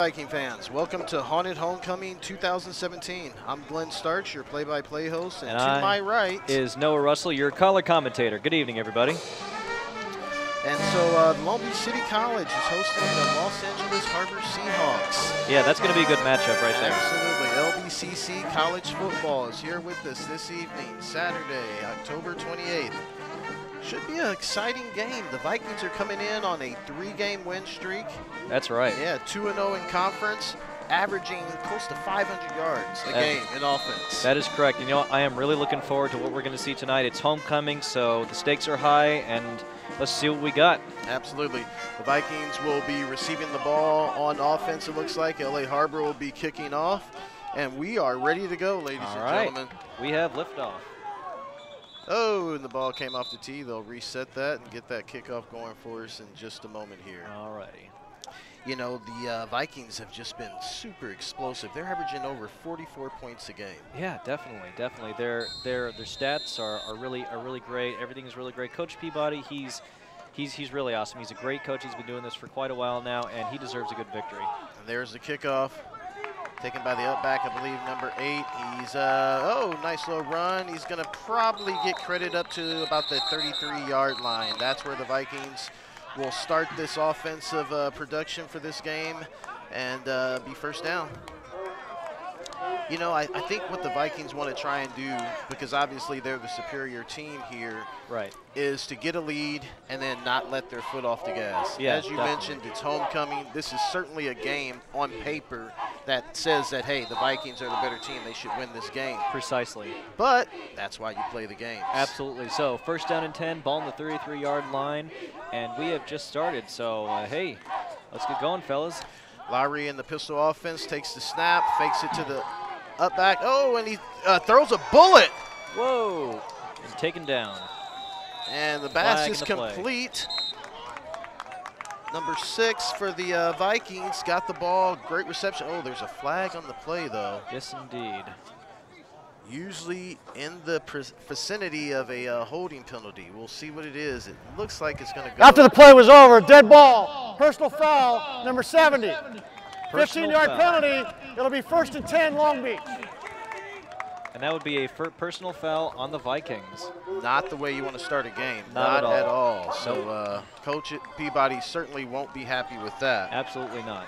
Viking fans, welcome to Haunted Homecoming 2017. I'm Glenn Starch, your play-by-play host, and to my right is Noah Russell, your color commentator. Good evening, everybody. And so Long Beach City College is hosting the Los Angeles Harbor Seahawks. Yeah, that's going to be a good matchup right there. Absolutely. LBCC College Football is here with us this evening, Saturday, October 28th. Should be an exciting game. The Vikings are coming in on a 3-game win streak. That's right. Yeah, 2-0 in conference, averaging close to 500 yards a game in offense. That is correct. You know, I am really looking forward to what we're going to see tonight. It's homecoming, so the stakes are high, and let's see what we got. Absolutely. The Vikings will be receiving the ball on offense, it looks like. LA Harbor will be kicking off, and we are ready to go, ladies and gentlemen. We have liftoff. Oh, and the ball came off the tee. They'll reset that and get that kickoff going for us in just a moment here. All righty. You know, the Vikings have just been super explosive. They're averaging over 44 points a game. Yeah, definitely. Their stats are really great. Everything is really great. Coach Peabody, he's really awesome. He's a great coach. He's been doing this for quite a while now, and he deserves a good victory. And there's the kickoff. Taken by the upback, I believe, number 8. He's, oh, nice little run. He's going to probably get credit up to about the 33-yard line. That's where the Vikings will start this offensive production for this game and be first down. You know, I think what the Vikings want to try and do, because obviously they're the superior team here, is to get a lead and then not let their foot off the gas. Yeah, as you mentioned, it's homecoming. This is certainly a game on paper that says that, hey, the Vikings are the better team. They should win this game. Precisely. But that's why you play the games. Absolutely. So first down and 10, ball on the 33-yard line, and we have just started. So, hey, let's get going, fellas. Lowry in the pistol offense takes the snap, fakes it to the up back. Oh, and he throws a bullet. Whoa. And taken down. And the pass is complete. Number 6 for the Vikings got the ball. Great reception. Oh, there's a flag on the play, though. Yes, indeed. Usually in the vicinity of a holding penalty. We'll see what it is. It looks like it's going to go. After the play was over, dead ball, personal foul, number 70. 15-yard penalty. It'll be 1st and 10, Long Beach. And that would be a personal foul on the Vikings. Not the way you want to start a game. Not at all. So nope. Coach Peabody certainly won't be happy with that. Absolutely not.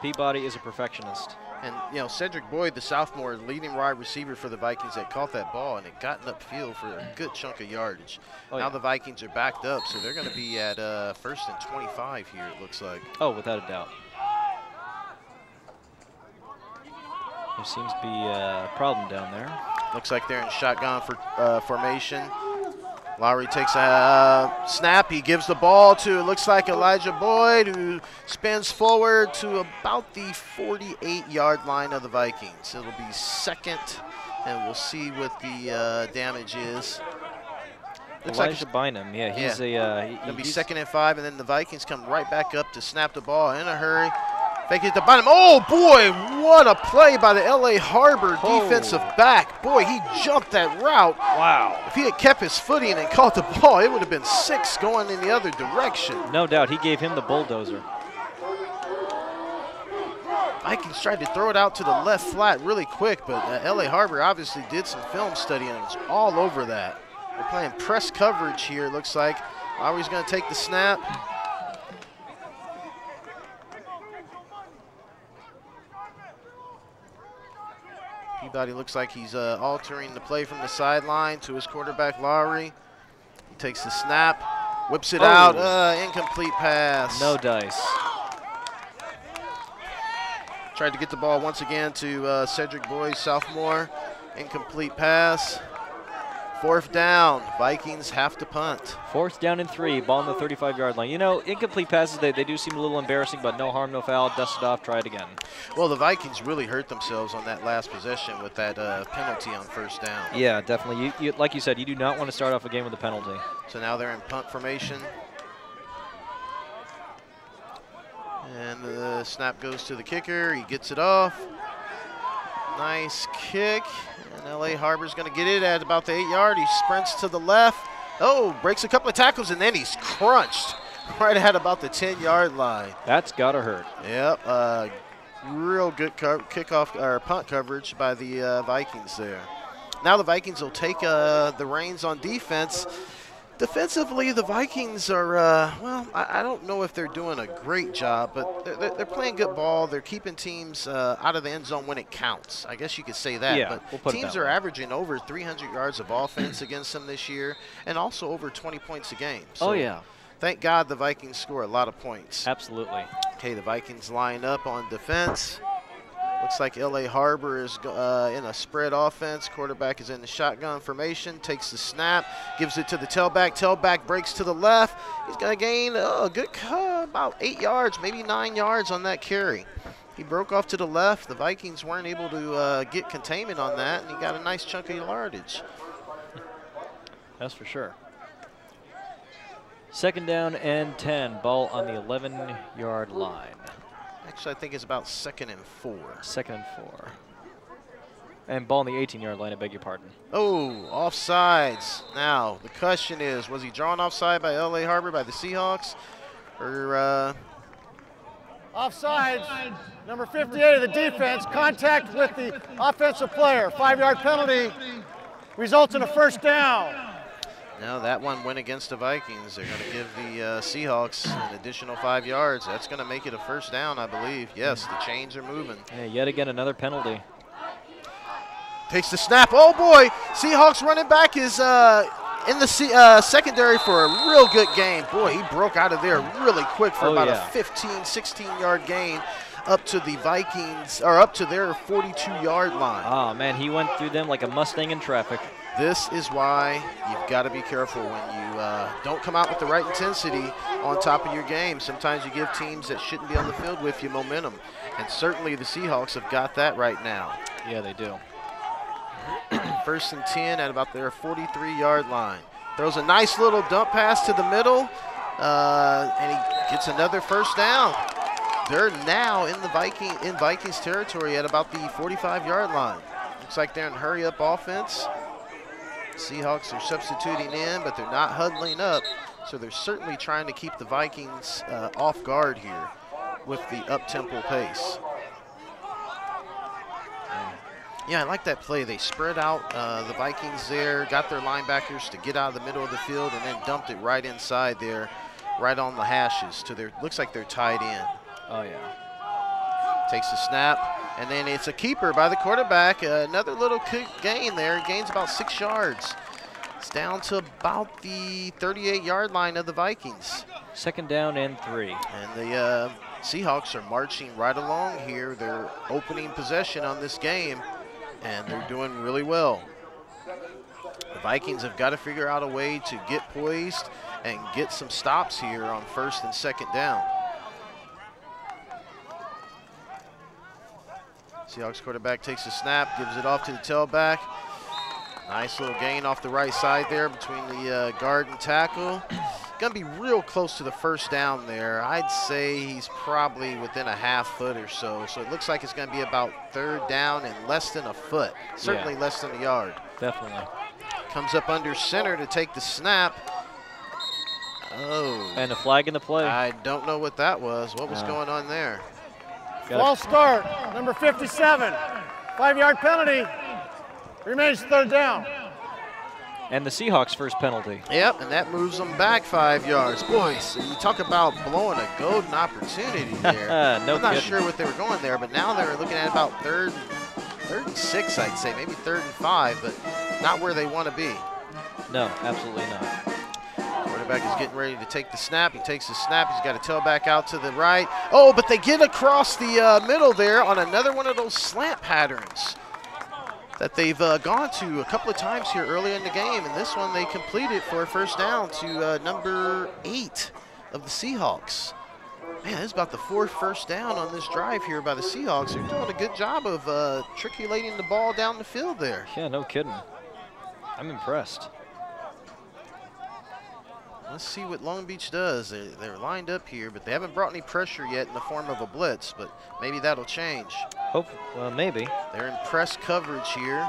Peabody is a perfectionist. And, you know, Cedric Boyd, the sophomore, leading wide receiver for the Vikings, that caught that ball, and it got upfield for a good chunk of yardage. Now the Vikings are backed up, so they're going to be at 1st and 25 here, it looks like. Oh, without a doubt. There seems to be a problem down there. Looks like they're in shotgun for formation. Lowry takes a snap. He gives the ball to, it looks like, Elijah Boyd, who spins forward to about the 48-yard line of the Vikings. It'll be 2nd, and we'll see what the damage is. Looks Elijah Bynum, yeah, he's it'll be 2nd and 5, and then the Vikings come right back up to snap the ball in a hurry. Fake it to Bynum. Oh, boy, what a play by the LA Harbor defensive back. Boy, he jumped that route. Wow. If he had kept his footing and caught the ball, it would have been 6 going in the other direction. No doubt. He gave him the bulldozer. Vikings tried to throw it out to the left flat really quick, but LA Harbor obviously did some film study and was all over that. They're playing press coverage here, it looks like. Lowry's going to take the snap. Peabody looks like he's altering the play from the sideline to his quarterback, Lowry. He takes the snap, whips it out, incomplete pass. No dice. Tried to get the ball once again to Cedric Boyd, sophomore. Incomplete pass. 4th down. Vikings have to punt. 4th down and 3. Ball on the 35-yard line. You know, incomplete passes, they do seem a little embarrassing, but no harm, no foul. Dust it off. Try it again. Well, the Vikings really hurt themselves on that last possession with that penalty on 1st down. Yeah, definitely. You, like you said, you do not want to start off a game with a penalty. So now they're in punt formation. And the snap goes to the kicker. He gets it off. Nice kick. And LA Harbor's going to get it at about the 8-yard. He sprints to the left. Oh, breaks a couple of tackles, and then he's crunched right at about the 10-yard line. That's got to hurt. Yep, real good kickoff or punt coverage by the Vikings there. Now the Vikings will take the reins on defense. Defensively, the Vikings are, well, I don't know if they're doing a great job, but they're playing good ball. They're keeping teams out of the end zone when it counts. I guess you could say that. Yeah, but we'll put it teams that are way. averaging over 300 yards of offense against them this year, and also over 20 points a game. So Oh, yeah. thank God the Vikings score a lot of points. Absolutely. Okay, the Vikings line up on defense. Looks like L.A. Harbor is in a spread offense. Quarterback is in the shotgun formation, takes the snap, gives it to the tailback. Tailback breaks to the left. He's going to gain a good about 8 yards, maybe 9 yards on that carry. He broke off to the left. The Vikings weren't able to get containment on that, and he got a nice chunk of yardage. That's for sure. 2nd down and 10. Ball on the 11-yard line. Actually, I think it's about 2nd and 4. 2nd and 4. And ball on the 18-yard line, I beg your pardon. Oh, offsides. Now, the question is, was he drawn offside by L.A. Harbor, by the Seahawks? Or, Offsides, number 58 of the defense, contact with the offensive player. 5-yard penalty results in a first down. no, that one went against the Vikings. They're going to give the Seahawks an additional 5 yards. That's going to make it a first down, I believe. Yes, the chains are moving. Yeah, yet again, another penalty. Takes the snap. Oh, boy. Seahawks running back is in the secondary for a real good gain. Boy, he broke out of there really quick for about a 15, 16-yard gain up to the Vikings, or up to their 42-yard line. Oh, man, he went through them like a Mustang in traffic. This is why you've got to be careful when you don't come out with the right intensity on top of your game. Sometimes you give teams that shouldn't be on the field with you momentum. And certainly the Seahawks have got that right now. Yeah, they do. 1st and 10 at about their 43-yard line. Throws a nice little dump pass to the middle, and he gets another first down. They're now in the Vikings territory at about the 45-yard line. Looks like they're in hurry-up offense. Seahawks are substituting in, but they're not huddling up, so they're certainly trying to keep the Vikings off guard here with the up-tempo pace. Yeah, I like that play. They spread out the Vikings there, got their linebackers to get out of the middle of the field, and then dumped it right inside there, right on the hashes to their, looks like they're tied in. Oh, yeah. Takes the snap, and then it's a keeper by the quarterback. Another little gain there. He gains about 6 yards. It's down to about the 38-yard line of the Vikings. 2nd down and 3. And the Seahawks are marching right along here. They're opening possession on this game, and they're doing really well. The Vikings have got to figure out a way to get poised and get some stops here on 1st and 2nd down. Seahawks quarterback takes the snap, gives it off to the tailback. Nice little gain off the right side there between the guard and tackle. Going to be real close to the first down there. I'd say he's probably within a half foot or so. So it looks like it's going to be about 3rd down and less than a foot. Certainly less than a yard. Definitely. Comes up under center to take the snap. Oh. And a flag in the play. I don't know what that was. What was going on there? False start, number 57. 5-yard penalty. Remains 3rd down. And the Seahawks' first penalty. Yep, and that moves them back 5 yards. Boy, so you talk about blowing a golden opportunity there. No I'm not kidding. sure what they were going there, but now they're looking at about 3rd and 6, I'd say, maybe 3rd and 5, but not where they want to be. No, absolutely not. Quarterback is getting ready to take the snap. He takes the snap. He's got a tailback out to the right. Oh, but they get across the middle there on another one of those slant patterns that they've gone to a couple of times here early in the game. And this one they completed for a first down to number 8 of the Seahawks. Man, this is about the 4th first down on this drive here by the Seahawks. They're doing a good job of triangulating the ball down the field there. Yeah, no kidding. I'm impressed. Let's see what Long Beach does. They're lined up here, but they haven't brought any pressure yet in the form of a blitz, but maybe that'll change. Hope, maybe. They're in press coverage here.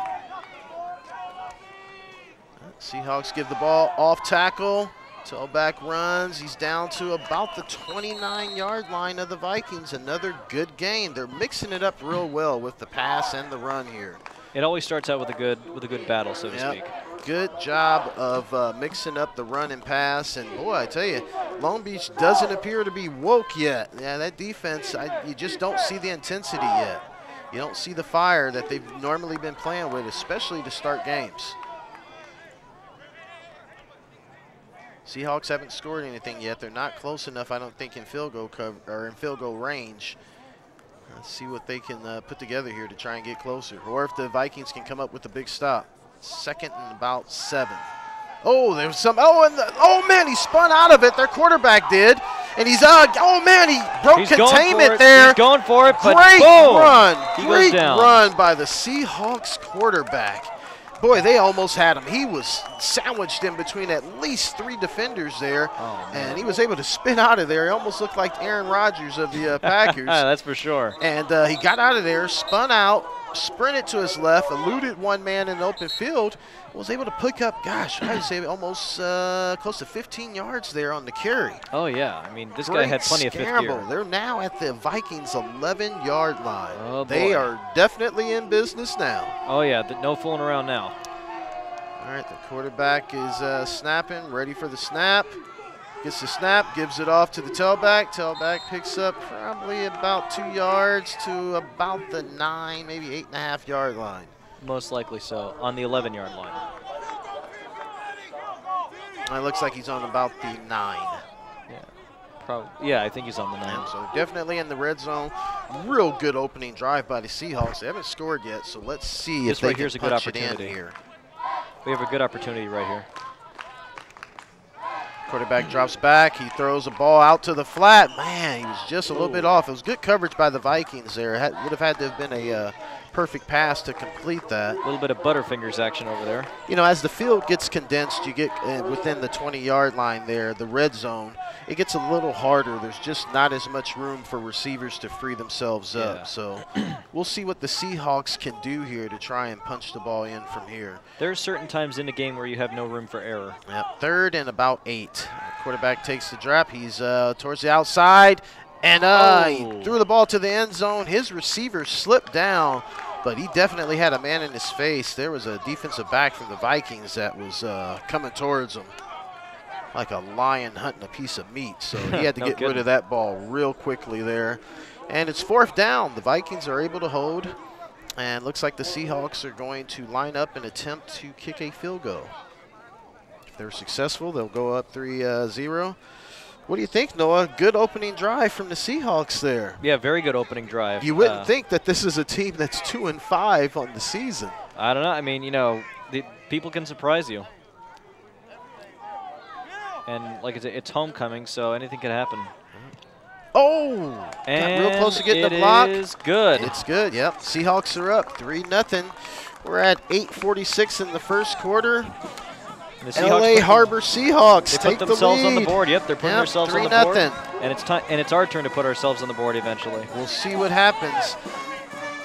Seahawks give the ball off tackle. Tailback runs. He's down to about the 29-yard line of the Vikings. Another good game. They're mixing it up real well with the pass and the run here. It always starts out with a good battle, so to speak. Good job of mixing up the run and pass. And, boy, I tell you, Long Beach doesn't appear to be woke yet. Yeah, that defense, you just don't see the intensity yet. You don't see the fire that they've normally been playing with, especially to start games. Seahawks haven't scored anything yet. They're not close enough, I don't think, in field goal range. Let's see what they can put together here to try and get closer, or if the Vikings can come up with a big stop. 2nd and about 7. Oh, there's some. Oh man, he spun out of it. Their quarterback did, and he's oh man, he broke containment there. He's going for it, but great boom, run, he great goes down. run by the Seahawks quarterback. Boy, they almost had him. He was sandwiched in between at least 3 defenders there, and he was able to spin out of there. He almost looked like Aaron Rodgers of the Packers. That's for sure. And he got out of there, spun out, sprinted to his left, eluded one man in the open field, was able to pick up, gosh, I'd say almost close to 15 yards there on the carry. Oh, yeah. I mean, this guy had plenty of fifth gear. They're now at the Vikings' 11-yard line. Oh, they are definitely in business now. Oh, yeah. No fooling around now. All right, the quarterback is snapping, ready for the snap. Gets the snap, gives it off to the tailback. Tailback picks up probably about 2 yards to about the 9, maybe 8.5-yard line. Most likely so, on the 11-yard line. It looks like he's on about the 9. Yeah, probably. Yeah, I think he's on the 9. So definitely in the red zone. Real good opening drive by the Seahawks. They haven't scored yet, so let's see if they can punch it in here. We have a good opportunity right here. Quarterback drops back. He throws a ball out to the flat. Man, he was just a little bit off. It was good coverage by the Vikings there. Would have had to have been a perfect pass to complete that. A little bit of Butterfingers action over there. You know, as the field gets condensed, you get within the 20-yard line there, the red zone, it gets a little harder. There's just not as much room for receivers to free themselves up. So we'll see what the Seahawks can do here to try and punch the ball in from here. There are certain times in the game where you have no room for error. Yep, 3rd and about 8. The quarterback takes the drop. He's towards the outside, and he threw the ball to the end zone. His receiver slipped down, but he definitely had a man in his face. There was a defensive back from the Vikings that was coming towards him like a lion hunting a piece of meat. So he had to get rid of that ball real quickly there. And it's 4th down. The Vikings are able to hold, and looks like the Seahawks are going to line up and attempt to kick a field goal. If they're successful, they'll go up 3-0. What do you think, Noah? Good opening drive from the Seahawks there. Yeah, very good opening drive. You wouldn't think that this is a team that's 2-5 on the season. I don't know. I mean, you know, people can surprise you. And like I said, it's homecoming, so anything can happen. Oh, got real close to getting the block. It is good. It's good, yep. Seahawks are up 3-0. We're at 8:46 in the first quarter. LA Harbor Seahawks take the lead. They put themselves on the board. Yep, they're putting themselves on the board. 3-0. And it's our turn to put ourselves on the board eventually. We'll see what happens.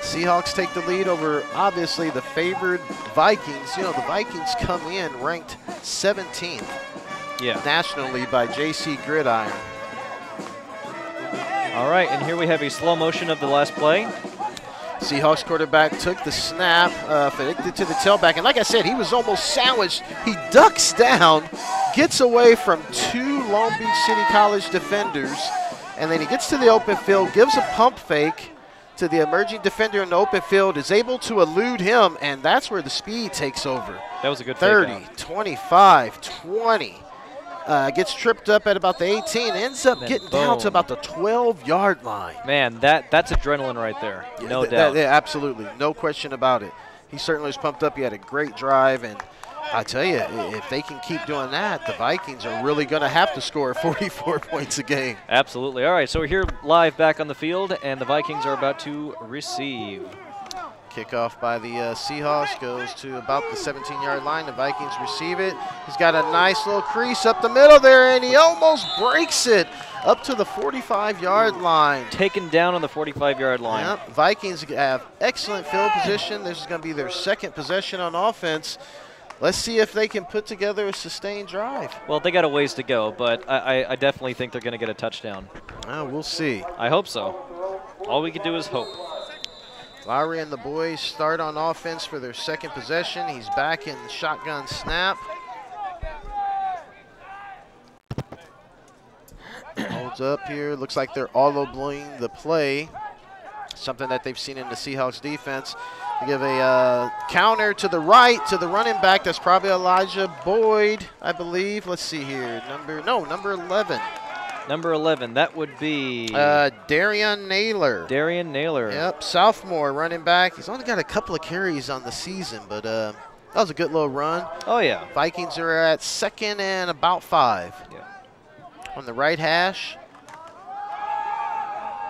Seahawks take the lead over, obviously, the favored Vikings. You know, the Vikings come in ranked 17th nationally by JC Gridiron. All right, and here we have a slow motion of the last play. Seahawks quarterback took the snap, flicked it to the tailback, and like I said, he was almost sandwiched. He ducks down, gets away from 2 Long Beach City College defenders, and then he gets to the open field, gives a pump fake to the emerging defender in the open field, is able to elude him, and that's where the speed takes over. That was a good 30, 25, 20. Gets tripped up at about the 18, ends up getting down to about the 12-yard line. Man, that's adrenaline right there, no doubt. Yeah, absolutely, no question about it. He certainly was pumped up. He had a great drive, and I tell you, if they can keep doing that, the Vikings are really going to have to score 44 points a game. Absolutely. All right, so we're here live back on the field, and the Vikings are about to receive. Kickoff by the Seahawks goes to about the 17-yard line. The Vikings receive it. He's got a nice little crease up the middle there, and he almost breaks it up to the 45-yard line. Taken down on the 45-yard line. Yep. Vikings have excellent field position. This is going to be their second possession on offense. let's see if they can put together a sustained drive. Well, they got a ways to go, but I definitely think they're going to get a touchdown. We'll see. I hope so. All we can do is hope. Lowry and the boys start on offense for their second possession. He's back in shotgun snap. Holds up here. Looks like they're audibling the play. Something that they've seen in the Seahawks defense. They give a counter to the right to the running back. That's probably Elijah Boyd, I believe. Let's see here. Number 11. Number 11, that would be Darian Naylor. Darian Naylor. Yep, sophomore running back. He's only got a couple of carries on the season, but that was a good little run. Oh, yeah. Vikings are at 2nd and about 5. Yeah. On the right hash.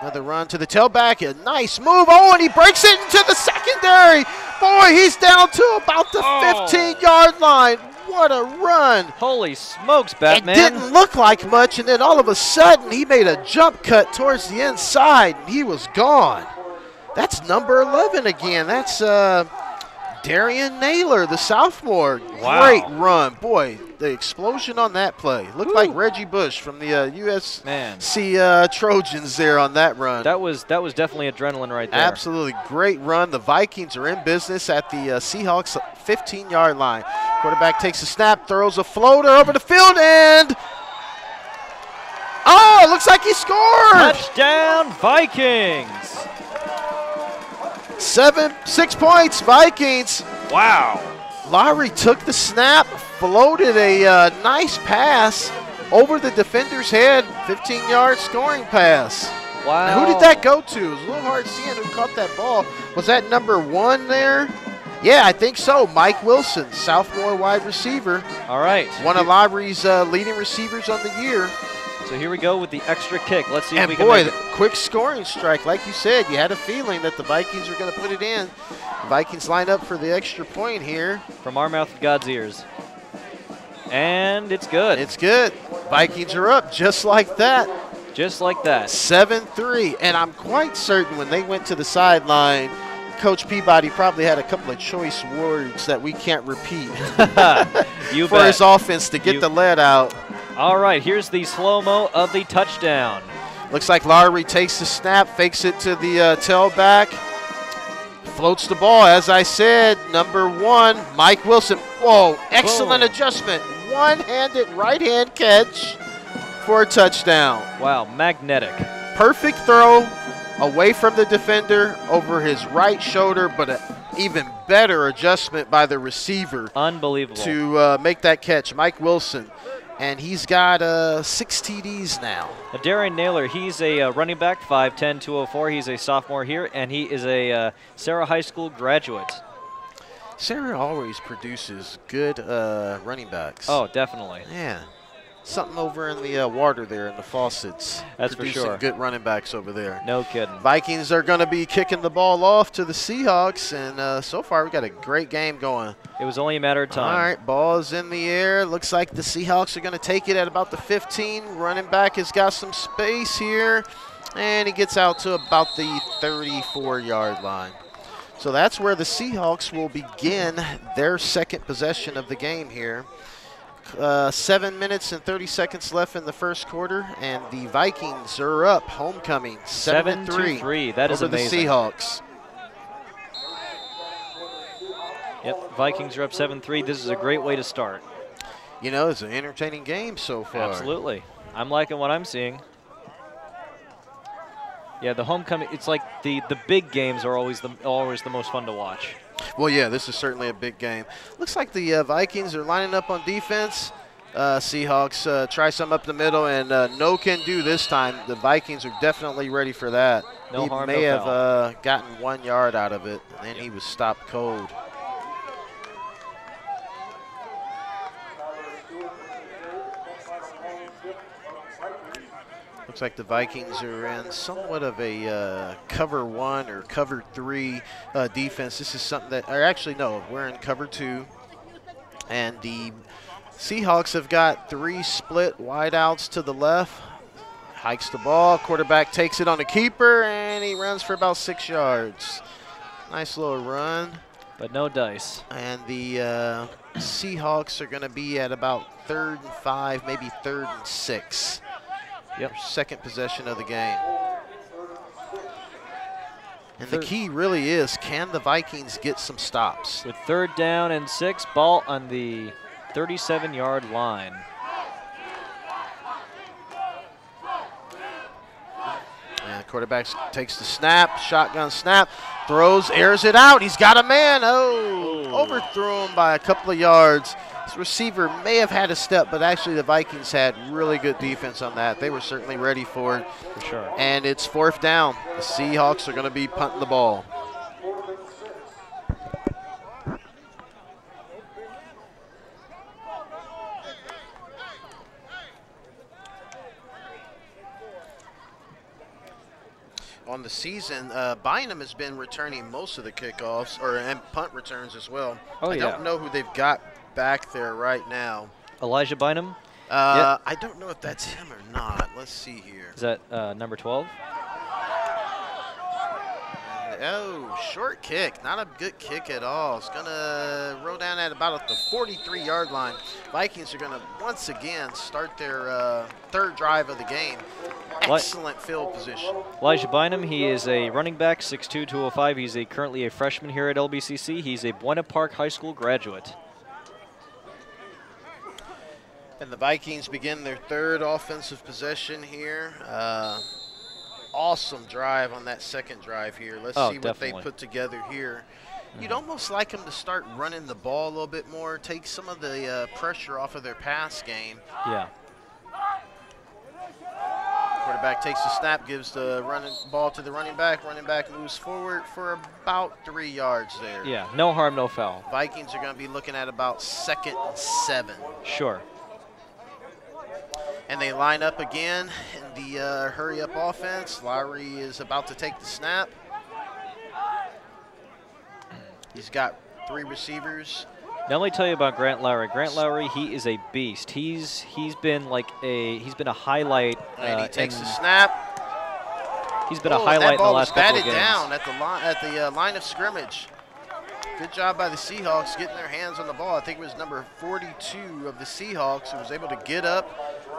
Another run to the tailback. A nice move. Oh, and he breaks it into the secondary. Boy, he's down to about the 15-yard line. What a run. Holy smokes, Batman. It didn't look like much, and then all of a sudden he made a jump cut towards the inside, and he was gone. That's number 11 again. That's Darian Naylor, the sophomore. Wow. Great run. Boy, the explosion on that play. Looked like Reggie Bush from the USC Trojans there on that run. That was definitely adrenaline right there. Absolutely. Great run. The Vikings are in business at the Seahawks 15-yard line. Quarterback takes a snap, throws a floater over the field, and it looks like he scored. Touchdown, Vikings. 6 points, Vikings. Wow. Lowry took the snap, floated a nice pass over the defender's head, 15-yard scoring pass. Wow. Now, who did that go to? It was a little hard seeing who caught that ball. Was that number 1 there? Yeah, I think so. Mike Wilson, sophomore wide receiver. All right. One of Lowry's leading receivers on the year. So here we go with the extra kick. Let's see and if we boy, can make the quick scoring strike. Like you said, you had a feeling that the Vikings were going to put it in. The Vikings line up for the extra point here. From our mouth to God's ears. And it's good. It's good. Vikings are up just like that. Just like that. 7-3. And I'm quite certain when they went to the sideline, Coach Peabody probably had a couple of choice words that we can't repeat You for bet. his offense to get the lead out. All right, here's the slow-mo of the touchdown. Looks like Lowry takes the snap, fakes it to the tailback, floats the ball. As I said, number 1, Mike Wilson. Whoa, excellent adjustment. One-handed right-hand catch for a touchdown. Wow, magnetic. Perfect throw away from the defender over his right shoulder, but an even better adjustment by the receiver. Unbelievable. To make that catch, Mike Wilson. And he's got 6 TDs now. Darian Naylor, he's a running back, 5'10", 204. He's a sophomore here, and he is a Sarah High School graduate. Sarah always produces good running backs. Oh, definitely. Yeah. Something over in the water there in the faucets. That's for sure. Good running backs over there. No kidding. Vikings are going to be kicking the ball off to the Seahawks, and so far we've got a great game going. It was only a matter of time. All right, ball is in the air. Looks like the Seahawks are going to take it at about the 15. Running back has got some space here, and he gets out to about the 34-yard line. So that's where the Seahawks will begin their second possession of the game here. 7 minutes and 30 seconds left in the first quarter, and the Vikings are up, homecoming, 7-3. That is over amazing. the Seahawks. Yep, Vikings are up 7-3. This is a great way to start. You know, it's an entertaining game so far. Absolutely. I'm liking what I'm seeing. Yeah, the homecoming, it's like the big games are always the most fun to watch. Well, yeah, this is certainly a big game. Looks like the Vikings are lining up on defense. Seahawks try some up the middle, and no can do this time. The Vikings are definitely ready for that. No he harm, may no have foul. gotten 1 yard out of it, and then he was stopped cold. Looks like the Vikings are in somewhat of a cover 1 or cover 3 defense. This is something that, or actually no, we're in cover 2. And the Seahawks have got 3 split wideouts to the left. Hikes the ball, quarterback takes it on the keeper, and he runs for about 6 yards. Nice little run. But no dice. And the Seahawks are going to be at about 3rd and 5, maybe 3rd and 6. Yep. Second possession of the game. And the key really is, can the Vikings get some stops? With 3rd down and 6, ball on the 37-yard line. And quarterback takes the snap, shotgun snap, throws, airs it out. He's got a man. Oh, overthrew him by a couple of yards. His receiver may have had a step, but actually the Vikings had really good defense on that. They were certainly ready for it. For sure. And it's 4th down. The Seahawks are going to be punting the ball. On the season, Bynum has been returning most of the kickoffs and punt returns as well. Oh, I don't know who they've got back there right now. Elijah Bynum? Yep. I don't know if that's him or not. Let's see here. Is that number 12? Oh, short kick. Not a good kick at all. It's going to roll down at about the 43-yard line. Vikings are going to once again start their 3rd drive of the game. Excellent field position. Elijah Bynum, he is a running back, 6'2", 205. He's currently a freshman here at LBCC. He's a Buena Park High School graduate. And the Vikings begin their 3rd offensive possession here. Awesome drive on that 2nd drive here. Let's see what they put together here. You'd almost like them to start running the ball a little bit more, take some of the pressure off of their pass game. Yeah. Quarterback takes the snap, gives the running ball to the running back. Running back moves forward for about 3 yards there. Yeah, no harm, no foul. Vikings are going to be looking at about 2nd and 7. Sure. And they line up again in the hurry-up offense. Lowry is about to take the snap. He's got 3 receivers. Now let me tell you about Grant Lowry. Grant Lowry, he is a beast. He's been a highlight. And he takes the snap. He's been a highlight in the last couple of games. Down at the line of scrimmage. Good job by the Seahawks getting their hands on the ball. I think it was number 42 of the Seahawks who was able to get up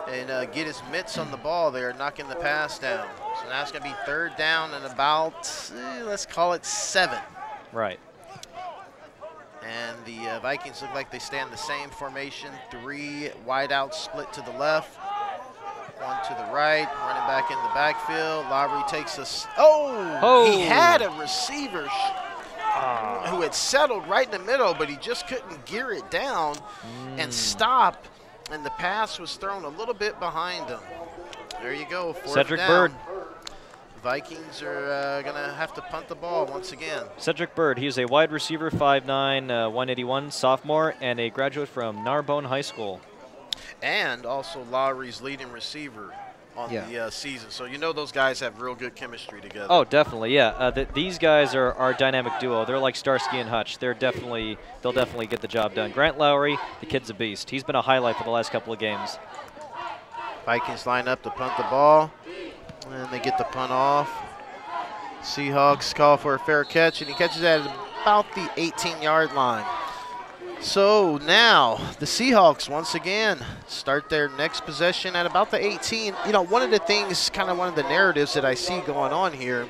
and get his mitts on the ball there, knocking the pass down. So now it's going to be 3rd down and about, let's call it 7. Right. And the Vikings look like they stand the same formation. 3 wideouts split to the left, 1 to the right, running back in the backfield. Lowry takes us. He had a receiver who had settled right in the middle, but he just couldn't gear it down and stop, and the pass was thrown a little bit behind him. There you go, 4th Cedric down. Bird. Vikings are going to have to punt the ball once again. Cedric Bird, he is a wide receiver, 5'9", 181, sophomore, and a graduate from Narbonne High School. And also Lowry's leading receiver on the season. So you know those guys have real good chemistry together. Oh, definitely, yeah. These guys are a dynamic duo. They're like Starsky and Hutch. They'll definitely get the job done. Grant Lowry, the kid's a beast. He's been a highlight for the last couple of games. Vikings line up to punt the ball, and they get the punt off. Seahawks call for a fair catch, and he catches that at about the 18-yard line. So now the Seahawks once again start their next possession at about the 18. You know, one of the things, kind of one of the narratives that I see going on here,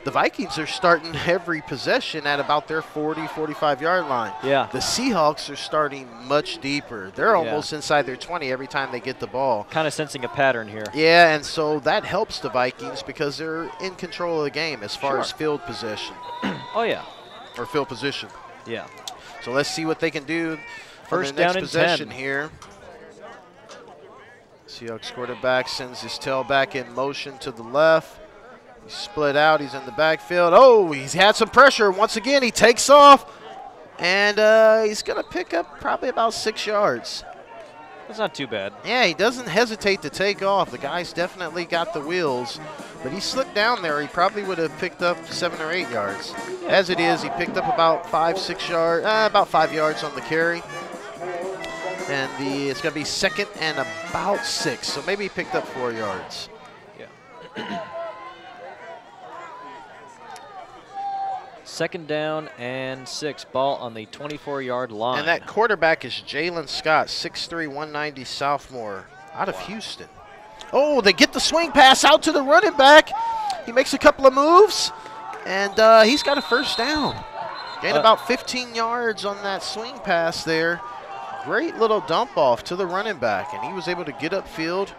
the Vikings are starting every possession at about their 40, 45-yard line. Yeah. The Seahawks are starting much deeper. They're almost inside their 20 every time they get the ball. Kind of sensing a pattern here. Yeah, and so that helps the Vikings because they're in control of the game as far as field possession. Oh, yeah. Or field position. Yeah. So let's see what they can do. First down and 10 here. Seahawks quarterback sends his tailback in motion to the left. He's split out. He's in the backfield. Oh, he's had some pressure. Once again, he takes off. And he's going to pick up probably about 6 yards. That's not too bad. Yeah, he doesn't hesitate to take off. The guy's definitely got the wheels. But he slipped down there. He probably would have picked up 7 or 8 yards. Yeah. As it is, he picked up about 5 yards on the carry. And it's going to be 2nd and about 6. So maybe he picked up 4 yards. Yeah. 2nd down and 6. Ball on the 24-yard line. And that quarterback is Jalen Scott, 6'3", 190 sophomore out of Houston. Oh, they get the swing pass out to the running back. He makes a couple of moves, and he's got a first down. Gained about 15 yards on that swing pass there. Great little dump off to the running back, and he was able to get upfield,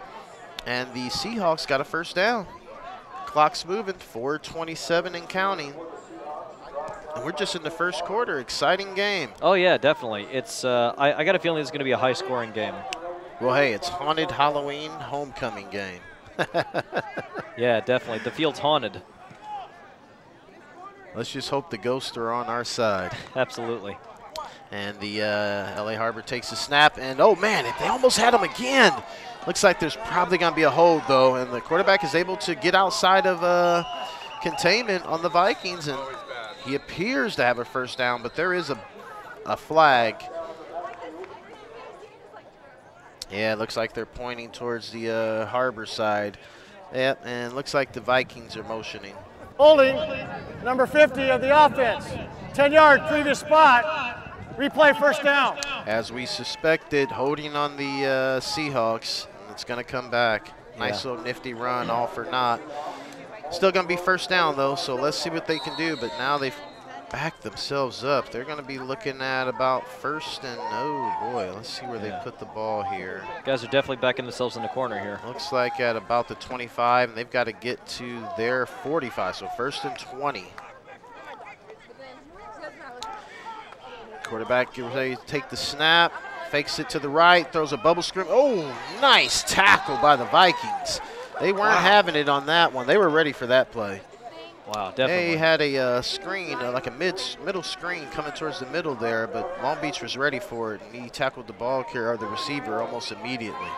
and the Seahawks got a first down. Clock's moving, 4:27 and counting. And we're just in the first quarter. Exciting game. Oh, yeah, definitely. It's I got a feeling it's going to be a high-scoring game. Well, hey, it's haunted Halloween homecoming game. Yeah, definitely. The field's haunted. Let's just hope the ghosts are on our side. Absolutely. And the LA Harbor takes the snap, and oh man, they almost had him again. Looks like there's probably going to be a hold though, and the quarterback is able to get outside of containment on the Vikings, and he appears to have a first down, but there is a flag. Yeah, it looks like they're pointing towards the Harbor side. Yep, and it looks like the Vikings are motioning. Holding, number 50 of the offense. 10-yard previous spot. Replay first down. As we suspected, holding on the Seahawks. It's going to come back. Nice little nifty run, all for naught. Still going to be first down, though, so let's see what they can do. But now they've backed themselves up. They're going to be looking at about first and, oh, boy, let's see where they put the ball here. Guys are definitely backing themselves in the corner here. Looks like at about the 25, and they've got to get to their 45, so first and 20. Quarterback get ready to take the snap, fakes it to the right, throws a bubble screen. Oh, nice tackle by the Vikings. They weren't having it on that one. They were ready for that play. Wow, definitely. They had a screen, like a middle screen coming towards the middle there, but Long Beach was ready for it, and he tackled the ball carrier, the receiver, almost immediately.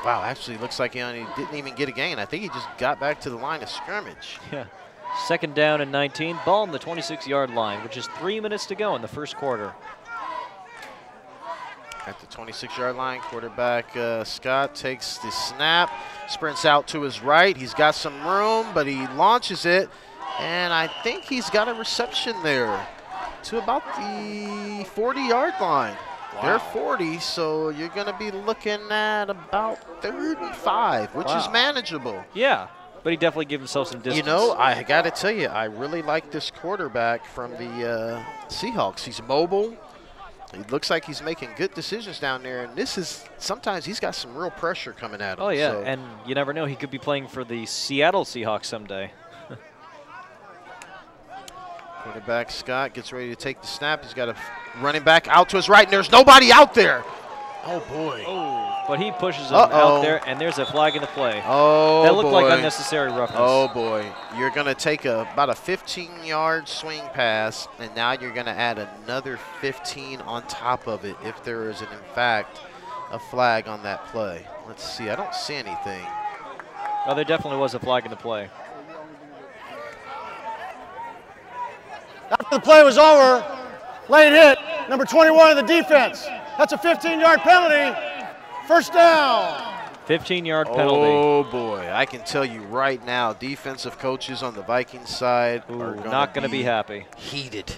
Wow, actually looks like he didn't even get a gain. I think he just got back to the line of scrimmage. Yeah. 2nd down and 19. Ball on the 26-yard line, which is 3 minutes to go in the first quarter. At the 26-yard line, quarterback Scott takes the snap, sprints out to his right. He's got some room, but he launches it, and I think he's got a reception there to about the 40-yard line. Wow. They're 40, so you're going to be looking at about 3rd and 5, which is manageable. Yeah, but he definitely gave himself some distance. You know, I got to tell you, I really like this quarterback from the Seahawks. He's mobile. It looks like he's making good decisions down there, and sometimes he's got some real pressure coming at him. Oh, yeah, so. and you never know. He could be playing for the Seattle Seahawks someday. Quarterback Scott gets ready to take the snap. He's got a running back out to his right, and there's nobody out there. Oh, boy. Oh, but he pushes him out there, and there's a flag in the play. Oh, that looked like unnecessary roughness. Oh, boy. You're going to take about a 15-yard swing pass, and now you're going to add another 15 on top of it if there is, in fact, a flag on that play. Let's see. I don't see anything. Oh, there definitely was a flag in the play. After the play was over, late hit, number 21 of the defense. That's a 15-yard penalty. First down. 15-yard penalty. Oh, boy. I can tell you right now, defensive coaches on the Vikings side are not going to be happy. Heated.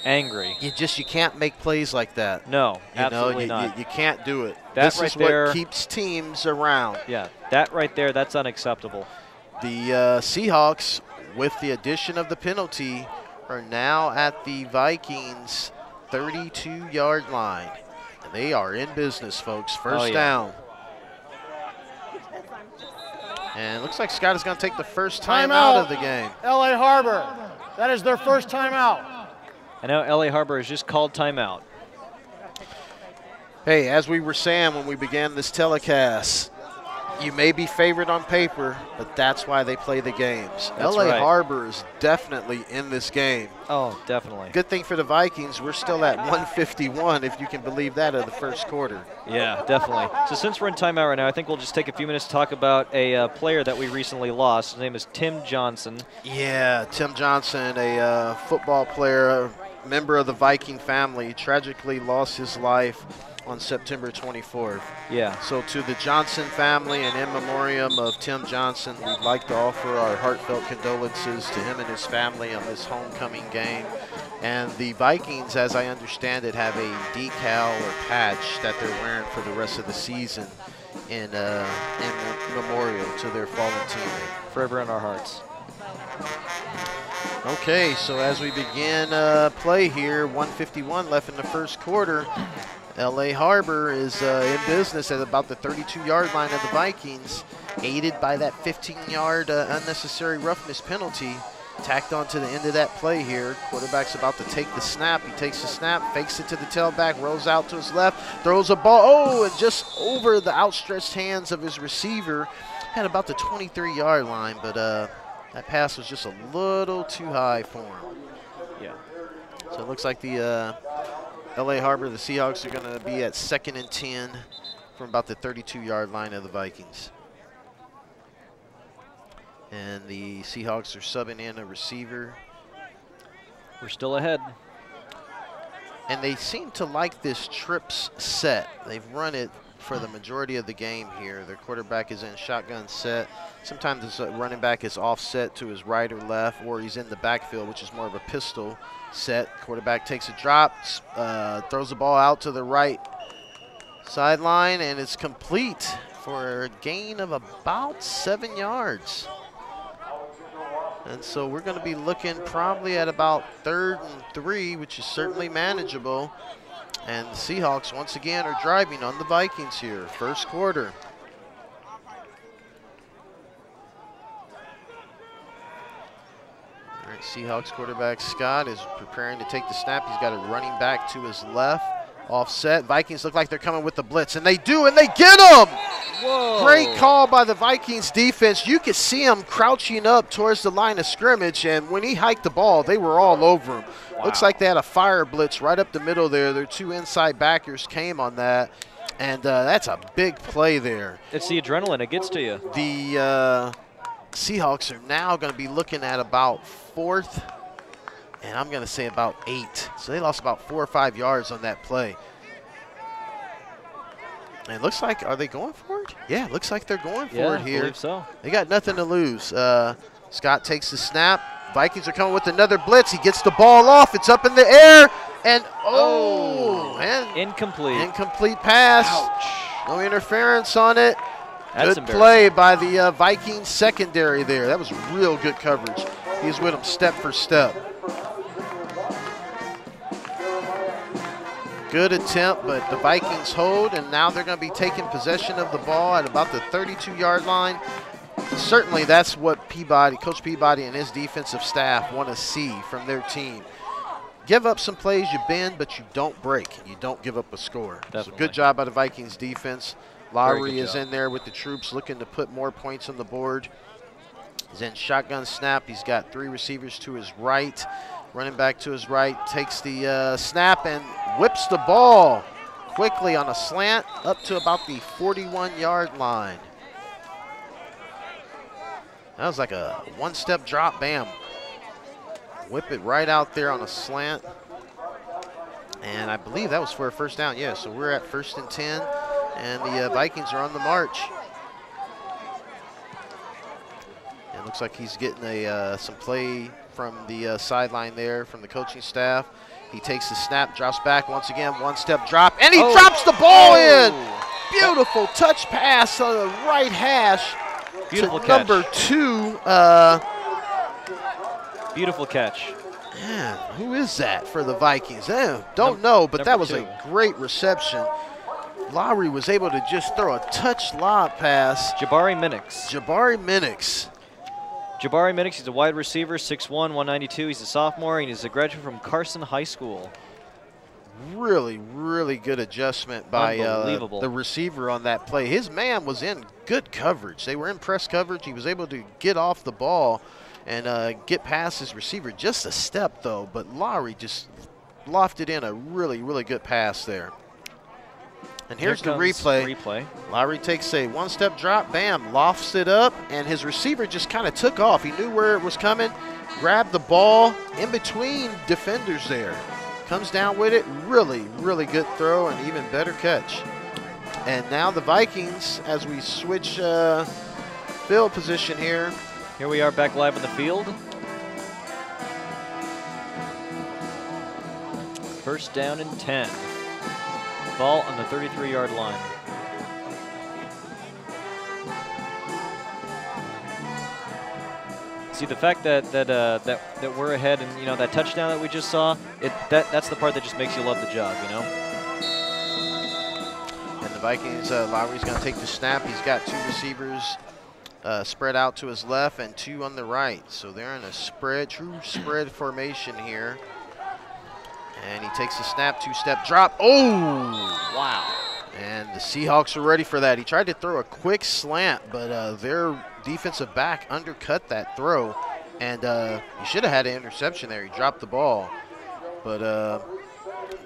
Angry. You can't make plays like that. No, absolutely not. You can't do it. This is what keeps teams around. Yeah, that right there, that's unacceptable. The Seahawks, with the addition of the penalty, are now at the Vikings' 32-yard line. And they are in business, folks. First down. And it looks like Scott is going to take the first time out of the game. LA Harbor. That is their first timeout. I know LA Harbor has just called timeout. Hey, as we were saying when we began this telecast, you may be favored on paper, but that's why they play the games. LA Harbor is definitely in this game. Oh, definitely. Good thing for the Vikings, we're still at 151, if you can believe that, of the first quarter. Yeah, definitely. So since we're in timeout right now, I think we'll just take a few minutes to talk about a player that we recently lost. His name is Tim Johnson. Yeah, Tim Johnson, a football player, a member of the Viking family, tragically lost his life on September 24th. Yeah. So to the Johnson family and in memoriam of Tim Johnson, we'd like to offer our heartfelt condolences to him and his family on this homecoming game. And the Vikings, as I understand it, have a decal or patch that they're wearing for the rest of the season in memorial to their fallen teammate. Forever in our hearts. Okay, so as we begin play here, 1:51 left in the first quarter. LA Harbor is in business at about the 32-yard line of the Vikings, aided by that 15-yard unnecessary roughness penalty tacked on to the end of that play here. Quarterback's about to take the snap. He takes the snap, fakes it to the tailback, rolls out to his left, throws a ball. Oh, and just over the outstretched hands of his receiver at about the 23-yard line, but that pass was just a little too high for him. Yeah. So it looks like the LA Harbor, the Seahawks, are going to be at 2nd and 10 from about the 32-yard line of the Vikings. And the Seahawks are subbing in a receiver. We're still ahead. And they seem to like this trips set. They've run it for the majority of the game here. Their quarterback is in shotgun set. Sometimes the running back is offset to his right or left, or he's in the backfield, which is more of a pistol set. Quarterback takes a drop, throws the ball out to the right sideline, and it's complete for a gain of about 7 yards. And so we're going to be looking probably at about 3rd and 3, which is certainly manageable. And the Seahawks, once again, are driving on the Vikings here, first quarter. All right, Seahawks quarterback Scott is preparing to take the snap. He's got a running back to his left, offset. Vikings look like they're coming with the blitz, and they do, and they get him! Whoa. Great call by the Vikings defense. You could see him crouching up towards the line of scrimmage, and when he hiked the ball, they were all over him. Wow. Looks like they had a fire blitz right up the middle there. Their 2 inside backers came on that, and that's a big play there. It's the adrenaline. It gets to you. The Seahawks are now going to be looking at about 4th, and I'm going to say about 8. So they lost about 4 or 5 yards on that play. And it looks like, are they going for it? Yeah, it looks like they're going for it here. I believe so. They got nothing to lose. Scott takes the snap. Vikings are coming with another blitz. He gets the ball off. It's up in the air. And, and incomplete. Incomplete pass. Ouch. No interference on it. That's good play by the Vikings secondary there. That was real good coverage. He's with them step for step. Good attempt, but the Vikings hold, and now they're going to be taking possession of the ball at about the 32-yard line. Certainly that's what Coach Peabody and his defensive staff want to see from their team. Give up some plays, you bend, but you don't break. You don't give up a score. Definitely. So good job by the Vikings defense. Lowry is in there with the troops looking to put more points on the board. He's in shotgun snap. He's got 3 receivers to his right. Running back to his right, takes the snap and whips the ball quickly on a slant up to about the 41-yard line. That was like a one-step drop, bam. Whip it right out there on a slant. And I believe that was for a first down. Yeah, so we're at 1st and 10, and the Vikings are on the march. It looks like he's getting some play from the sideline there from the coaching staff. He takes the snap, drops back once again, one-step drop, and he drops the ball in. Beautiful touch pass on the right hash. Beautiful to catch. Number 2. Beautiful catch. Man, who is that for the Vikings? Don't know, but that was 2. a great reception. Lowry was able to just throw a touch lob pass. Jabari Minix. Jabari Minix, he's a wide receiver, 6'1", 192. He's a sophomore, and he's a graduate from Carson High School. Really, really good adjustment by the receiver on that play. His man was in good coverage. They were in press coverage. He was able to get off the ball and get past his receiver just a step, though. But Lowry just lofted in a really, really good pass there. And here's the replay. Lowry takes a one-step drop, bam, lofts it up, and his receiver just kind of took off. He knew where it was coming, grabbed the ball in between defenders there. comes down with it. Really, really good throw and even better catch. And now the Vikings, as we switch field position here. Here we are back live on the field. First down and 10. Ball on the 33-yard line. See, the fact that we're ahead, and that touchdown that we just saw, that's the part that just makes you love the job, And the Vikings, Lowry's going to take the snap. He's got 2 receivers spread out to his left and 2 on the right. So they're in a true spread formation here. And he takes the snap, 2-step drop. Oh, wow. And the Seahawks are ready for that. He tried to throw a quick slant, but their defensive back undercut that throw. And he should have had an interception there. He dropped the ball. But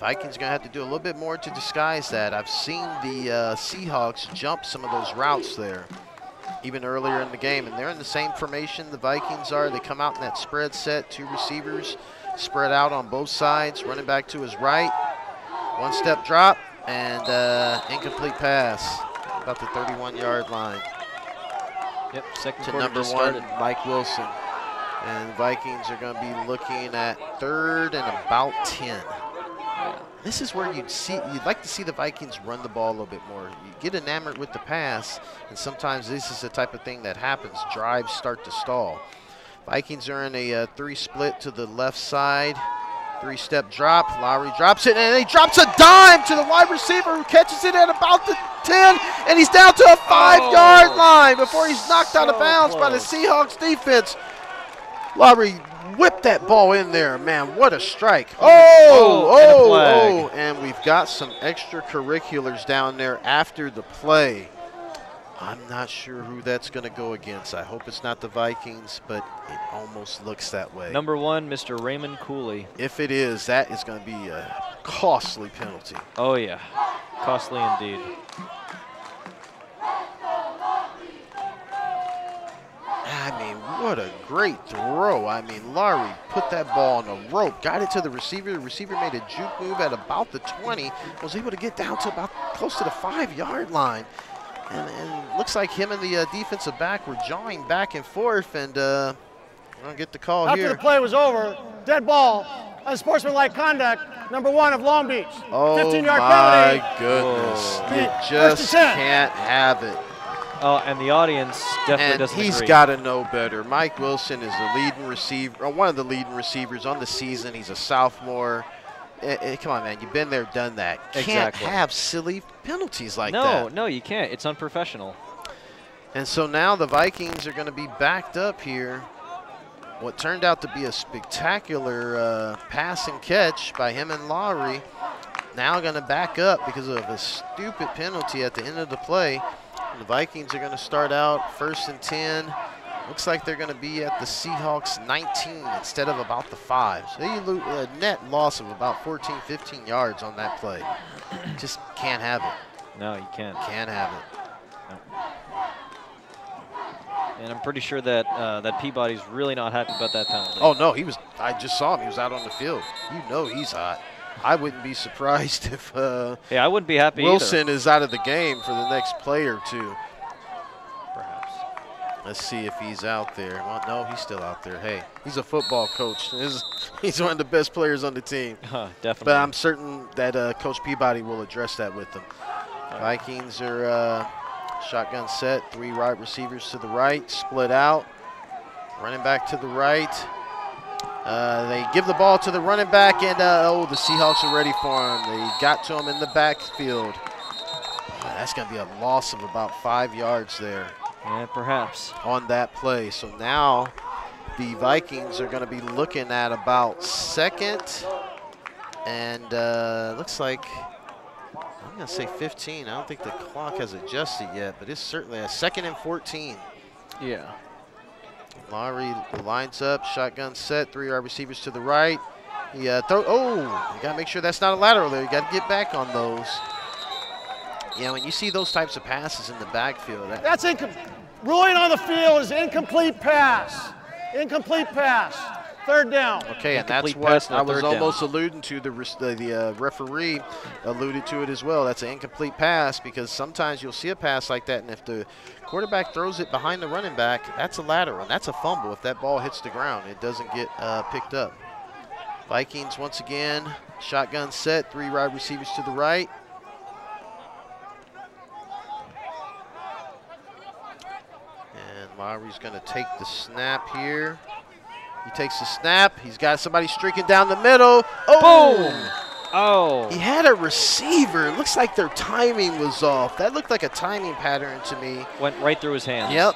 Vikings going to have to do a little bit more to disguise that. I've seen the Seahawks jump some of those routes there, even earlier in the game. And they're in the same formation the Vikings are. They come out in that spread set, 2 receivers spread out on both sides, running back to his right, 1-step drop, and incomplete pass about the 31-yard line. Yep, second to quarter number 1, Mike Wilson. And the Vikings are going to be looking at 3rd and about 10. This is where you'd like to see the Vikings run the ball a little bit more. You get enamored with the pass, and sometimes this is the type of thing that happens. Drives start to stall. Vikings are in a 3 split to the left side. 3-step drop. Lowry drops it, and he drops a dime to the wide receiver who catches it at about the 10, and he's down to a 5-yard line before he's knocked out of bounds by the Seahawks defense. Lowry whipped that ball in there. Man, what a strike. And we've got some extracurriculars down there after the play. I'm not sure who that's going to go against. I hope it's not the Vikings, but it almost looks that way. Number 1, Mr. Raymond Cooley. If it is, that is going to be a costly penalty. Oh, yeah. Costly indeed. I mean, what a great throw. I mean, Lowry put that ball on the rope, got it to the receiver. The receiver made a juke move at about the 20, was able to get down to about close to the 5-yard line. And looks like him and the defensive back were jawing back and forth, and we're going to get the call After here. the play was over, dead ball, unsportsmanlike conduct, number 1 of Long Beach. Oh, 15-yard my penalty. goodness. Whoa. You just can't have it. Oh, and the audience definitely doesn't agree. He's got to know better. Mike Wilson is the leading receiver, or one of the leading receivers on the season. He's a sophomore. Come on, man. You've been there, done that. Can't have silly penalties like that. No, you can't. It's unprofessional. And so now the Vikings are going to be backed up here. What turned out to be a spectacular pass and catch by him and Lowry. Now going to back up because of a stupid penalty at the end of the play. And the Vikings are going to start out 1st and 10. Looks like they're going to be at the Seahawks 19 instead of about the 5. So they lose a net loss of about 14, 15 yards on that play. Just can't have it. No, you can't. Can't have it. No. And I'm pretty sure that that Peabody's really not happy about that penalty. Oh, no, he was. I just saw him. He was out on the field. You know he's hot. I wouldn't be surprised if I wouldn't be happy Wilson either. is out of the game for the next play or 2. Perhaps. Let's see if he's out there. Well, no, he's still out there. Hey, he's a football coach. He's one of the best players on the team. Definitely. But I'm certain that Coach Peabody will address that with them. Vikings are shotgun set, 3 wide receivers to the right, split out. Running back to the right. They give the ball to the running back, and the Seahawks are ready for him. They got to him in the backfield. That's going to be a loss of about 5 yards there. Yeah, perhaps. On that play. So now the Vikings are going to be looking at about 2nd, and looks like, I'm going to say 15. I don't think the clock has adjusted yet, but it's certainly a 2nd and 14. Yeah. Lowry lines up, shotgun set, 3 wide receivers to the right. He you got to make sure that's not a lateral there. You got to get back on those. Yeah, when you see those types of passes in the backfield. That's ruling on the field is incomplete pass. Incomplete pass. third down. Okay, and that's Incomplete pass what on I was third down. almost alluding to. The referee alluded to it as well. That's an incomplete pass because sometimes you'll see a pass like that, and if the quarterback throws it behind the running back, that's a lateral, and that's a fumble. If that ball hits the ground, it doesn't get picked up. Vikings once again, shotgun set, 3 wide receivers to the right. And Lowry's going to take the snap here. He takes the snap. He's got somebody streaking down the middle. Oh! Boom! Oh. He had a receiver. It looks like their timing was off. That looked like a timing pattern to me. Went right through his hands. Yep.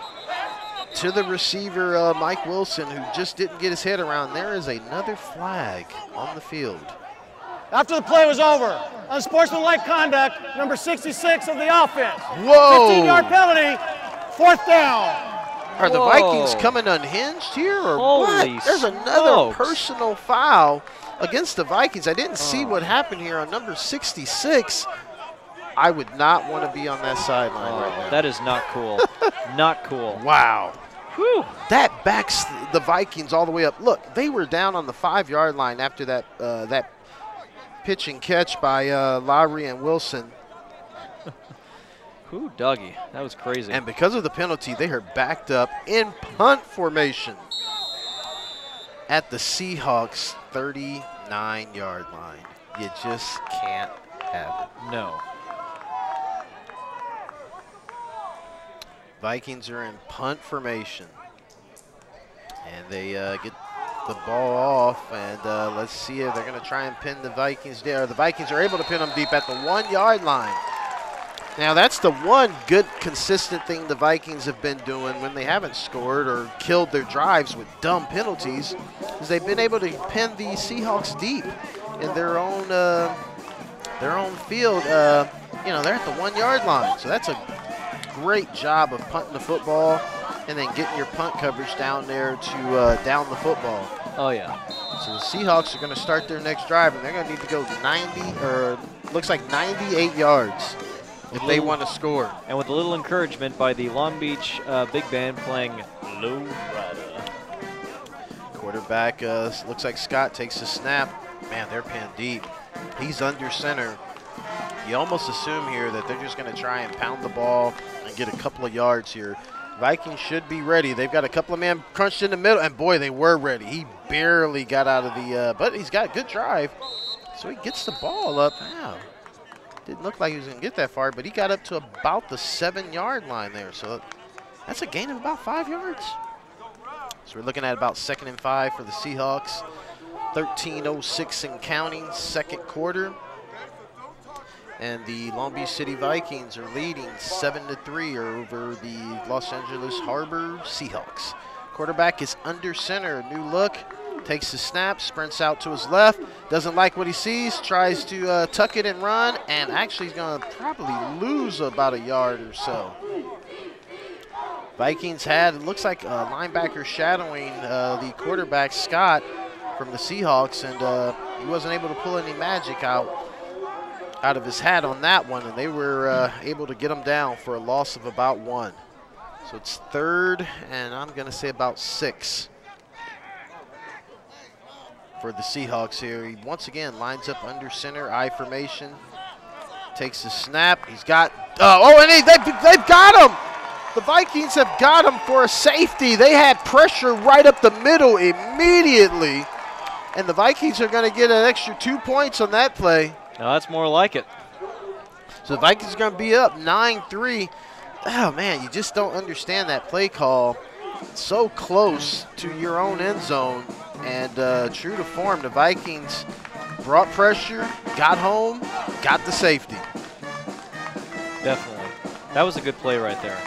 To the receiver, Mike Wilson, who just didn't get his head around. There is another flag on the field. After the play was over, unsportsmanlike conduct, number 66 of the offense. Whoa! 15-yard penalty, 4th down. Are the Whoa. Vikings coming unhinged here or Holy what? There's another smokes. personal foul against the Vikings. I didn't see what happened here on number 66. I would not want to be on that sideline right now. That is not cool. Not cool. Wow. Whew. That backs the Vikings all the way up. Look, they were down on the 5-yard line after that pitch and catch by Lowry and Wilson. Whew, doggy. That was crazy. And because of the penalty, they are backed up in punt formation at the Seahawks 39-yard line. You just can't have it. No. Vikings are in punt formation. And they get the ball off, and let's see if they're going to try and pin the Vikings there. The Vikings are able to pin them deep at the 1-yard line. Now, that's the one good, consistent thing the Vikings have been doing when they haven't scored or killed their drives with dumb penalties, is they've been able to pin the Seahawks deep in their own field. You know, they're at the 1-yard line, so that's a great job of punting the football and then getting your punt coverage down there to down the football. Oh, yeah. So the Seahawks are going to start their next drive, and they're going to need to go 90, or looks like 98 yards if they want to score. And with a little encouragement by the Long Beach big band playing Low Rider. Quarterback looks like Scott takes the snap. Man, they're pinned deep. He's under center. You almost assume here that they're just going to try and pound the ball and get a couple of yards here. Vikings should be ready. They've got a couple of men crunched in the middle, and boy, they were ready. He barely got out of the, but he's got a good drive. So he gets the ball up. Wow. Didn't look like he was going to get that far, but he got up to about the 7-yard line there. So that's a gain of about 5 yards. So we're looking at about 2nd and 5 for the Seahawks. 13:06 and counting, second quarter. And the Long Beach City Vikings are leading 7-3 over the Los Angeles Harbor Seahawks. Quarterback is under center, new look. Takes the snap, sprints out to his left, doesn't like what he sees, tries to tuck it and run, and actually he's going to probably lose about a yard or so. Vikings had, it looks like a linebacker shadowing the quarterback, Scott, from the Seahawks, and he wasn't able to pull any magic out of his hat on that one, and they were able to get him down for a loss of about 1. So it's 3rd, and I'm going to say about 6. For the Seahawks here. He once again lines up under center, I formation, takes the snap. He's got, and they've got him. The Vikings have got him for a safety. They had pressure right up the middle immediately, and the Vikings are going to get an extra 2 points on that play. Now that's more like it. So the Vikings are going to be up 9-3. Oh, man, you just don't understand that play call. It's so close to your own end zone. And true to form, the Vikings brought pressure, got home, got the safety. Definitely. That was a good play right there.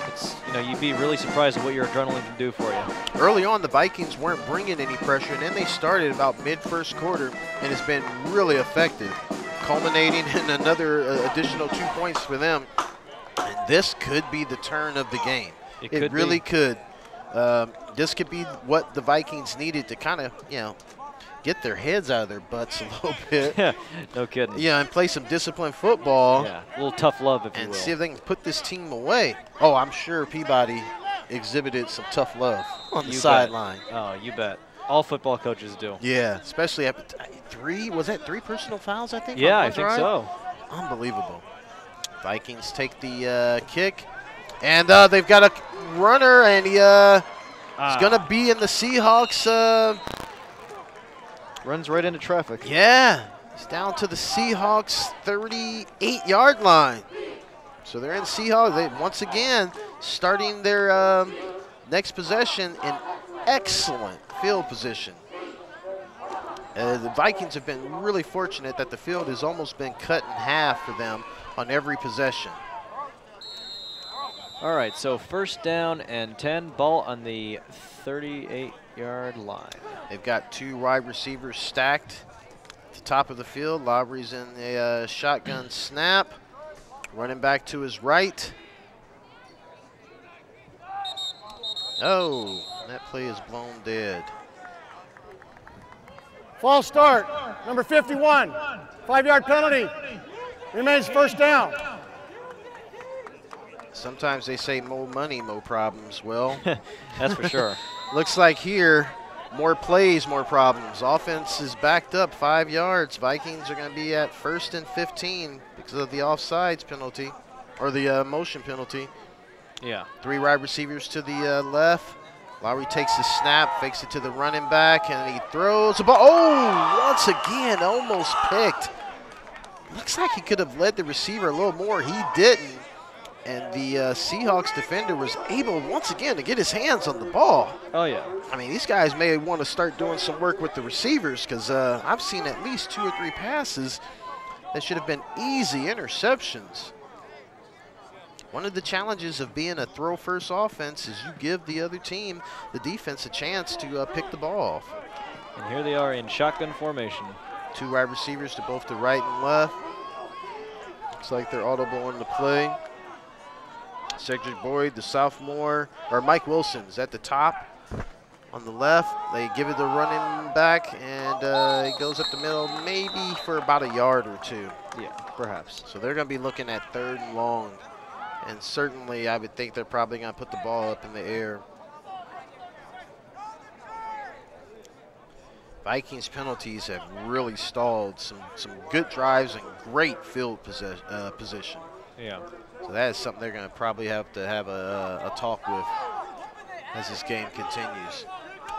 It's, you know, you'd be really surprised at what your adrenaline can do for you. Early on, the Vikings weren't bringing any pressure, and then they started about mid-first quarter, and it's been really effective, culminating in another additional 2 points for them. And this could be the turn of the game. It really could. This could be what the Vikings needed to kind of, you know, get their heads out of their butts a little bit. Yeah, no kidding. Yeah, and play some disciplined football. Yeah, a little tough love, if you will. And see if they can put this team away. Oh, I'm sure Peabody exhibited some tough love on the You sideline. bet. Oh, you bet. All football coaches do. Yeah, especially after was that 3 personal fouls, I think? Yeah, on I one think drive? so. Unbelievable. Vikings take the kick, and they've got a runner, and he's going to be in the Seahawks. Runs right into traffic. Yeah, he's down to the Seahawks 38-yard line. So they're in Seahawks. They once again starting their next possession in excellent field position. The Vikings have been really fortunate that the field has almost been cut in half for them on every possession. All right, so first down and 10, ball on the 38-yard line. They've got 2 wide receivers stacked at the top of the field. Lowry's in a shotgun snap, running back to his right. Oh, that play is blown dead. False start, number 51, 5-yard penalty. Remains first down. Sometimes they say more money, more problems. Well, That's for sure. looks like here, more plays, more problems. Offense is backed up 5 yards. Vikings are going to be at 1st and 15 because of the offsides penalty, or the motion penalty. Yeah. 3 wide receivers to the left. Lowry takes the snap, fakes it to the running back, and he throws the ball. Oh, once again, almost picked. Looks like he could have led the receiver a little more. He didn't. And the Seahawks defender was able once again to get his hands on the ball. Oh, yeah. I mean, these guys may want to start doing some work with the receivers because I've seen at least 2 or 3 passes that should have been easy interceptions. One of the challenges of being a throw-first offense is you give the other team, the defense, a chance to pick the ball off. And here they are in shotgun formation. 2 wide receivers to both the right and left. Looks like they're audible in the play. Cedric Boyd, the sophomore, or Mike Wilson is at the top on the left. They give it the running back, and it goes up the middle, maybe for about a yard or 2. Yeah, perhaps. So they're going to be looking at 3rd and long. And certainly, I would think they're probably going to put the ball up in the air. Vikings penalties have really stalled some good drives and great field position. Yeah. So that is something they're going to probably have to have a talk with as this game continues.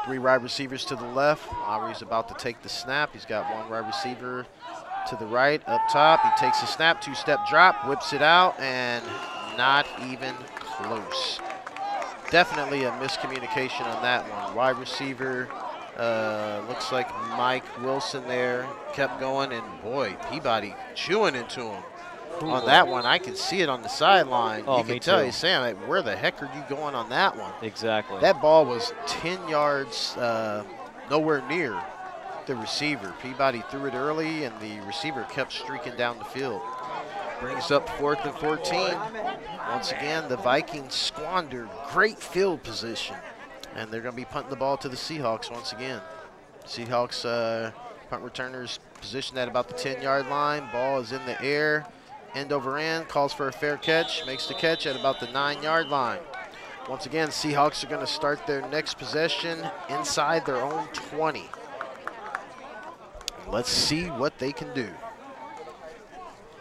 3 wide receivers to the left. Lowry's about to take the snap. He's got 1 wide receiver to the right up top. He takes the snap, 2-step drop, whips it out, and not even close. Definitely a miscommunication on that one. Wide receiver, looks like Mike Wilson there, kept going, and boy, Peabody chewing into him. On that one, I can see it on the sideline. Oh, you can tell he's saying, like, where the heck are you going on that one? Exactly. That ball was 10 yards, nowhere near the receiver. Peabody threw it early, and the receiver kept streaking down the field. Brings up 4th and 14. Once again, the Vikings squandered great field position, and they're going to be punting the ball to the Seahawks once again. Seahawks punt returners positioned at about the 10-yard line. Ball is in the air. End over end, calls for a fair catch, makes the catch at about the 9-yard line. Once again, Seahawks are going to start their next possession inside their own 20. Let's see what they can do.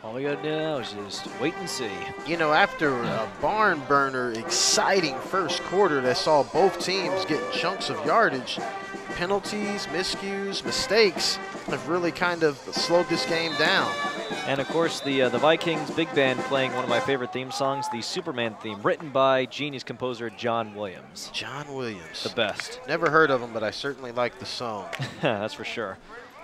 All we got to do now is just wait and see. You know, after a barn burner, exciting first quarter that saw both teams getting chunks of yardage, penalties, miscues, mistakes have really kind of slowed this game down. And of course, the Vikings big band playing one of my favorite theme songs, the Superman theme, written by genius composer John Williams. John Williams. The best. Never heard of him, but I certainly like the song. That's for sure.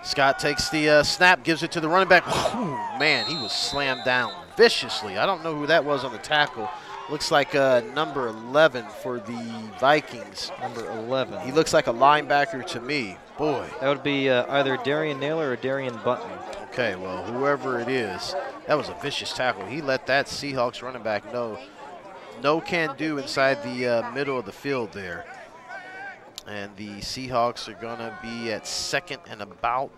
Scott takes the snap, gives it to the running back. Whew, man, he was slammed down viciously. I don't know who that was on the tackle. Looks like number 11 for the Vikings. Number 11. He looks like a linebacker to me. Boy. That would be either Darian Naylor or Darian Button. Okay, well, whoever it is, that was a vicious tackle. He let that Seahawks running back know no can do inside the middle of the field there. And the Seahawks are going to be at 2nd and about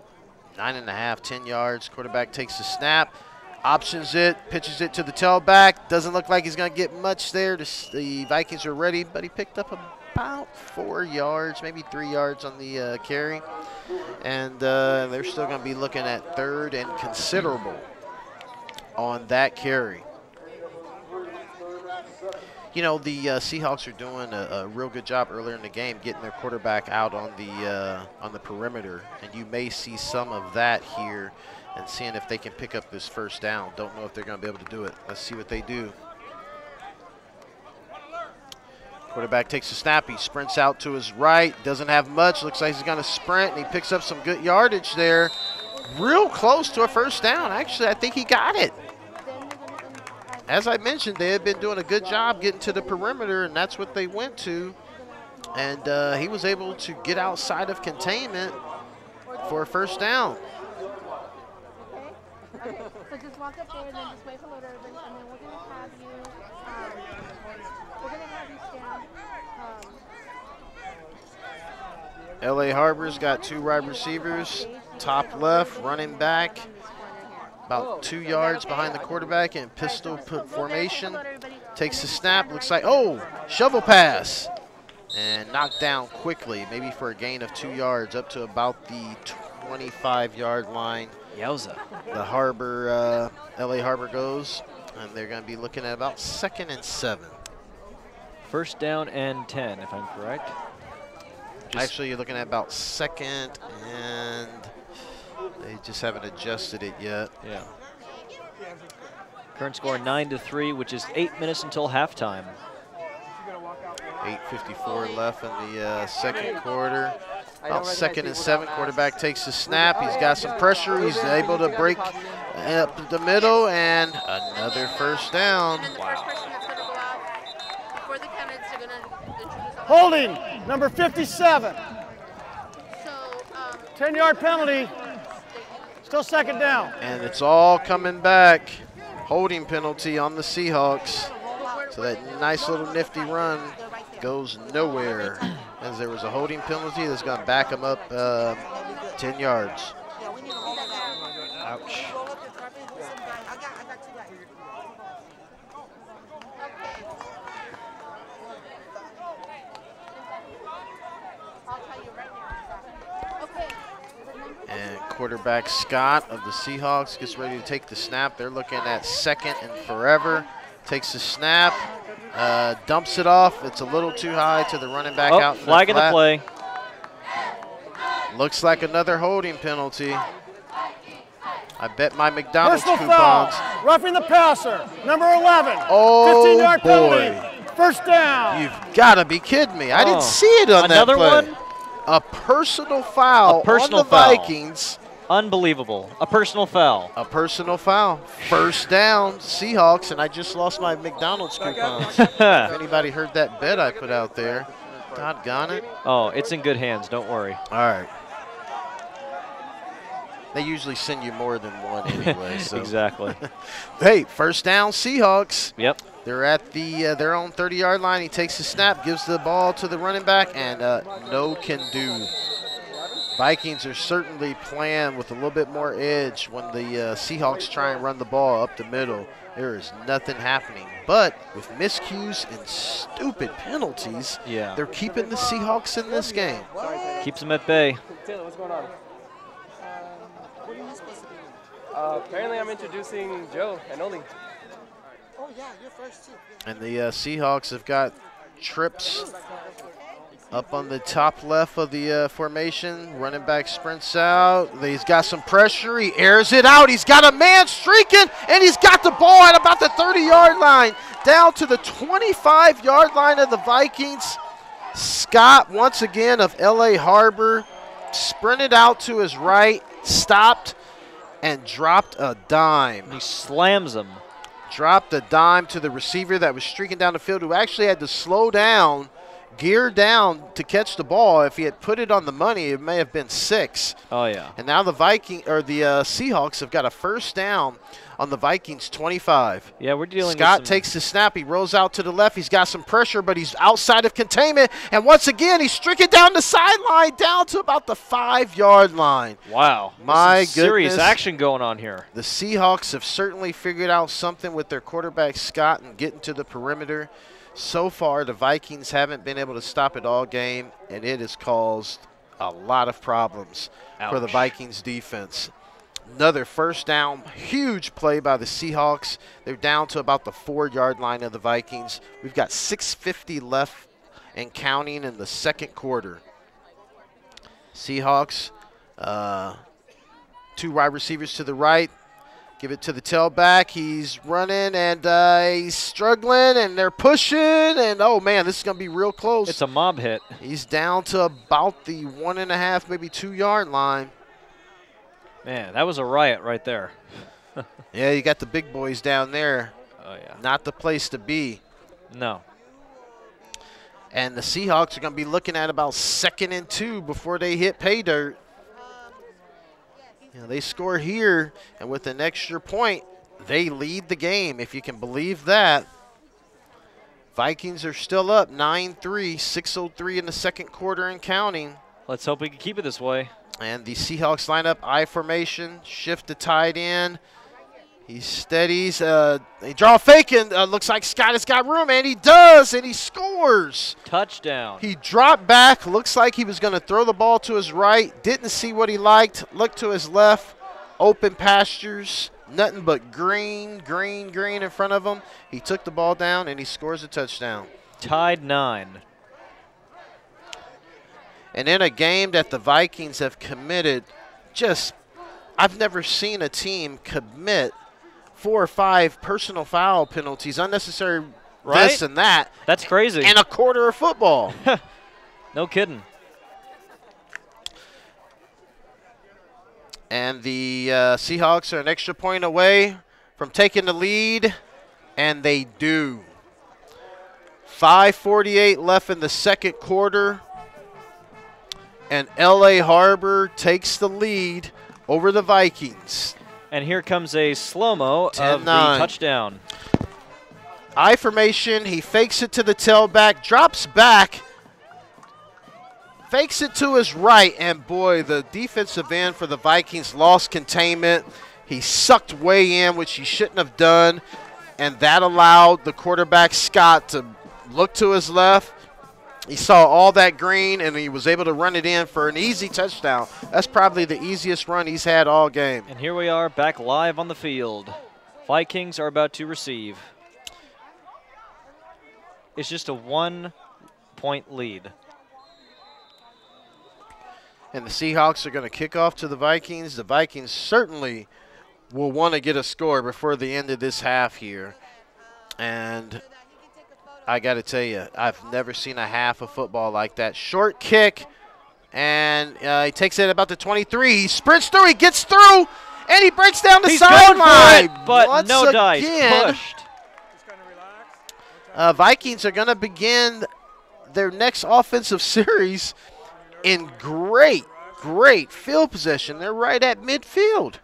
9.5, 10 yards. Quarterback takes the snap, options it, pitches it to the tailback. Doesn't look like he's going to get much there. The Vikings are ready, but he picked up about 4 yards, maybe 3 yards on the carry. And they're still going to be looking at 3rd and considerable on that carry. You know, the Seahawks are doing a real good job earlier in the game getting their quarterback out on the perimeter, and you may see some of that here and seeing if they can pick up this first down. Don't know if they're going to be able to do it. Let's see what they do. Quarterback takes a snap. He sprints out to his right. Doesn't have much. Looks like he's going to sprint, and he picks up some good yardage there. Real close to a first down. Actually, I think he got it. As I mentioned, they had been doing a good job getting to the perimeter, and that's what they went to. And he was able to get outside of containment for a first down. Okay, so just walk up there and then just wait for loader open, and then we're going to have you stand. LA Harbor's got 2 wide receivers, top left, running back, about 2 yards behind the quarterback in pistol formation. Takes the snap, looks like, oh, shovel pass. And knocked down quickly, maybe for a gain of 2 yards, up to about the 25-yard line. Yowza. The Harbor, LA Harbor goes, and they're going to be looking at about 2nd and 7. First down and 10, if I'm correct. Actually, you're looking at about 2nd, and they just haven't adjusted it yet. Yeah. Current score 9-3, which is 8 minutes until halftime. 8:54 left in the second quarter. About 2nd and 7, quarterback takes the snap. He's got some pressure. He's able to break up the middle, and another first down. Wow. Holding, number 57. 10-yard penalty. Still 2nd down. And it's all coming back. Holding penalty on the Seahawks. So that nice little nifty run goes nowhere, as there was a holding penalty that's going to back them up 10 yards. Ouch. And quarterback Scott of the Seahawks gets ready to take the snap. They're looking at 2nd and forever. Takes the snap, dumps it off. It's a little too high to the running back out. Flag in the play. Looks like another holding penalty. I bet my McDonald's Personal coupons. foul, roughing the passer, number 11. Oh, 15-yard boy. penalty, first down. You've got to be kidding me. I didn't see it on that play. Another one? A personal foul on the Vikings. Unbelievable. A personal foul. A personal foul. First down, Seahawks, and I just lost my McDonald's coupons. If anybody heard that bet I put out there, doggone it. Oh, it's in good hands. Don't worry. All right. They usually send you more than one anyway. So. Exactly. Hey, first down, Seahawks. Yep. They're at the their own 30-yard line. He takes the snap, gives the ball to the running back, and no can do. Vikings are certainly playing with a little bit more edge when the Seahawks try and run the ball up the middle. There is nothing happening. But with miscues and stupid penalties, they're keeping the Seahawks in this game. Keeps them at bay. Taylor, what's going on? What are you supposed to do? Apparently I'm introducing Joe and Oli. Oh, yeah, you're first, too. And the Seahawks have got trips up on the top left of the formation. Running back sprints out. He's got some pressure. He airs it out. He's got a man streaking, and he's got the ball at about the 30-yard line, down to the 25-yard line of the Vikings. Scott, once again, of LA Harbor, sprinted out to his right, stopped, and dropped a dime. He slams him. Dropped a dime to the receiver that was streaking down the field, who actually had to slow down, gear down to catch the ball. If he had put it on the money, it may have been 6. Oh, yeah. And now the Seahawks have got a first down on the Vikings 25. Yeah, we're dealing Scott with some takes the snap. He rolls out to the left. He's got some pressure, but he's outside of containment. And once again, he's stricken down the sideline, down to about the 5-yard line. Wow. My There's some serious goodness. action going on here. The Seahawks have certainly figured out something with their quarterback, Scott, and getting to the perimeter. So far, the Vikings haven't been able to stop it all game, and it has caused a lot of problems for the Ouch. Vikings defense. Another first down, huge play by the Seahawks. They're down to about the 4-yard line of the Vikings. We've got 6:50 left and counting in the second quarter. Seahawks, 2 wide receivers to the right. Give it to the tailback. He's running, and he's struggling, and they're pushing. And, oh, man, this is going to be real close. It's a mob hit. He's down to about the 1.5, maybe 2-yard line. Man, that was a riot right there. Yeah, you got the big boys down there. Oh, yeah. Not the place to be. No. And the Seahawks are going to be looking at about 2nd and 2 before they hit pay dirt. You know, they score here, and with an extra point, they lead the game, if you can believe that. Vikings are still up 9-3, 6:03 in the second quarter and counting. Let's hope we can keep it this way. And the Seahawks line up I formation, shift to tight end. He steadies. They draw a fake, and looks like Scott has got room, and he does, and he scores. Touchdown. He dropped back. Looks like he was going to throw the ball to his right. Didn't see what he liked. Looked to his left. Open pastures. Nothing but green, green, green in front of him. He took the ball down, and he scores a touchdown. Tied 9. And in a game that the Vikings have committed, I've never seen a team commit 4 or 5 personal foul penalties, unnecessary Right? this and that, That's crazy. in a quarter of football. No kidding. And the Seahawks are an extra point away from taking the lead, and they do. 5:48 left in the second quarter, and L.A. Harbor takes the lead over the Vikings. And here comes a slow-mo of the 10-9. touchdown. I formation, he fakes it to the tailback, drops back, fakes it to his right, and boy, the defensive end for the Vikings lost containment. He sucked way in, which he shouldn't have done, and that allowed the quarterback, Scott, to look to his left. He saw all that green, and he was able to run it in for an easy touchdown. That's probably the easiest run he's had all game. And here we are back live on the field. Vikings are about to receive. It's just a 1-point lead. And the Seahawks are going to kick off to the Vikings. The Vikings certainly will want to get a score before the end of this half here. And I got to tell you, I've never seen a half of football like that. Short kick, and he takes it about the 23. He sprints through, he gets through, and he breaks down the He's going sideline. for it, but Once no dice, again, pushed. Vikings are going to begin their next offensive series in great, great field possession. They're right at midfield.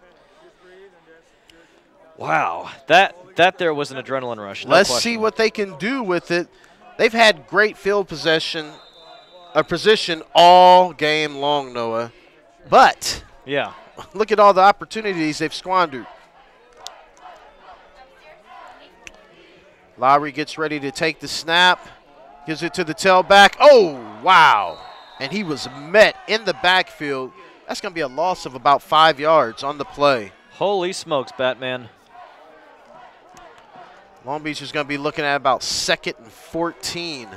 Wow, that there was an adrenaline rush. No Let's question. see what they can do with it. They've had great field position all game long, Noah. But Yeah. look at all the opportunities they've squandered. Lowry gets ready to take the snap, gives it to the tailback. Oh, wow. And he was met in the backfield. That's going to be a loss of about 5 yards on the play. Holy smokes, Batman. Long Beach is going to be looking at about 2nd and 14.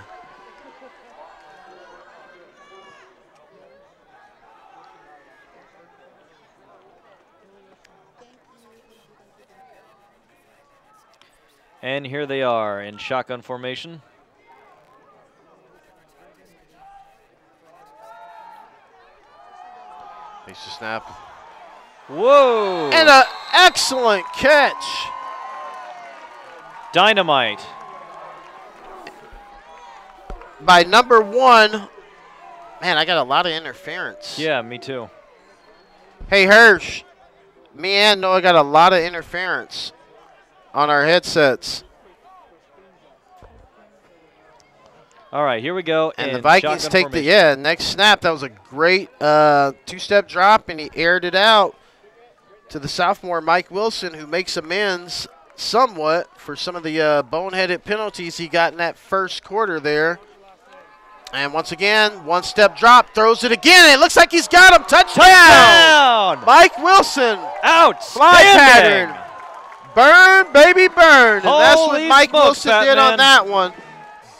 And here they are in shotgun formation. Takes the snap. Whoa! And an excellent catch. Dynamite. by number 1. Man, I got a lot of interference. Yeah, me too. Hey, Hirsch. Me and Noah got a lot of interference on our headsets. All right, here we go. And the Vikings take the, next snap. That was a great two-step drop, and he aired it out to the sophomore Mike Wilson, who makes amends somewhat for some of the boneheaded penalties he got in that first quarter there. And once again, one-step drop, throws it again. It looks like he's got him. Touchdown! Mike Wilson. Fly pattern. Burn, baby, burn. And that's what Mike Wilson did on that one.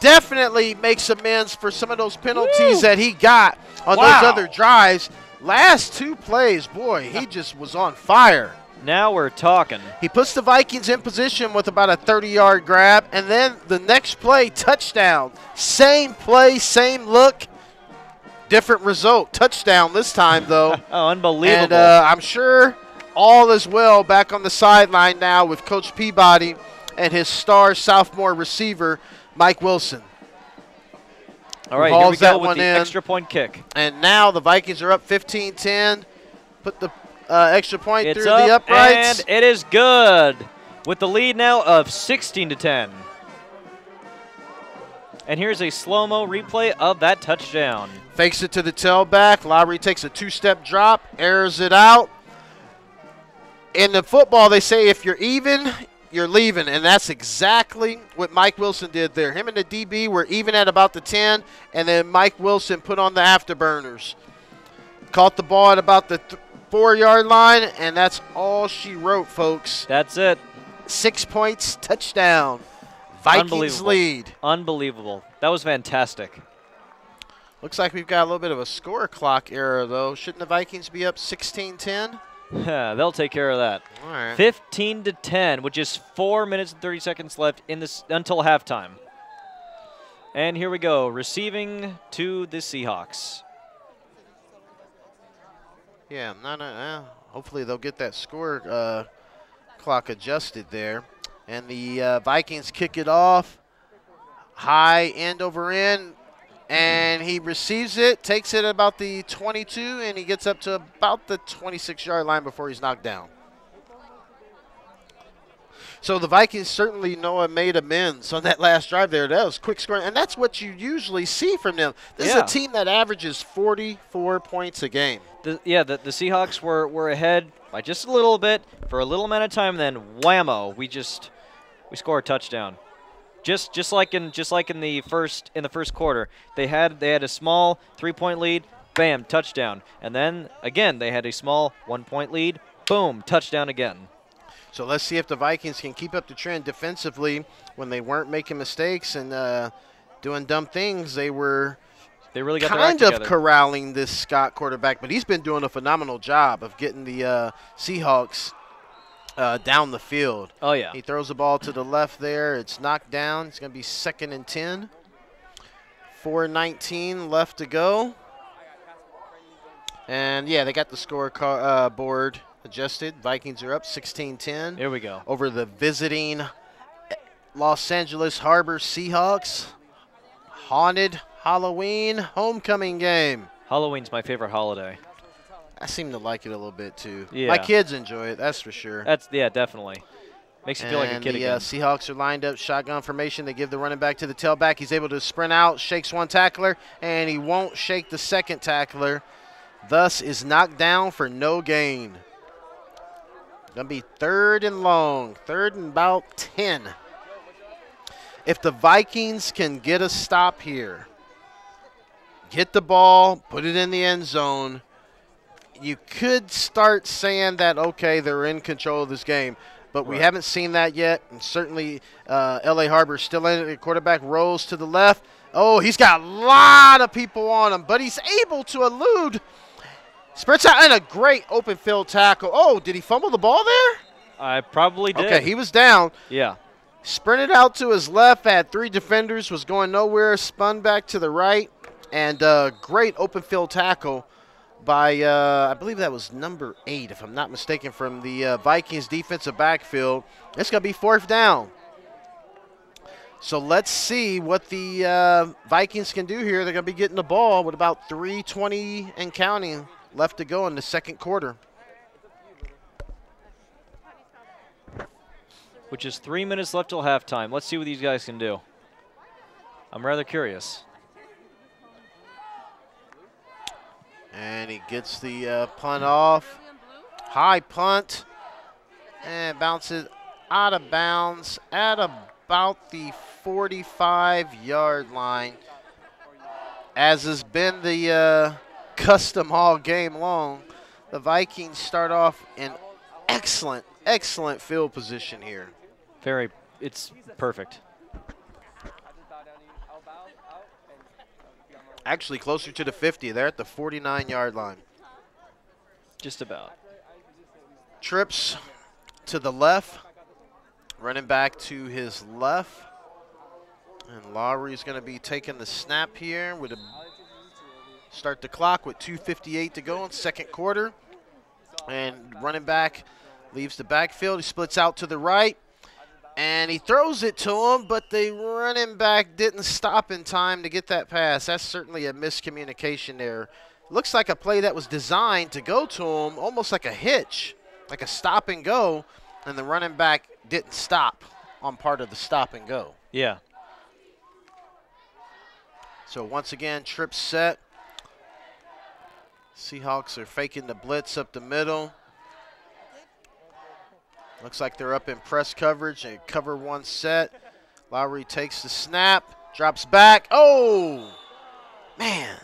Definitely makes amends for some of those penalties that he got on those other drives. Last 2 plays, boy, he just was on fire. Now we're talking. He puts the Vikings in position with about a 30-yard grab, and then the next play, touchdown. Same play, same look, different result. Touchdown this time, though. Oh, unbelievable. And I'm sure all is well back on the sideline now with Coach Peabody and his star sophomore receiver, Mike Wilson. All right, here we go with the extra point kick. And now the Vikings are up 15-10. Put the extra point through the up, uprights. And it is good with the lead now of 16-10. And here's a slow-mo replay of that touchdown. Fakes it to the tailback. Lowry takes a 2-step drop, airs it out. In the football, they say if you're even, you're leaving, and that's exactly what Mike Wilson did there. Him and the DB were even at about the 10, and then Mike Wilson put on the afterburners. Caught the ball at about the 4-yard line, and that's all she wrote, folks. That's it. 6 points, touchdown. Vikings lead. Unbelievable. That was fantastic. Looks like we've got a little bit of a score clock error, though. Shouldn't the Vikings be up 16-10? Yeah, they'll take care of that. All right. 15-10, which is 4 minutes and 30 seconds left in this until halftime. And here we go, receiving to the Seahawks. Yeah, hopefully they'll get that score clock adjusted there. And the Vikings kick it off. High end over end. And he receives it, takes it about the 22, and he gets up to about the 26-yard line before he's knocked down. So the Vikings certainly, Noah, made amends on that last drive there. That was quick scoring, and that's what you usually see from them. This is a team that averages 44 points a game. The Seahawks were ahead by just a little bit for a little amount of time, then whammo, we score a touchdown. Just like in the first quarter, they had a small 3-point lead, bam, touchdown, and then again they had a small 1-point lead, boom, touchdown again. So let's see if the Vikings can keep up the trend defensively when they weren't making mistakes and doing dumb things. They really got kind of corralling this Scott quarterback, but he's been doing a phenomenal job of getting the Seahawks down the field. Oh, yeah. He throws the ball to the left there. It's knocked down. It's going to be 2nd and 10. 4:19 left to go. And, yeah, they got the score board adjusted. Vikings are up 16-10. Here we go. Over the visiting Los Angeles Harbor Seahawks. Haunted Halloween homecoming game. Halloween's my favorite holiday. I seem to like it a little bit, too. Yeah. My kids enjoy it, that's for sure. Definitely. Makes you feel like a kid again. The Seahawks are lined up, shotgun formation. They give the running back to the tailback. He's able to sprint out, shakes one tackler, and he won't shake the second tackler. Thus is knocked down for no gain. Going to be 3rd and long, 3rd and about 10. If the Vikings can get a stop here, get the ball, put it in the end zone, you could start saying that, okay, they're in control of this game. But we haven't seen that yet. And certainly L.A. Harbor still in it. The quarterback rolls to the left. Oh, he's got a lot of people on him, but he's able to elude. Sprints out and a great open field tackle. Oh, did he fumble the ball there? I probably did. Okay, he was down. Yeah. Sprinted out to his left, had 3 defenders, was going nowhere, spun back to the right, and great open field tackle by, I believe that was number 8, if I'm not mistaken, from the Vikings defensive backfield. It's going to be 4th down. So let's see what the Vikings can do here. They're going to be getting the ball with about 3:20 and counting left to go in the second quarter. Which is 3 minutes left till halftime. Let's see what these guys can do. I'm rather curious. And he gets the punt off. High punt. And bounces out of bounds at about the 45-yard line. As has been the custom all game long, the Vikings start off in excellent field position here. It's perfect. Actually closer to the 50. They're at the 49-yard line. Just about. Trips to the left. Running back to his left. And Lowry's going to be taking the snap here with a start the clock with 2:58 to go in second quarter. And running back leaves the backfield. He splits out to the right. And he throws it to him, but the running back didn't stop in time to get that pass. That's certainly a miscommunication there. Looks like a play that was designed to go to him, almost like a hitch, like a stop and go, and the running back didn't stop on part of the stop and go. Yeah. So once again, trip set. Seahawks are faking the blitz up the middle. Looks like they're up in press coverage and cover one set. Lowry takes the snap, drops back. Oh, man.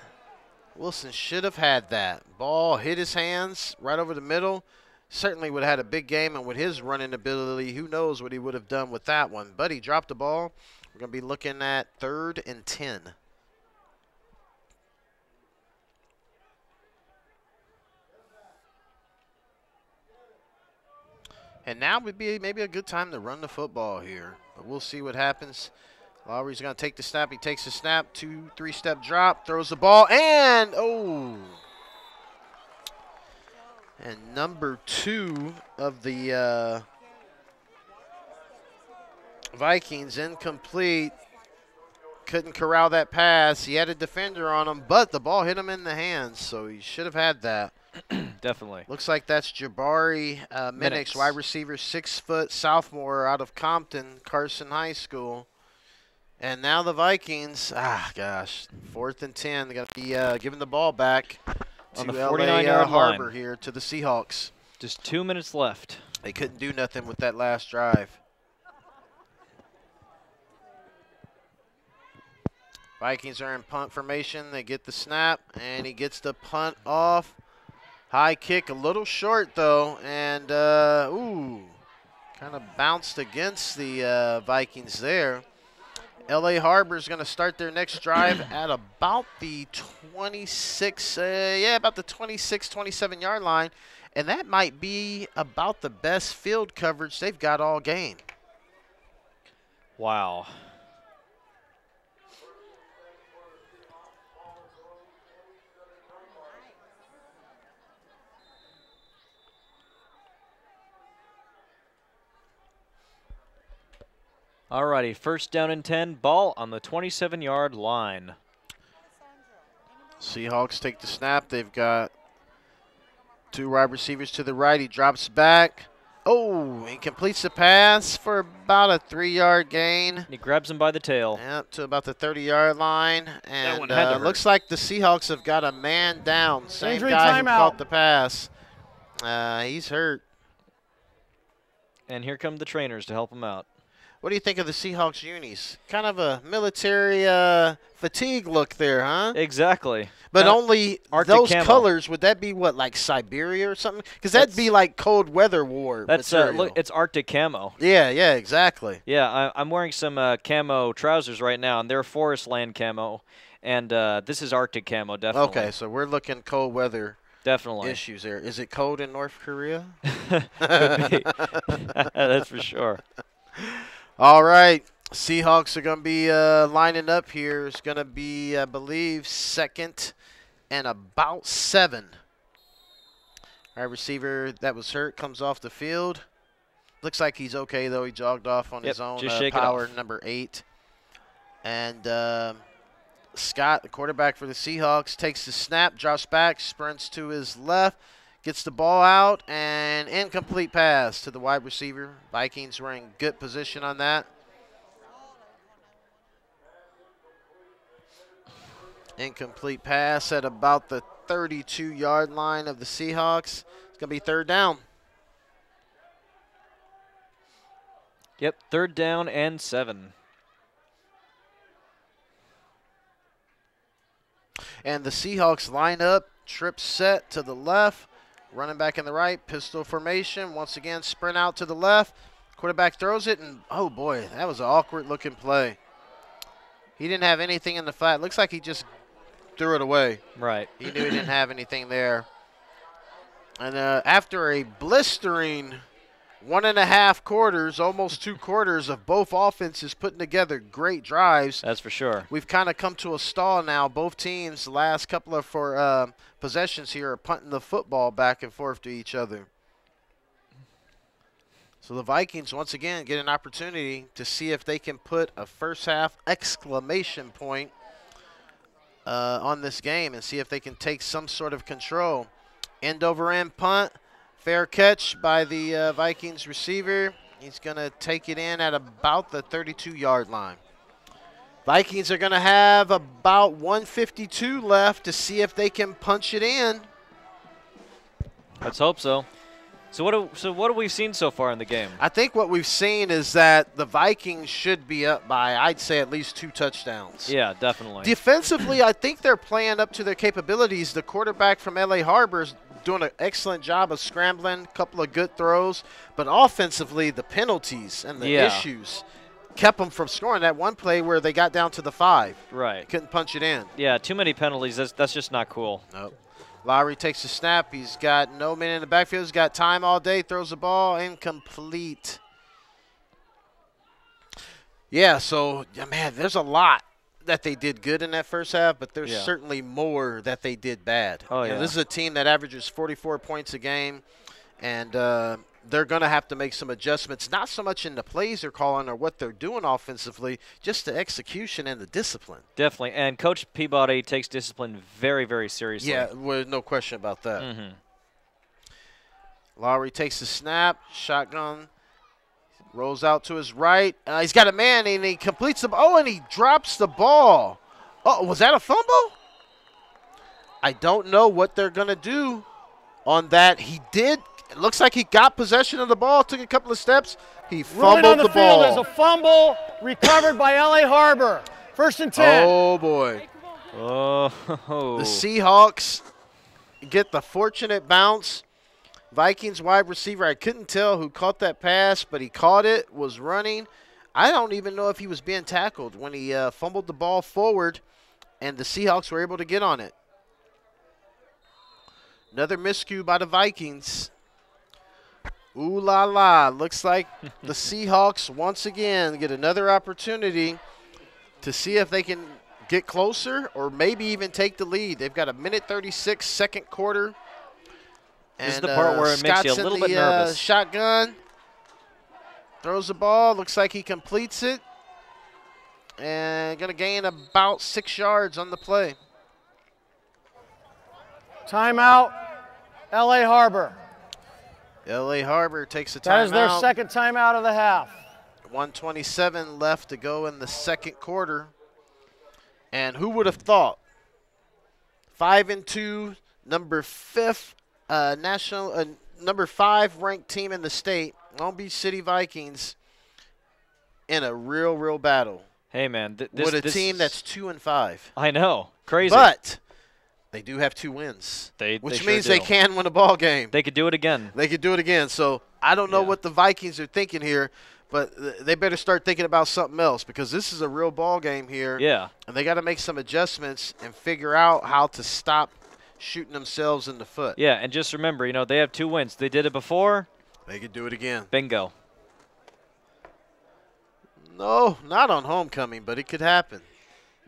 Wilson should have had that. Ball hit his hands right over the middle. Certainly would have had a big game, and with his running ability, who knows what he would have done with that one. But he dropped the ball. We're going to be looking at 3rd and 10. And now would be maybe a good time to run the football here. But we'll see what happens. Lowry's going to take the snap. He takes the snap, 2-3-step drop, throws the ball, and, oh. And number 2 of the Vikings, incomplete. Couldn't corral that pass. He had a defender on him, but the ball hit him in the hands, so he should have had that. Definitely. Looks like that's Jabari Minix, wide receiver, 6-foot sophomore out of Compton, Carson High School. And now the Vikings, 4th and 10. They're going to be giving the ball back on to the LA 49-yard Harbor line here to the Seahawks. Just 2 minutes left. They couldn't do nothing with that last drive. Vikings are in punt formation. They get the snap, and he gets the punt off. High kick, a little short, though, and, kind of bounced against the Vikings there. LA Harbor is going to start their next drive at about the 27-yard line, and that might be about the best field coverage they've got all game. Wow. Alrighty, 1st down and 10, ball on the 27-yard line. Seahawks take the snap. They've got 2 wide receivers to the right. He drops back. Oh, he completes the pass for about a 3-yard gain. He grabs him by the tail. Yep, to about the 30-yard line. That one And had to hurt. looks like the Seahawks have got a man down. Same Injury guy who timeout. caught the pass. He's hurt. And here come the trainers to help him out. What do you think of the Seahawks unis? Kind of a military fatigue look there, huh? Exactly. But only Arctic those camo. colors, would that be what, like Siberia or something? Because that'd be like cold weather war That's material. look, it's Arctic camo. Yeah, exactly. Yeah, I'm wearing some camo trousers right now, and they're forest land camo, and this is Arctic camo, definitely. Okay, so we're looking cold weather Definitely. issues there. Is it cold in North Korea? Could be. That's for sure. All right, Seahawks are going to be lining up here. It's going to be, I believe, 2nd and about 7. Our receiver that was hurt comes off the field. Looks like he's okay, though. He jogged off on his own just shake it power, off. number 8. And Scott, the quarterback for the Seahawks, takes the snap, drops back, sprints to his left, gets the ball out, and incomplete pass to the wide receiver. Vikings were in good position on that. Incomplete pass at about the 32-yard line of the Seahawks. It's going to be third down. Yep, 3rd down and 7. And the Seahawks line up, trip set to the left, running back in the right, pistol formation. Once again, sprint out to the left. Quarterback throws it, and oh boy, that was an awkward-looking play. He didn't have anything in the flat. Looks like he just threw it away. Right. He knew he didn't have anything there. And after a blistering 1.5 quarters, almost 2 quarters of both offenses putting together great drives. That's for sure. We've kind of come to a stall now. Both teams, the last couple of possessions here, are punting the football back and forth to each other. So the Vikings, once again, get an opportunity to see if they can put a first-half exclamation point on this game and see if they can take some sort of control. End-over-end punt. Fair catch by the Vikings receiver. He's going to take it in at about the 32-yard line. Vikings are going to have about 152 left to see if they can punch it in. Let's hope so. So what have we seen so far in the game? I think what we've seen is that the Vikings should be up by, I'd say, at least 2 touchdowns. Yeah, definitely. Defensively, I think they're playing up to their capabilities. The quarterback from LA Harbor is doing an excellent job of scrambling, a couple of good throws. But offensively, the penalties and the issues kept them from scoring. That one play where they got down to the 5. Right. Couldn't punch it in. Yeah, too many penalties. That's just not cool. Nope. Lowry takes the snap. He's got no man in the backfield. He's got time all day. Throws the ball. Incomplete. Yeah, so, man, there's a lot that they did good in that first half, but there's certainly more that they did bad. Oh, yeah. This is a team that averages 44 points a game, and they're going to have to make some adjustments, not so much in the plays they're calling or what they're doing offensively, just the execution and the discipline. Definitely, and Coach Peabody takes discipline very, very seriously. Yeah, well, no question about that. Mm-hmm. Lowry takes the snap, shotgun, rolls out to his right. He's got a man, and he completes the ball. Oh, and he drops the ball. Oh, was that a fumble? I don't know what they're going to do on that. He did. It looks like he got possession of the ball, took a couple of steps. He fumbled the ball. There's a fumble recovered by LA Harbor. 1st and 10. Oh, boy. Oh. The Seahawks get the fortunate bounce. Vikings wide receiver, I couldn't tell who caught that pass, but he caught it, was running. I don't even know if he was being tackled when he fumbled the ball forward, and the Seahawks were able to get on it. Another miscue by the Vikings. Ooh la la. Looks like the Seahawks once again get another opportunity to see if they can get closer or maybe even take the lead. They've got a 1:36 second quarter. This is the part where it makes you a little bit nervous. Shotgun. Throws the ball. Looks like he completes it. And going to gain about 6 yards on the play. Timeout, LA Harbor. LA Harbor takes a timeout. That is their second timeout of the half. 1:27 left to go in the second quarter. And who would have thought? 5-2, number 5 number 5 ranked team in the state, Long Beach City Vikings, in a real battle. Hey man, with a team that's 2-5. I know, crazy. But they do have 2 wins, which means sure they can win a ball game. They could do it again. They could do it again. So I don't know what the Vikings are thinking here, but they better start thinking about something else because this is a real ball game here. Yeah, and they got to make some adjustments and figure out how to stop shooting themselves in the foot. Yeah, and just remember, they have 2 wins. They did it before. They could do it again. Bingo. No, not on homecoming, but it could happen.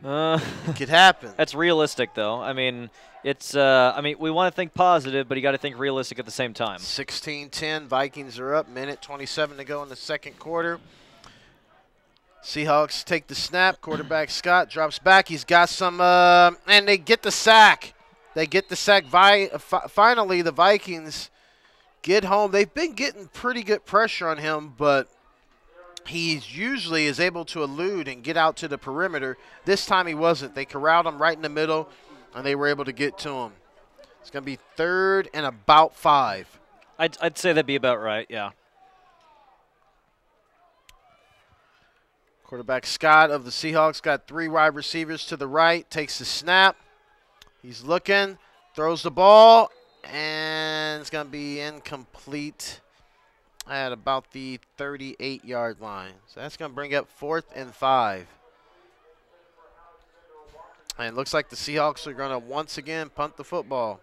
It could happen. That's realistic, though. I mean, it's. We want to think positive, but you got to think realistic at the same time. 16-10, Vikings are up. 1:27 to go in the second quarter. Seahawks take the snap. Quarterback Scott drops back. He's got some, and they get the sack. They get the sack. Finally, the Vikings get home. They've been getting pretty good pressure on him, but he usually is able to elude and get out to the perimeter. This time he wasn't. They corralled him right in the middle, and they were able to get to him. It's going to be 3rd and about 5. I'd say that'd be about right, yeah. Quarterback Scott of the Seahawks got 3 wide receivers to the right, takes the snap. He's looking, throws the ball, and it's going to be incomplete at about the 38-yard line. So that's going to bring up 4th and 5. And it looks like the Seahawks are going to once again punt the football.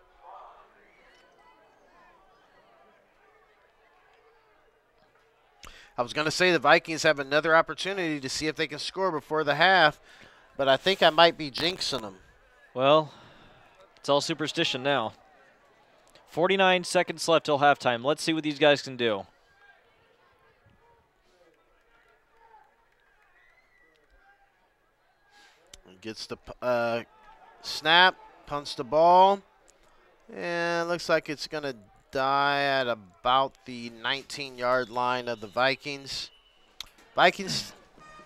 I was going to say the Vikings have another opportunity to see if they can score before the half, but I think I might be jinxing them. Well, it's all superstition now. 49 seconds left till halftime. Let's see what these guys can do. Gets the snap, punts the ball, and looks like it's going to die at about the 19-yard line of the Vikings. Vikings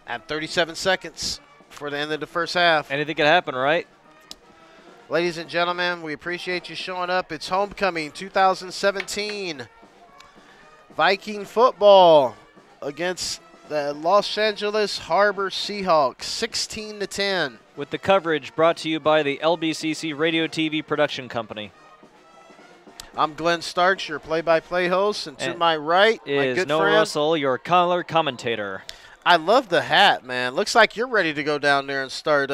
have 37 seconds for the end of the first half. Anything could happen, right? Ladies and gentlemen, we appreciate you showing up. It's homecoming 2017. Viking football against the Los Angeles Harbor Seahawks, 16-10. With the coverage brought to you by the LBCC Radio TV Production Company. I'm Glenn Starks, your play-by-play host, and to my right, my is good Noah friend Russell, your color commentator. I love the hat, man. Looks like you're ready to go down there and start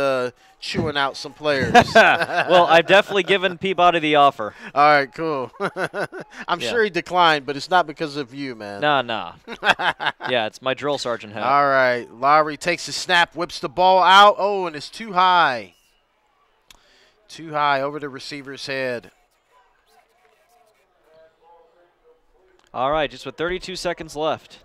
chewing out some players. Well, I've definitely given Peabody the offer. All right, cool. I'm sure he declined, but it's not because of you, man. Nah. Yeah, it's my drill sergeant hat. All right, Lowry takes the snap, whips the ball out. Oh, and it's too high. Too high over the receiver's head. All right, just with 32 seconds left.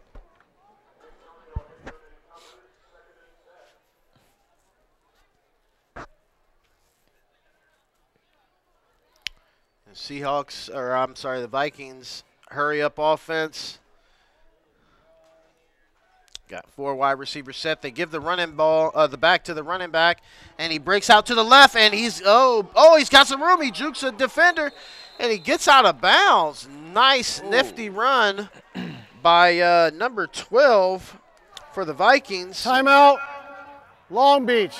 The Vikings hurry up offense. Got 4 wide receivers set. They give the the back to the running back, and he breaks out to the left, and he's got some room. He jukes a defender, and he gets out of bounds. Nice, nifty run by number 12 for the Vikings. Timeout, Long Beach.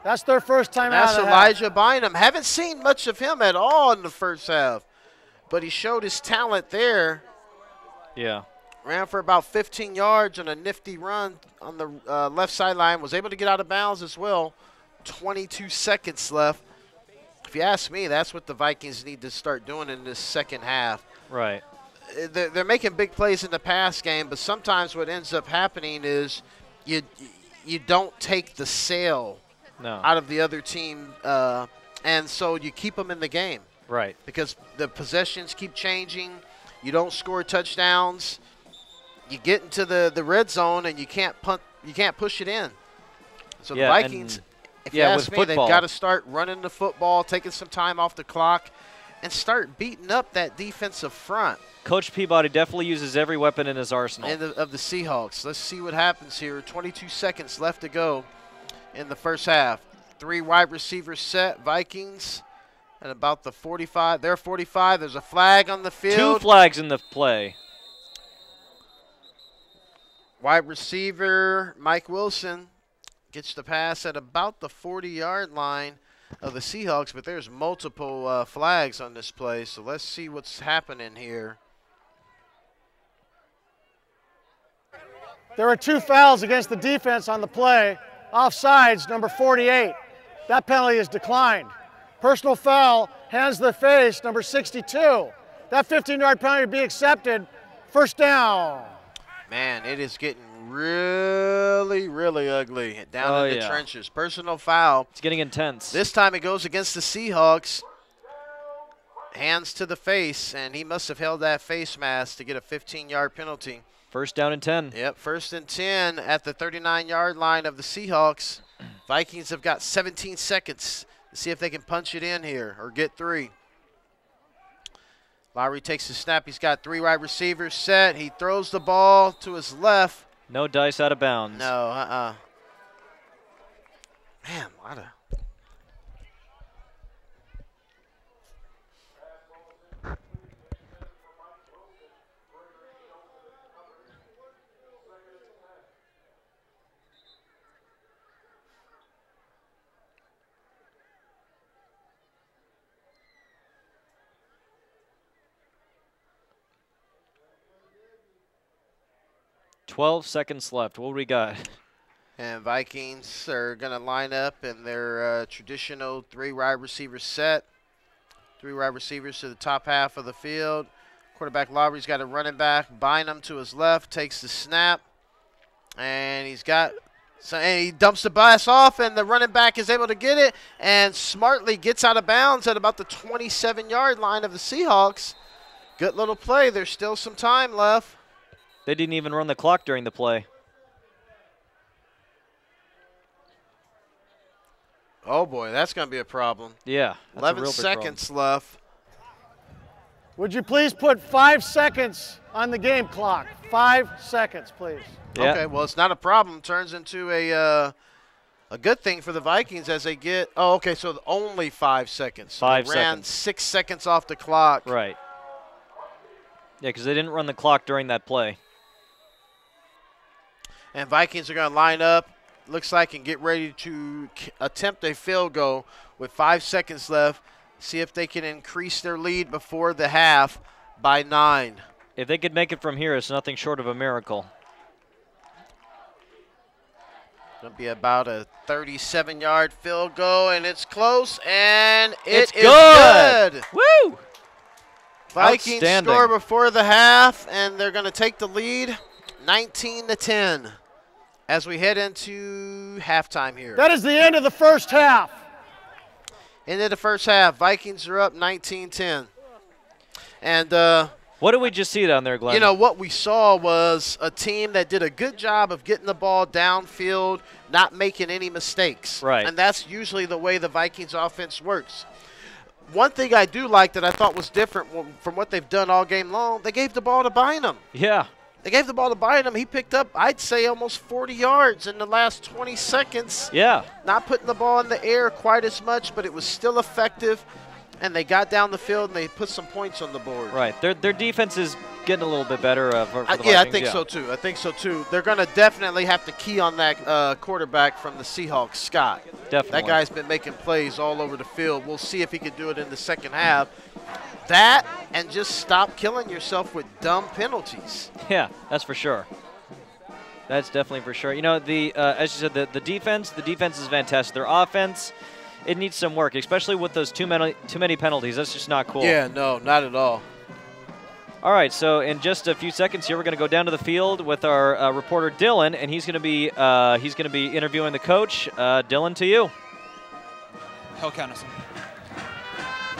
That's their first timeout. That's Elijah Bynum. Haven't seen much of him at all in the first half, but he showed his talent there. Yeah. Ran for about 15 yards on a nifty run on the left sideline. Was able to get out of bounds as well. 22 seconds left. If you ask me, that's what the Vikings need to start doing in this second half. Right. They're making big plays in the pass game, but sometimes what ends up happening is you don't take the sail out of the other team, and so you keep them in the game. Right. Because the possessions keep changing. You don't score touchdowns. You get into the red zone and you can't push it in. So the Vikings, if you ask me, they've got to start running the football, taking some time off the clock, and start beating up that defensive front. Coach Peabody definitely uses every weapon in his arsenal. Of the Seahawks. Let's see what happens here. 22 seconds left to go in the first half. 3 wide receivers set, Vikings, at about the 45. They're 45. There's a flag on the field. 2 flags in the play. Wide receiver Mike Wilson gets the pass at about the 40-yard line of the Seahawks, but there's multiple flags on this play, so let's see what's happening here. There were 2 fouls against the defense on the play. Offsides, number 48. That penalty is declined. Personal foul, hands to the face, number 62. That 15-yard penalty will be accepted. First down. Man, it is getting really, really ugly down in the trenches. Personal foul. It's getting intense. This time it goes against the Seahawks. Hands to the face, and he must have held that face mask to get a 15-yard penalty. First down and 10. Yep, 1st and 10 at the 39-yard line of the Seahawks. Vikings have got 17 seconds to see if they can punch it in here or get 3. Lowry takes the snap. He's got 3 wide receivers set. He throws the ball to his left. No dice out of bounds. No, Man, a lot of... 12 seconds left. What do we got? And Vikings are going to line up in their traditional 3 wide receiver set. 3 wide receivers to the top half of the field. Quarterback Lowry's got a running back. Bynum to his left, takes the snap. And he's got, and he dumps the pass off, and the running back is able to get it and smartly gets out of bounds at about the 27-yard line of the Seahawks. Good little play. There's still some time left. They didn't even run the clock during the play. Oh, boy, that's going to be a problem. Yeah. 11 seconds left. Would you please put 5 seconds on the game clock? 5 seconds, please. Yeah. Okay, well, it's not a problem. Turns into a good thing for the Vikings as they get – oh, okay, so only 5 seconds. 5 they ran seconds. 6 seconds off the clock. Right. Yeah, because they didn't run the clock during that play. And Vikings are going to line up, looks like, and get ready to attempt a field goal with 5 seconds left. See if they can increase their lead before the half by 9. If they could make it from here, it's nothing short of a miracle. Going to be about a 37-yard field goal, and it's close, and It's is good. Woo! Vikings Outstanding. score before the half, and they're going to take the lead 19-10 as we head into halftime here. That is the end of the first half. Into the first half, Vikings are up 19-10. And, What did we just see down there, Glenn? you know, what we saw was a team that did a good job of getting the ball downfield, not making any mistakes. Right. And that's usually the way the Vikings offense works. One thing I do like that I thought was different from what they've done all game long, they gave the ball to Bynum. Yeah. They gave the ball to Bynum. He picked up, I'd say, almost 40 yards in the last 20 seconds. Yeah. Not putting the ball in the air quite as much, but it was still effective. And they got down the field, and they put some points on the board. Right. Their defense is getting a little bit better for the Yeah, I Vikings. think so, too. I think so, too. They're going to definitely have to key on that quarterback from the Seahawks, Scott. Definitely. That guy's been making plays all over the field. We'll see if he can do it in the second half. That and just stop killing yourself with dumb penalties. Yeah, that's for sure. That's definitely for sure. You know, as you said, the defense is fantastic. Their offense, it needs some work, especially with those too many penalties. That's just not cool. Yeah, no, not at all. All right, so in just a few seconds here, we're going to go down to the field with our reporter Dylan, and he's going to be interviewing the coach. Dylan, to you. He'll count us in.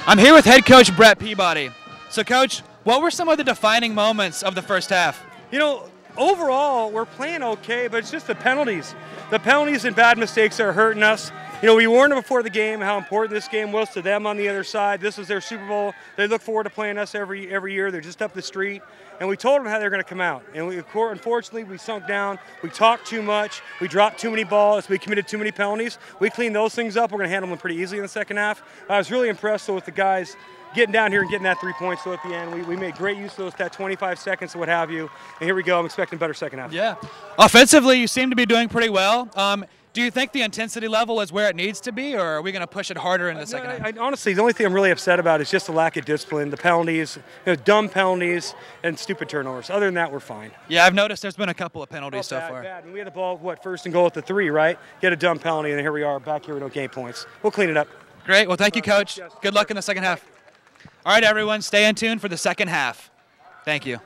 I'm here with head coach Brett Peabody. So, Coach, what were some of the defining moments of the first half? You know, overall, we're playing okay, but it's just the penalties. The penalties and bad mistakes are hurting us. You know, we warned them before the game how important this game was to them on the other side. This was their Super Bowl. They look forward to playing us every year. They're just up the street. And we told them how they're going to come out. And unfortunately, we sunk down. We talked too much. We dropped too many balls. We committed too many penalties. We cleaned those things up. We're going to handle them pretty easily in the second half. I was really impressed, though, with the guys getting down here and getting that 3 points, though, at the end. We made great use of that 25 seconds or what have you. And here we go. I'm expecting a better second half. Yeah. Offensively, you seem to be doing pretty well. Do you think the intensity level is where it needs to be, or are we going to push it harder in the second half? Honestly, the only thing I'm really upset about is just the lack of discipline, the penalties, dumb penalties, and stupid turnovers. Other than that, we're fine. Yeah, I've noticed there's been a couple of penalties so far. Bad. And we had the ball, first and goal at the 3, right? Get a dumb penalty, and here we are back here with no game points. We'll clean it up. Great. Well, thank you, Coach. Good luck in the second half. All right, everyone, stay in tune for the second half. Thank you.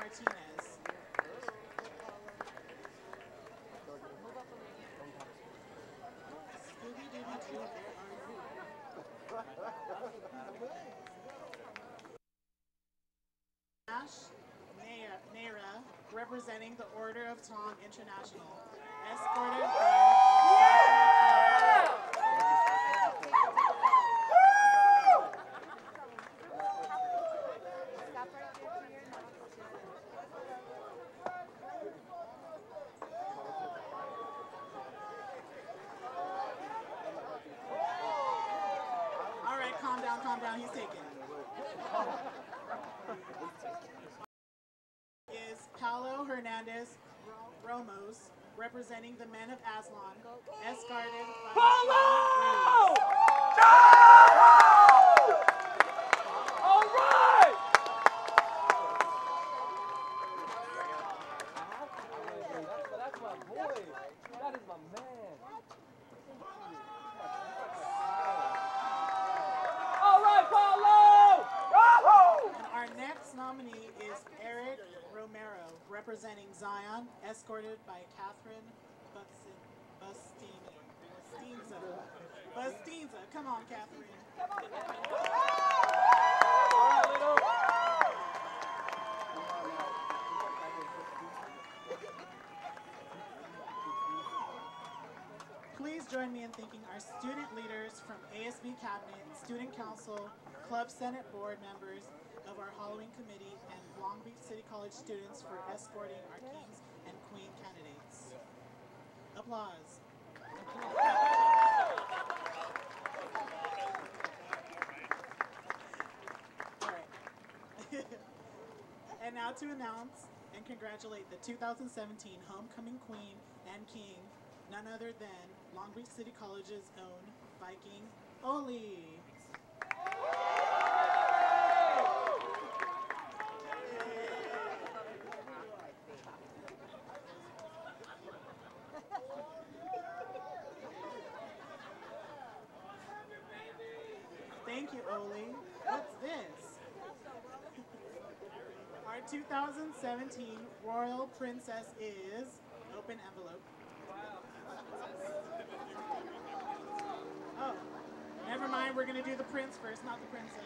Martinez. Scooby-Dooby-Doo, where are you? Nash Naira, representing the Order of Tom International, escorted by... All right, calm down, he's taken. Is Paulo Hernandez Ramos, representing the men of Aslan, escorted by... Paulo! All right! That's my boy. That is my man. All right, Paulo! And our next nominee is Eric Romero, representing Zion, escorted by Catherine Bustinza. Come on, Catherine. Please join me in thanking our student leaders from ASB Cabinet, Student Council, Club Senate Board members of our Halloween Committee, and Long Beach City College students for escorting our Kings and Queen candidates. Applause. All right. And now to announce and congratulate the 2017 Homecoming Queen and King, none other than Long Beach City College's own Viking, Oli. Thank you, Oli. What's this? Our 2017 Royal Princess is, open envelope. Oh, never mind, we're gonna do the prince first, not the princess.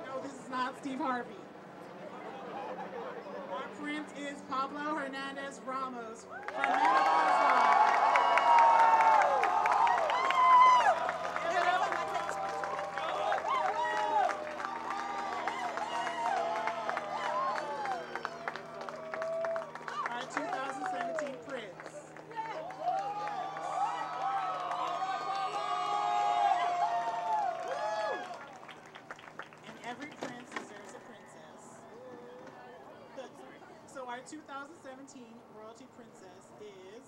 No, this is not Steve Harvey. Our prince is Pablo Hernandez Ramos from Manifest. Our 2017 prince. And every prince deserves a princess. So our 2017 royalty princess is,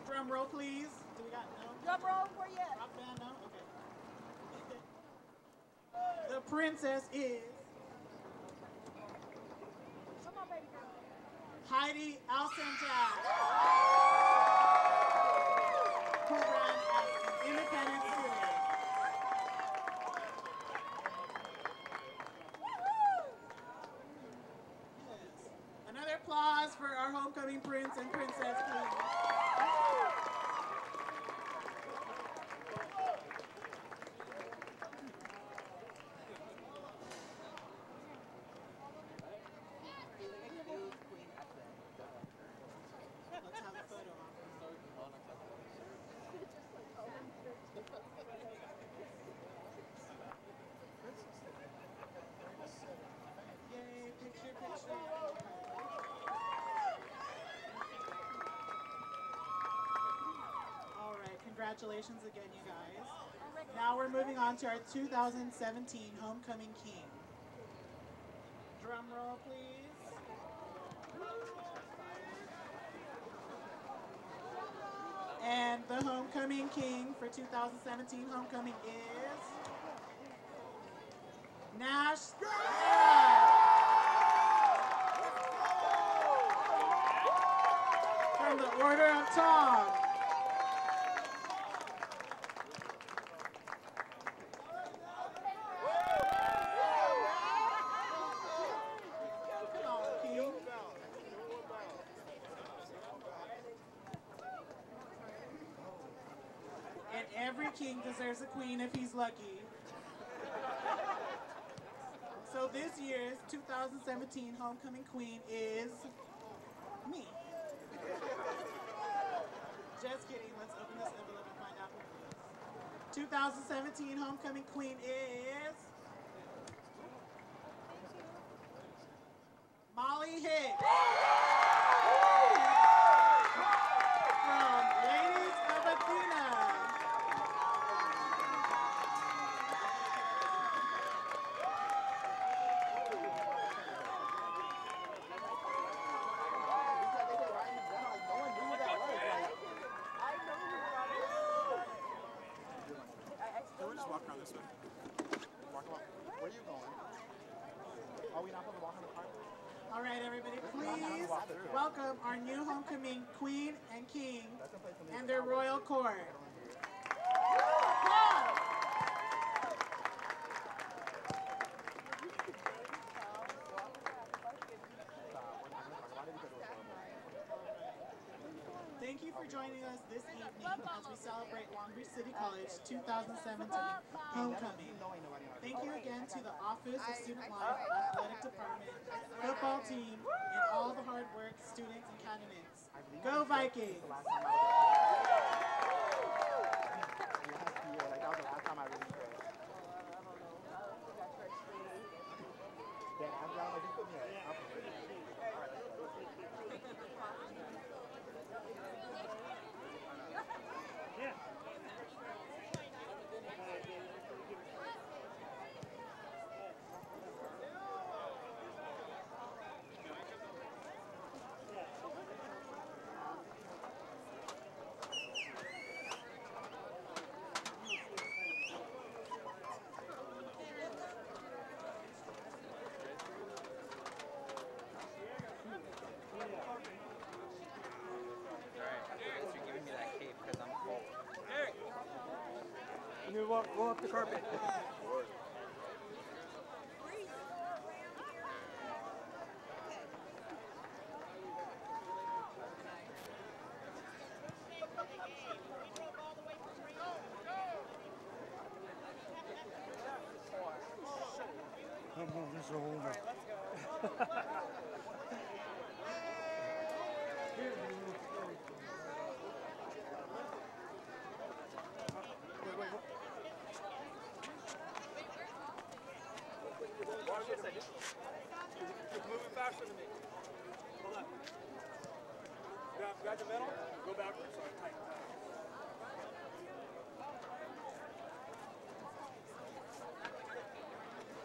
drum roll please. Do we got no? Drum roll for you. Rock band, no? Okay. The princess is Come on, baby girl. Heidi Alcantara, who ran as an independent student. Another applause for our homecoming prince and princess, please. Let's have a photo op. Yay, picture, picture. All right, congratulations again, you guys. Now we're moving on to our 2017 Homecoming King. Drum roll, please. And the Homecoming King for 2017 Homecoming is Nash. From the Order of Tom. king deserves a queen if he's lucky. So this year's 2017 homecoming queen is me. Just kidding. Let's open this envelope and find out who it is. 2017 homecoming queen is Molly Hicks from Ladies of Athena. Can we just walk around this way? Walk along. Where are you going? Are we not going to walk in the park? All right, everybody, please welcome our new homecoming queen and king and their royal court. Thank you for joining us this evening as we celebrate Long Beach City College 2017 homecoming. Thank you again to the Office of Student Life, Athletic Department, football team, and all the hard work students and candidates. Go Vikings! You roll up the carpet. Come on, this is over. It's moving faster than me. Hold up. Grab the middle, go backwards. Sorry, tight.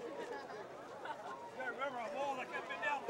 You gotta remember, I'm all like up and down.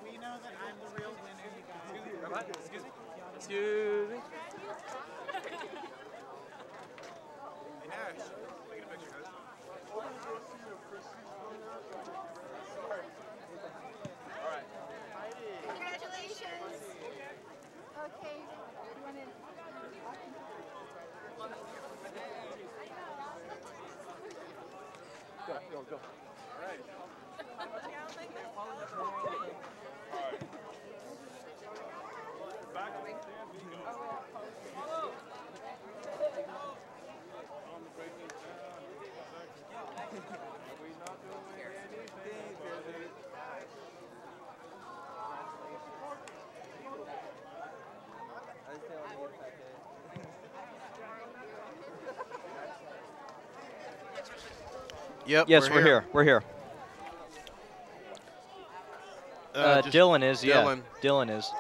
We know that I'm the real winner, you guys. Excuse me? Excuse me? Hey, Nash. Taking a picture, guys. All right. Congratulations. Okay. You want to... Go. All right. All right. Back to the stand we go. On the breaking down. Are we not doing anything? Yep. Yes, we're here. We're here. Dylan is. Dylan. Yeah. Dylan is.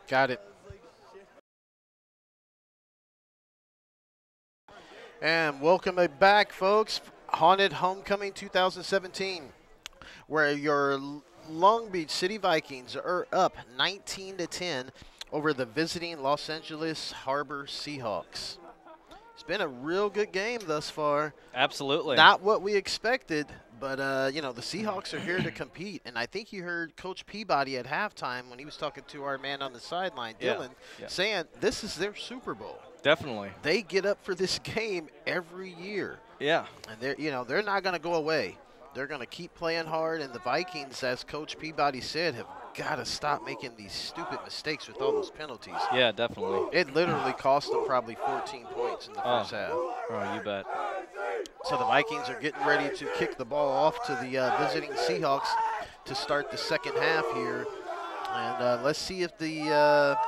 Got it. And welcome back, folks. Haunted Homecoming 2017, where your Long Beach City Vikings are up 19-10 over the visiting Los Angeles Harbor Seahawks. It's been a real good game thus far. Absolutely. Not what we expected, but, you know, the Seahawks are here to compete. And I think you heard Coach Peabody at halftime when he was talking to our man on the sideline, Dylan, saying this is their Super Bowl. Definitely. They get up for this game every year. Yeah. And they're not going to go away. They're going to keep playing hard, and the Vikings, as Coach Peabody said, have got to stop making these stupid mistakes with all those penalties. Yeah, definitely. It literally cost them probably 14 points in the first half. Oh, you bet. So the Vikings are getting ready to kick the ball off to the visiting Seahawks to start the second half here. And let's see if the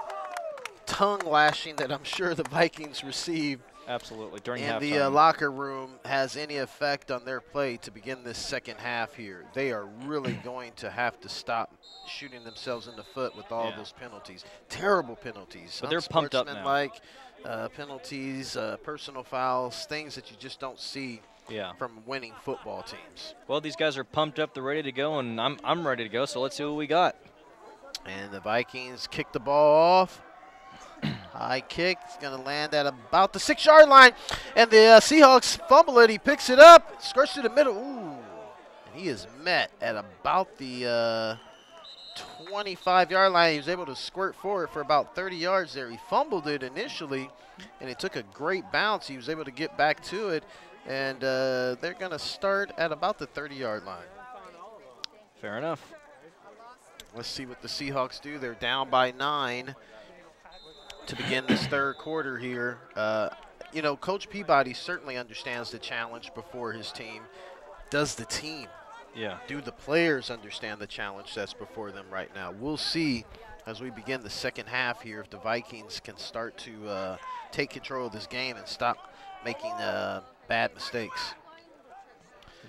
tongue lashing that I'm sure the Vikings received absolutely during in halftime the locker room has any effect on their play to begin this second half here. They are really going to have to stop shooting themselves in the foot with all those penalties. Terrible penalties. But they're pumped up now. Like penalties, personal fouls, things that you just don't see from winning football teams. Well, these guys are pumped up. They're ready to go, and I'm ready to go, so let's see what we got. And the Vikings kick the ball off. High kick. It's going to land at about the 6-yard line. And the Seahawks fumble it. He picks it up. Skirts to the middle. Ooh. And he is met at about the 25-yard line. He was able to squirt forward for about 30 yards there. He fumbled it initially, and it took a great bounce. He was able to get back to it. And they're going to start at about the 30-yard line. Fair enough. Let's see what the Seahawks do. They're down by 9. To begin this third quarter here. You know, Coach Peabody certainly understands the challenge before his team. Does the team? Yeah. Do the players understand the challenge that's before them right now? We'll see as we begin the second half here if the Vikings can start to take control of this game and stop making bad mistakes.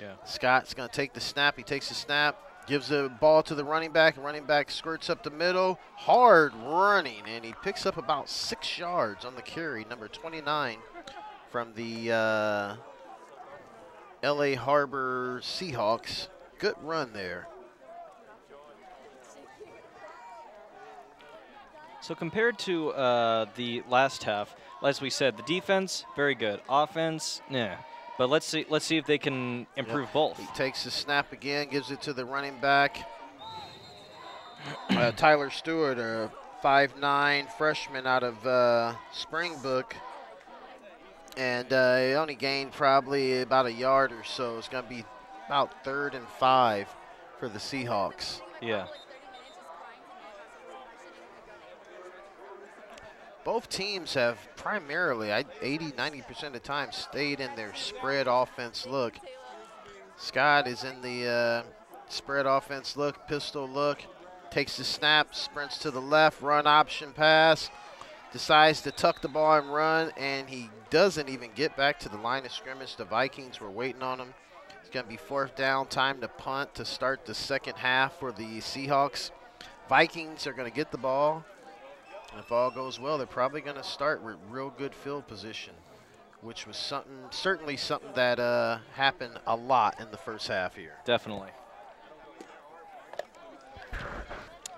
Yeah. Scott's going to take the snap. He takes the snap. Gives the ball to the running back. Running back skirts up the middle. Hard running, and he picks up about 6 yards on the carry. Number 29 from the LA Harbor Seahawks. Good run there. So compared to the last half, as we said, the defense very good, offense, nah. But let's see if they can improve both. He takes the snap again, gives it to the running back. Tyler Stewart, a 5'9" freshman out of Springbrook. And he only gained probably about a yard or so. It's going to be about 3rd and 5 for the Seahawks. Yeah. Both teams have primarily, 80–90% of the time, stayed in their spread offense look. Scott is in the spread offense look, pistol look, takes the snap, sprints to the left, run option pass, decides to tuck the ball and run, and he doesn't even get back to the line of scrimmage. The Vikings were waiting on him. It's going to be 4th down, time to punt to start the second half for the Seahawks. Vikings are going to get the ball. If all goes well, they're probably going to start with real good field position, which was certainly something that happened a lot in the first half here. Definitely.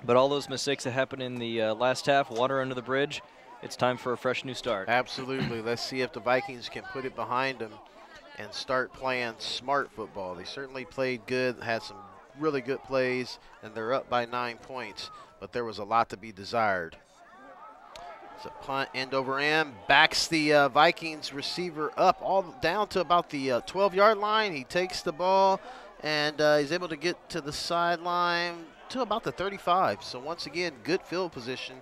But all those mistakes that happened in the last half, water under the bridge, it's time for a fresh new start. Absolutely. Let's see if the Vikings can put it behind them and start playing smart football. They certainly played good, had some really good plays, and they're up by 9 points, but there was a lot to be desired. It's a punt, end over end, backs the Vikings receiver up all down to about the 12-yard line. He takes the ball, and he's able to get to the sideline to about the 35. So once again, good field position.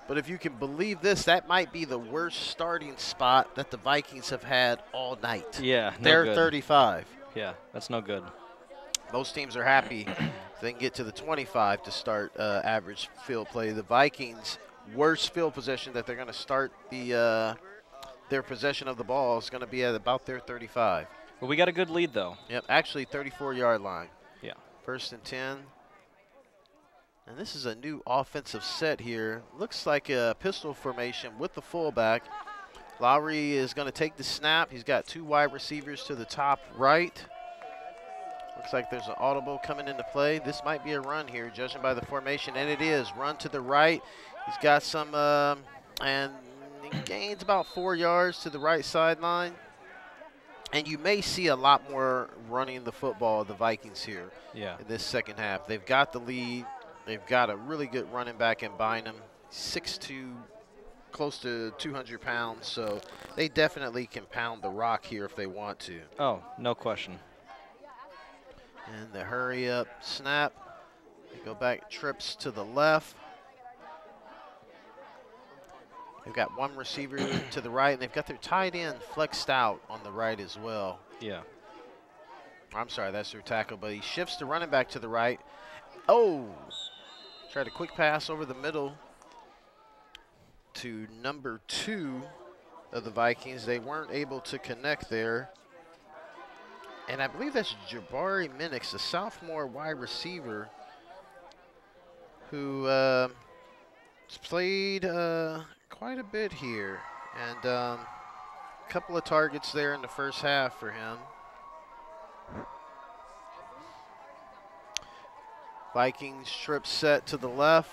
But if you can believe this, that might be the worst starting spot that the Vikings have had all night. Yeah, they're good. 35. Yeah, that's no good. Most teams are happy if they can get to the 25 to start average field play. The Vikings, worst field position that they're going to start their possession of the ball is going to be at about their 35. Well, we got a good lead, though. Yep, actually 34-yard line. Yeah. 1st and 10. And this is a new offensive set here. Looks like a pistol formation with the fullback. Lowry is going to take the snap. He's got 2 wide receivers to the top right. Looks like there's an audible coming into play. This might be a run here, judging by the formation, and it is. Run to the right. He's got some, and he gains about 4 yards to the right sideline. And you may see a lot more running the football of the Vikings here in this second half. They've got the lead. They've got a really good running back in Bynum, 6'2", close to 200 pounds. So they definitely can pound the rock here if they want to. Oh, no question. And the hurry up snap. They go back, trips to the left. They've got 1 receiver to the right, and they've got their tight end flexed out on the right as well. Yeah. I'm sorry, that's their tackle, but he shifts the running back to the right. Oh, tried a quick pass over the middle to number 2 of the Vikings. They weren't able to connect there. And I believe that's Jabari Minix, a sophomore wide receiver who played quite a bit here. And a couple of targets there in the first half for him. Vikings strip set to the left.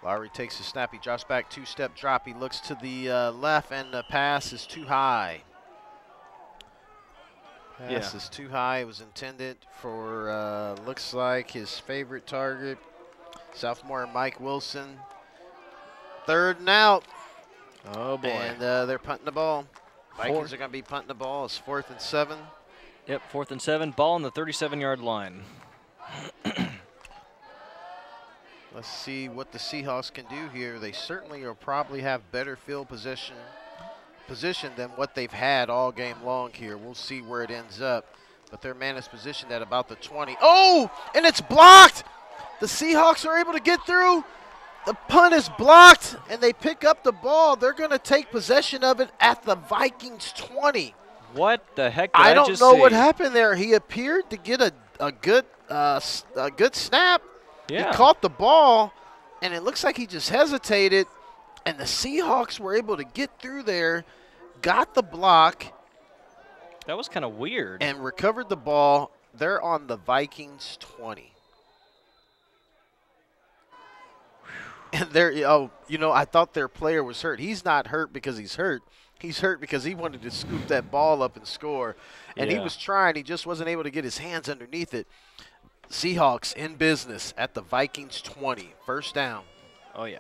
Lowry takes the snap. He drops back, 2-step drop. He looks to the left, and the pass is too high. Pass is too high. It was intended for, looks like, his favorite target, sophomore Mike Wilson. 3rd and out. Oh, boy. And they're punting the ball. Vikings are going to be punting the ball. It's 4th and 7. Yep, 4th and 7. Ball on the 37-yard line. Let's see what the Seahawks can do here. They certainly will probably have better field position than what they've had all game long here. We'll see where it ends up. But their man is positioned at about the 20. Oh, and it's blocked. The Seahawks are able to get through. The punt is blocked, and they pick up the ball. They're going to take possession of it at the Vikings 20. What the heck did I just don't know see? what happened there. He appeared to get a good a good snap. Yeah. He caught the ball, and it looks like he just hesitated, and the Seahawks were able to get through there, got the block. That was kind of weird. And recovered the ball. They're on the Vikings 20. And they're, I thought their player was hurt. He's not hurt because he's hurt. He's hurt because he wanted to scoop that ball up and score. And he was trying. He just wasn't able to get his hands underneath it. Seahawks in business at the Vikings 20. First down. Oh, yeah.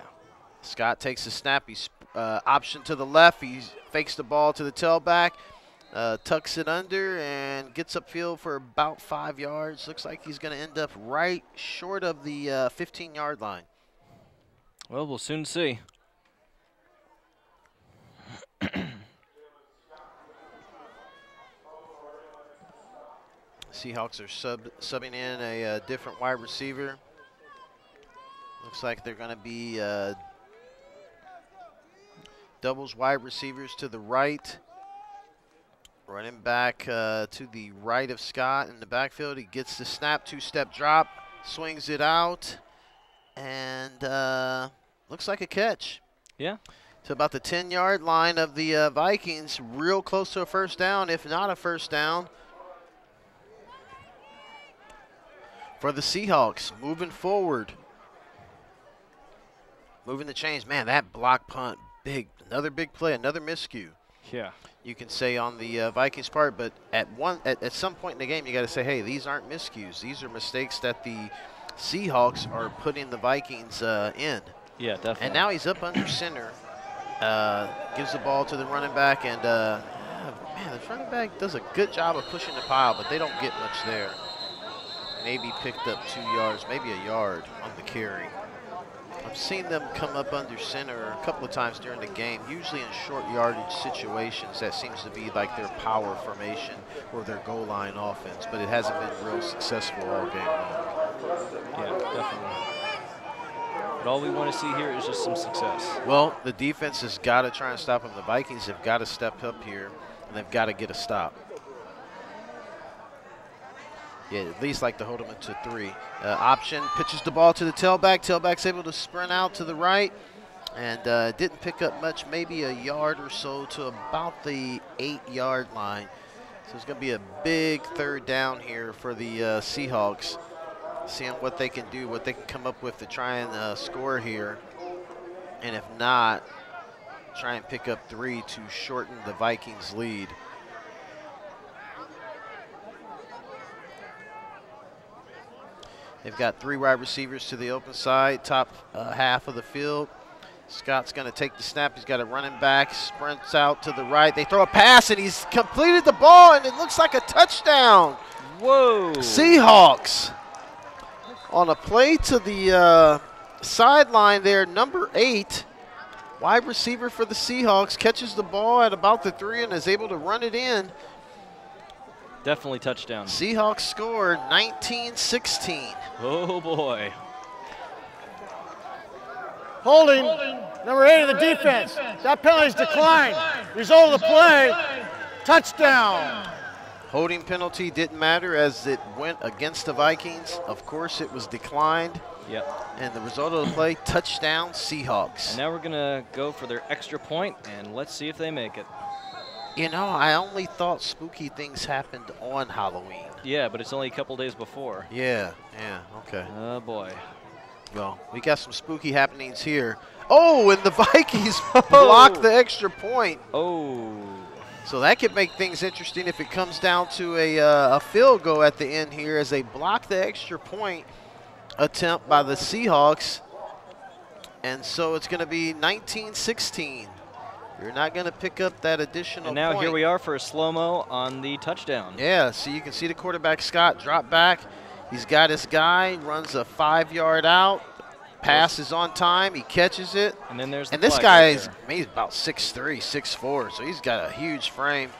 Scott takes a snap. He's option to the left. He fakes the ball to the tailback. Tucks it under and gets upfield for about 5 yards. Looks like he's going to end up right short of the 15-yard line. Well, we'll soon see. Seahawks are subbing in a different wide receiver. Looks like they're going to be doubles wide receivers to the right. Running back to the right of Scott in the backfield. He gets the snap, two-step drop, swings it out, and looks like a catch. Yeah. To about the 10-yard line of the Vikings, real close to a first down, if not a first down. For the Seahawks, moving forward. Moving the chains. Man, that block punt, big. Another big play, another miscue. Yeah. You can say on the Vikings part, but at some point in the game, you got to say, hey, these aren't miscues. These are mistakes that the Seahawks are putting the Vikings in. Yeah, definitely. And now he's up under center. Gives the ball to the running back, and man, the running back does a good job of pushing the pile, but they don't get much there. Maybe picked up 2 yards, maybe a yard on the carry. I've seen them come up under center a couple of times during the game, usually in short yardage situations. That seems to be like their power formation or their goal line offense, but it hasn't been real successful all game long. Yeah, definitely. But all we want to see here is just some success. Well, the defense has got to try and stop them. The Vikings have got to step up here, and they've got to get a stop. Yeah, at least like to hold them into 3. Option, pitches the ball to the tailback. Tailback's able to sprint out to the right and didn't pick up much, maybe a yard or so to about the 8-yard line. So it's going to be a big third down here for the Seahawks. Seeing what they can do, what they can come up with to try and score here. And if not, try and pick up 3 to shorten the Vikings' lead. They've got 3 wide receivers to the open side, top half of the field. Scott's going to take the snap. He's got a running back, sprints out to the right. They throw a pass, and he's completed the ball, and it looks like a touchdown. Whoa. Seahawks on a play to the sideline there, number 8, wide receiver for the Seahawks, catches the ball at about the 3 and is able to run it in. Definitely touchdown. Seahawks scored 19-16. Oh, boy. Holding, number 8 of the defense. That penalty's declined. Result of the play, touchdown. Holding penalty didn't matter as it went against the Vikings. Of course, it was declined. Yep. And the result of the play, touchdown Seahawks. And now we're going to go for their extra point, and let's see if they make it. You know, I only thought spooky things happened on Halloween. Yeah, but it's only a couple days before. Yeah, okay. Oh, boy. Well, we got some spooky happenings here. Oh, and the Vikings blocked the extra point. Oh. So that could make things interesting if it comes down to a field goal at the end here as they block the extra point attempt by the Seahawks. And so it's going to be 19-16. You're not going to pick up that additional And now point. here we are for a slow-mo on the touchdown. Yeah, so you can see the quarterback, Scott, drop back. He's got his guy, runs a 5-yard out. Pass is on time. He catches it. And then there's the And this flag guy right is there. he's about 6'3", 6'4", so he's got a huge frame.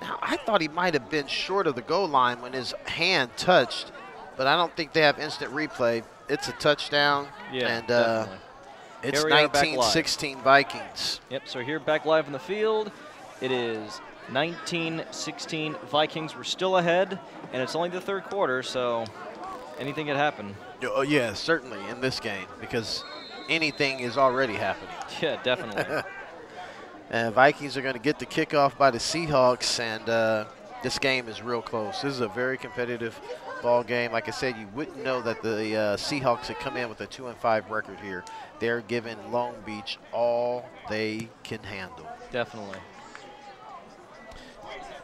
Now, I thought he might have been short of the goal line when his hand touched, but I don't think they have instant replay. It's a touchdown. Yeah, and definitely. it's Here we are back live. 19-16 Vikings. Yep, so here back live in the field. It is 19-16 Vikings. We're still ahead, and it's only the third quarter, so anything could happen. Oh, yeah, certainly in this game because anything is already happening. Yeah, definitely. Vikings are going to get the kickoff by the Seahawks, and this game is real close. This is a very competitive ball game. Like I said, you wouldn't know that the Seahawks had come in with a 2-5 record here. They're giving Long Beach all they can handle. Definitely.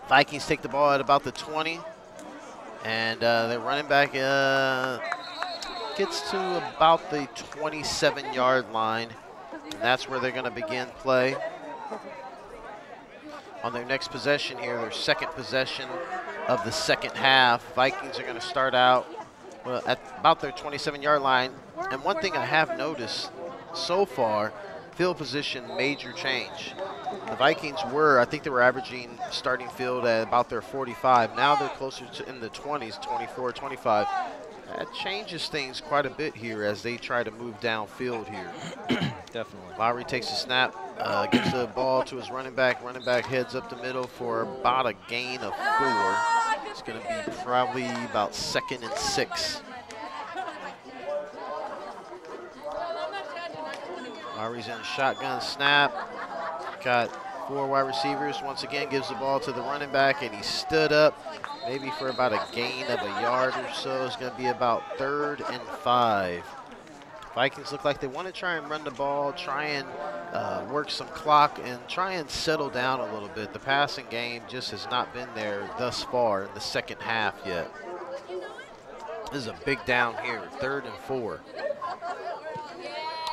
Vikings take the ball at about the 20, and their running back gets to about the 27-yard line, and that's where they're going to begin play. On their next possession here, their second possession of the second half, Vikings are going to start out at about their 27-yard line. And one thing I have noticed so far, field position major change. The Vikings I think they were averaging starting field at about their 45. Now they're closer to in the 20s, 24, 25. That changes things quite a bit here as they try to move downfield here. Definitely. Lowry takes a snap, gives the ball to his running back. Running back heads up the middle for about a gain of 4. It's going to be probably about 2nd and 6. Lowry's in a shotgun snap. Got 4 wide receivers. Once again, gives the ball to the running back, and he stood up maybe for about a gain of a yard or so. It's going to be about 3rd and 5. Vikings look like they want to try and run the ball, try and work some clock, and try and settle down a little bit. The passing game just has not been there thus far in the second half yet. This is a big down here, 3rd and 4.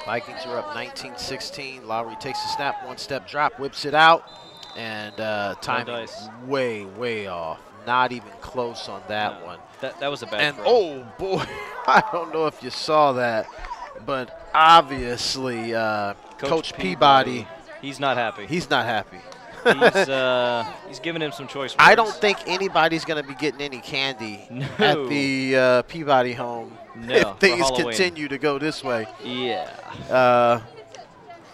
Vikings are up 19-16. Lowry takes the snap, 1-step drop, whips it out, and timing way, way off. Not even close on that one. That was a bad throw. Oh, boy, I don't know if you saw that, but obviously Coach Peabody. He's not happy. He's not happy. He's giving him some choice words. I don't think anybody's going to be getting any candy at the Peabody home if things continue to go this way. Yeah.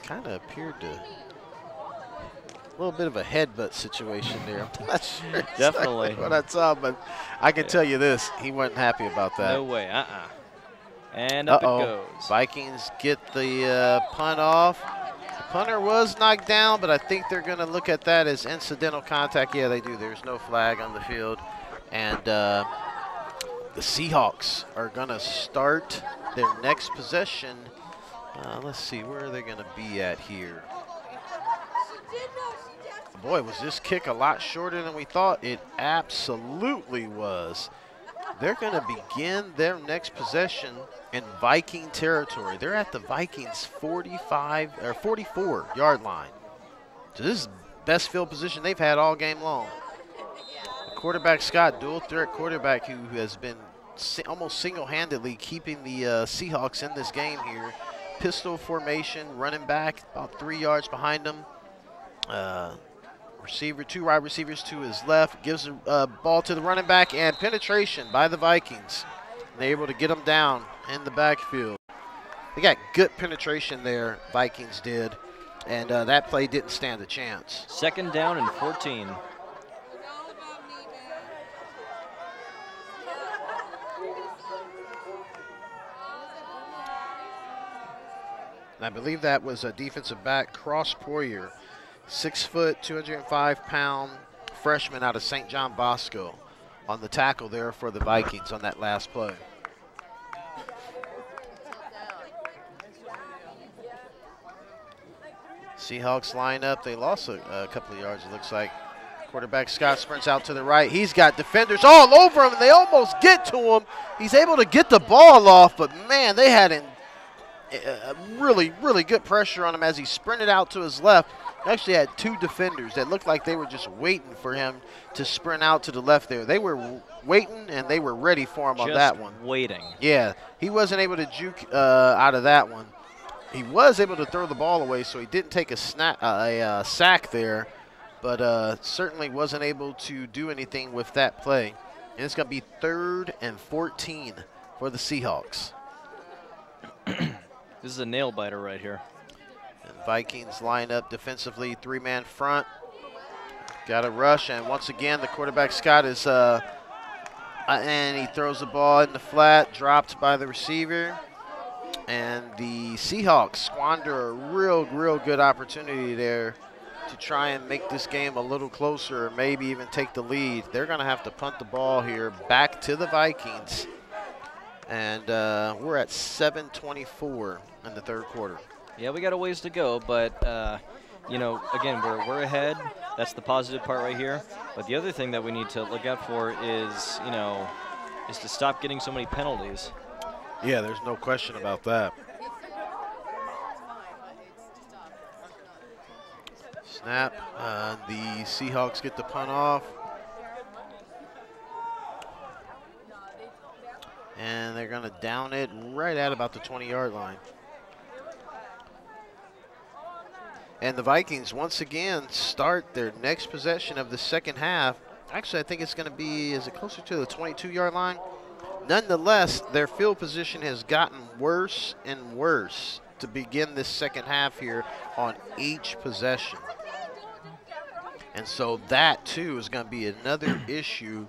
Kind of appeared to a little bit of a headbutt situation there. I'm not sure Definitely what I saw, but I can tell you this: he wasn't happy about that. No way. And up it goes. Vikings get the punt off. The punter was knocked down, but I think they're going to look at that as incidental contact. Yeah, they do. There's no flag on the field. And the Seahawks are going to start their next possession. Let's see, where are they going to be at here? Boy, was this kick a lot shorter than we thought? It absolutely was. They're going to begin their next possession in Viking territory. They're at the Vikings 44-yard line. So this is the best field position they've had all game long. The quarterback, Scott, dual threat quarterback who has been almost single-handedly keeping the Seahawks in this game here. Pistol formation, running back about 3 yards behind them. Receiver, 2 wide receivers to his left, gives the ball to the running back, and penetration by the Vikings. And they're able to get them down in the backfield. They got good penetration there, Vikings did, and that play didn't stand a chance. 2nd down and 14. And I believe that was a defensive back, Cross Poirier. 6 foot, 205-pound freshman out of St. John Bosco on the tackle there for the Vikings on that last play. Seahawks line up. They lost a couple of yards, it looks like. Quarterback Scott sprints out to the right. He's got defenders all over him, and they almost get to him. He's able to get the ball off, but, man, they had really, really good pressure on him as he sprinted out to his left. Actually had 2 defenders that looked like they were just waiting for him to sprint out to the left there. They were waiting, and they were ready for him on that one. Waiting. Yeah, he wasn't able to juke out of that one. He was able to throw the ball away, so he didn't take a sack there, but certainly wasn't able to do anything with that play. And it's going to be 3rd and 14 for the Seahawks. This is a nail-biter right here. And Vikings line up defensively, 3-man front. Got a rush, and once again, the quarterback, Scott, is And he throws the ball in the flat, dropped by the receiver. And the Seahawks squander a real good opportunity there to try and make this game a little closer, or maybe even take the lead. They're going to have to punt the ball here back to the Vikings. And we're at 7:24 in the third quarter. Yeah, we got a ways to go, but you know, again, we're ahead. That's the positive part right here. But the other thing that we need to look out for is, you know, is to stop getting so many penalties. Yeah, there's no question about that. Snap. The Seahawks get the punt off. And they're going to down it right at about the 20-yard line. And the Vikings, once again, start their next possession of the second half. Actually, I think it's going to be, is it closer to the 22-yard line? Nonetheless, their field position has gotten worse and worse to begin this second half here on each possession. And so that, too, is going to be another issue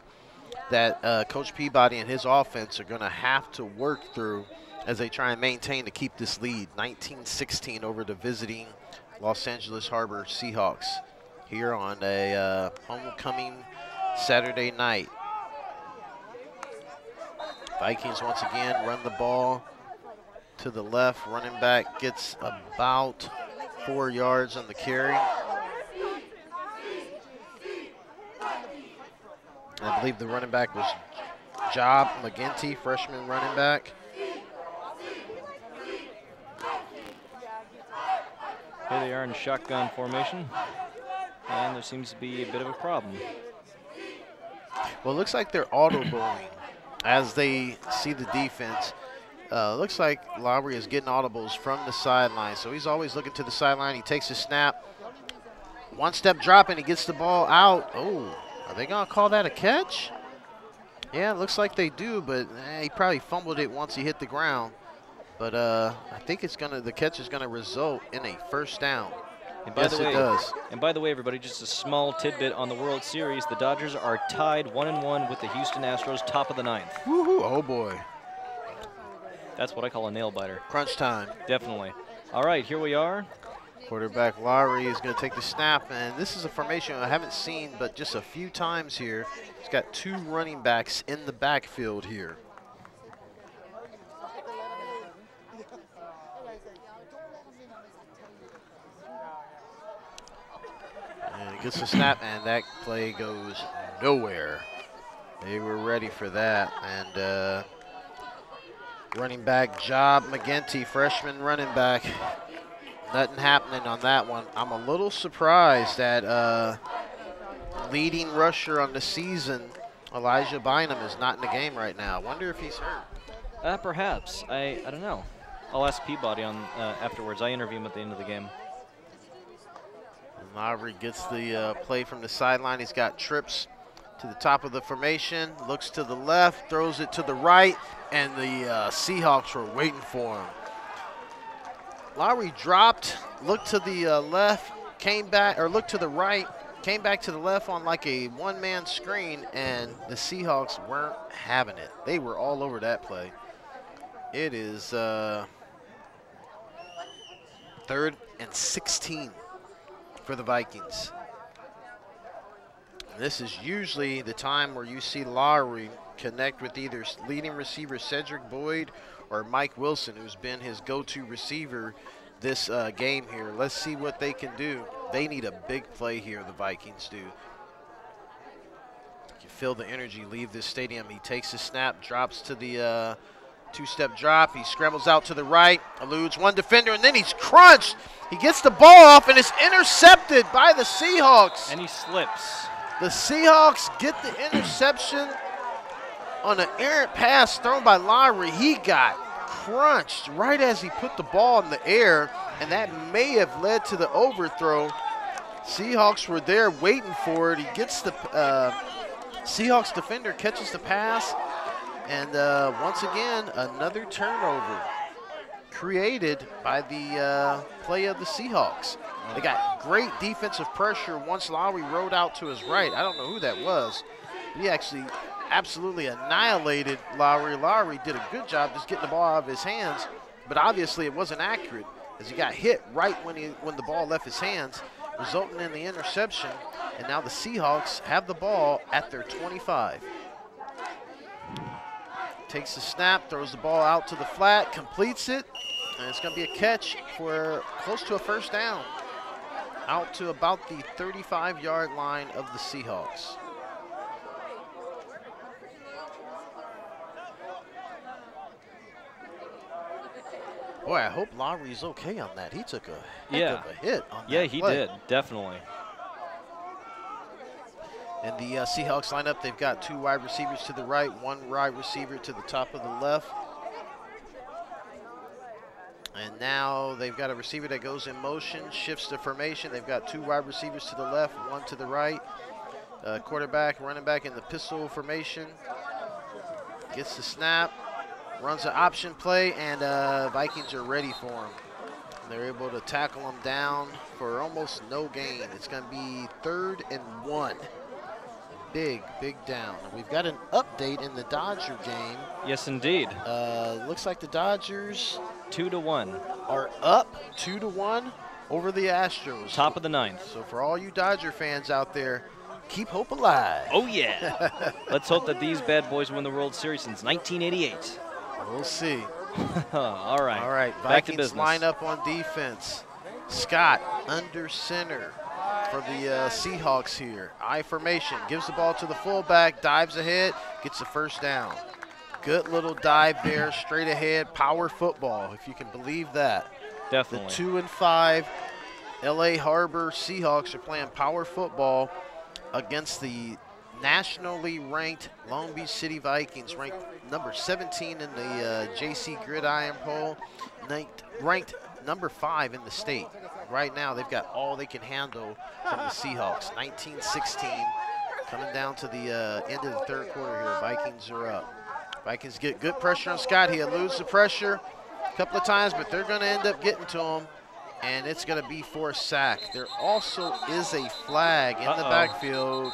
that Coach Peabody and his offense are going to have to work through as they try and maintain to keep this lead. 19-16 over the visiting Los Angeles Harbor Seahawks here on a homecoming Saturday night. Vikings once again run the ball to the left. Running back gets about 4 yards on the carry. I believe the running back was Job McGinty, freshman running back. Here they are in shotgun formation, and there seems to be a bit of a problem. Well, it looks like they're audibling as they see the defense. Looks like Lowry is getting audibles from the sideline, so he's always looking to the sideline. He takes a snap. One step drop, and he gets the ball out. Oh, are they going to call that a catch? Yeah, it looks like they do, but he probably fumbled it once he hit the ground. But I think the catch is going to result in a first down. And by the way, it does. And by the way, everybody, just a small tidbit on the World Series. The Dodgers are tied 1-1 with the Houston Astros, top of the ninth. Woohoo! Oh, boy. That's what I call a nail-biter. Crunch time. Definitely. All right, here we are. Quarterback Lowry is going to take the snap, and this is a formation I haven't seen but just a few times here. He's got two running backs in the backfield here. And he gets the snap, and that play goes nowhere. They were ready for that, and running back Job McGinty, freshman running back. Nothing happening on that one. I'm a little surprised that leading rusher on the season, Elijah Bynum, is not in the game right now. I wonder if he's hurt. Perhaps. I don't know. I'll ask Peabody on afterwards. I interview him at the end of the game. And Lowry gets the play from the sideline. He's got trips to the top of the formation, looks to the left, throws it to the right, and the Seahawks were waiting for him. Lowry dropped, looked to the left, came back, or looked to the right, came back to the left on like a one-man screen, and the Seahawks weren't having it. They were all over that play. It is 3rd and 16 for the Vikings. And this is usually the time where you see Lowry connect with either leading receiver Cedric Boyd or Mike Wilson, who's been his go-to receiver this game here. Let's see what they can do. They need a big play here, the Vikings do. You can feel the energy leave this stadium. He takes the snap, drops to the two-step drop. He scrambles out to the right, eludes one defender, and then he's crunched. He gets the ball off, and it's intercepted by the Seahawks. And he slips. The Seahawks get the interception on an errant pass thrown by Lowry. He got crunched right as he put the ball in the air, and that may have led to the overthrow. Seahawks were there waiting for it. He gets the Seahawks defender catches the pass, and once again another turnover created by the play of the Seahawks. They got great defensive pressure once Lowry rode out to his right. I don't know who that was. He actually absolutely annihilated Lowry. Lowry did a good job just getting the ball out of his hands, but obviously it wasn't accurate as he got hit right when the ball left his hands, resulting in the interception. And now the Seahawks have the ball at their 25. Takes the snap, throws the ball out to the flat, completes it, and it's going to be a catch for close to a first down. Out to about the 35-yard line of the Seahawks. Boy, I hope Lowry's okay on that. He took a heck of a hit on that Yeah, he play. did, definitely. And the Seahawks line up, they've got 2 wide receivers to the right, 1 wide receiver to the top of the left. And now they've got a receiver that goes in motion, shifts the formation. They've got 2 wide receivers to the left, 1 to the right. Quarterback, running back in the pistol formation. Gets the snap, runs an option play, and Vikings are ready for him. And they're able to tackle him down for almost no gain. It's going to be 3rd and 1. Big down. And we've got an update in the Dodger game. Yes, indeed. Looks like the Dodgers 2-1. are up 2-1 over the Astros. Top of the 9th. So for all you Dodger fans out there, keep hope alive. Oh, yeah. Let's hope that these bad boys win the World Series since 1988. We'll see. All right. All right. Back to Vikings business. line up on defense. Scott under center for the Seahawks here. I formation, gives the ball to the fullback, dives ahead, gets the first down. Good little dive there, straight ahead, power football, if you can believe that. Definitely. The 2 and 5 LA Harbor Seahawks are playing power football against the nationally ranked Long Beach City Vikings, ranked number 17 in the JC Gridiron poll, ranked number 5 in the state. Right now, they've got all they can handle from the Seahawks. 19-16, coming down to the end of the 3rd quarter here. Vikings are up. Vikings get good pressure on Scott. He eludes the pressure a couple of times, but they're going to end up getting to him, and it's going to be for a sack. There also is a flag in the backfield,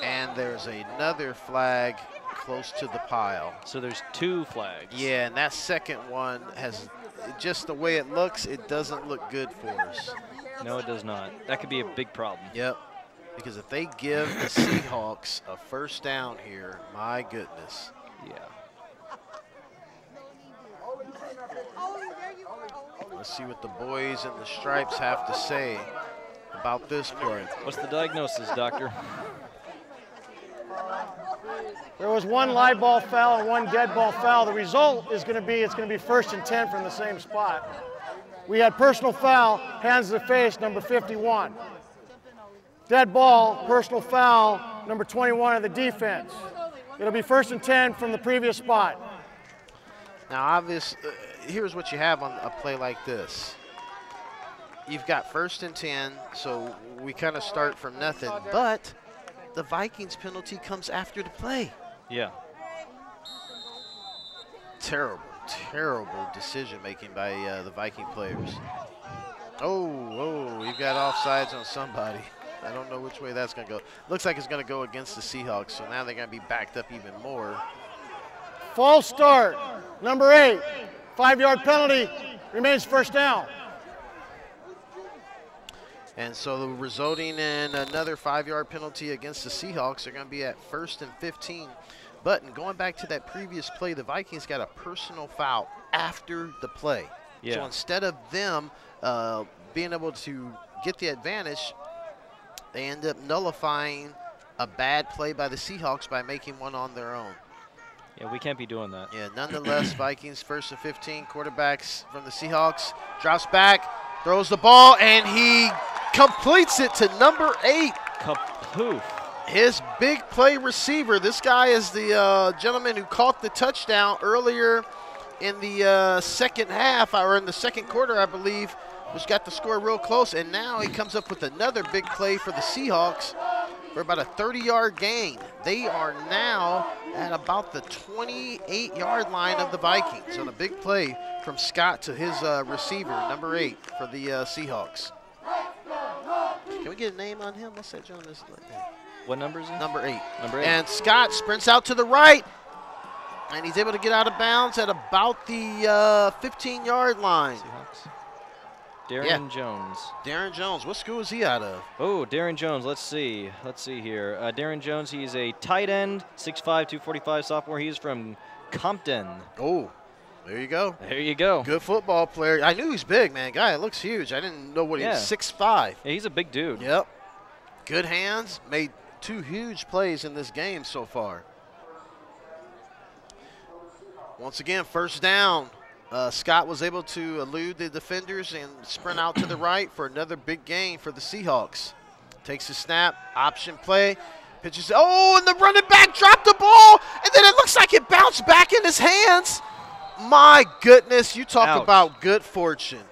and there's another flag close to the pile. So there's 2 flags. Yeah, and that second one has, just the way it looks, it doesn't look good for us. No, it does not. That could be a big problem. Yep, because if they give the Seahawks a first down here, my goodness. Yeah. Let's see what the boys in the stripes have to say about this play. What's the diagnosis, doctor? There was 1 live ball foul and 1 dead ball foul. The result is going to be, it's going to be 1st and 10 from the same spot. We had personal foul, hands to the face, number 51. Dead ball, personal foul, number 21 of the defense. It'll be 1st and 10 from the previous spot. Now, obviously, here's what you have on a play like this. You've got 1st and 10, so we kind of start from nothing, but the Vikings penalty comes after the play. Yeah. Terrible decision-making by the Viking players. Oh, we've got offsides on somebody. I don't know which way that's going to go. Looks like it's going to go against the Seahawks, so now they're going to be backed up even more. False start, number 8. 5-yard penalty, remains first down. And so resulting in another 5-yard penalty against the Seahawks, they're going to be at 1st and 15. But in going back to that previous play, the Vikings got a personal foul after the play. Yeah. So instead of them being able to get the advantage, they end up nullifying a bad play by the Seahawks by making one on their own. Yeah, we can't be doing that. Yeah, nonetheless, Vikings 1st and 15. Quarterbacks from the Seahawks drops back, throws the ball, and he completes it to number 8. Kapoof. His big play receiver. This guy is the gentleman who caught the touchdown earlier in the second half, or in the second quarter, I believe, which got the score real close. And now he comes up with another big play for the Seahawks for about a 30-yard gain. They are now at about the 28-yard line of the Vikings on a big play from Scott to his receiver, number 8 for the Seahawks. Can we get a name on him? What's that gentleman's name? What number is he? Number 8. Number 8. And Scott sprints out to the right, and he's able to get out of bounds at about the 15-yard line. Seahawks. Darren Jones. Darren Jones. What school is he out of? Oh, Darren Jones. Let's see. Let's see here. Darren Jones, he's a tight end, 6'5", 245 sophomore. He's from Compton. Oh, there you go. There you go. Good football player. I knew he's big, man. Guy, it looks huge. I didn't know what he was. 6'5". Yeah, he's a big dude. Yep. Good hands. Made 2 huge plays in this game so far. Once again, first down. Scott was able to elude the defenders and sprint out to the right for another big gain for the Seahawks. Takes the snap, option play, pitches. Oh, and the running back dropped the ball, and then it looks like it bounced back in his hands. My goodness, you talk about good fortune.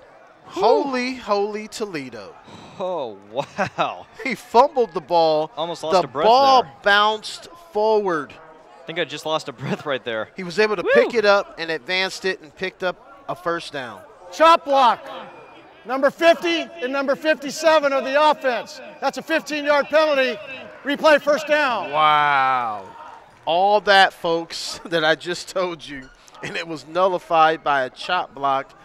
Holy, holy Toledo. Oh, wow. He fumbled the ball. Almost lost a breath The ball there. bounced forward. I think I just lost a breath right there. He was able to pick it up and advanced it and picked up a first down. Chop block. Number 50 and number 57 of the offense. That's a 15-yard penalty. Replay first down. Wow. All that, folks, that I just told you, and it was nullified by a chop block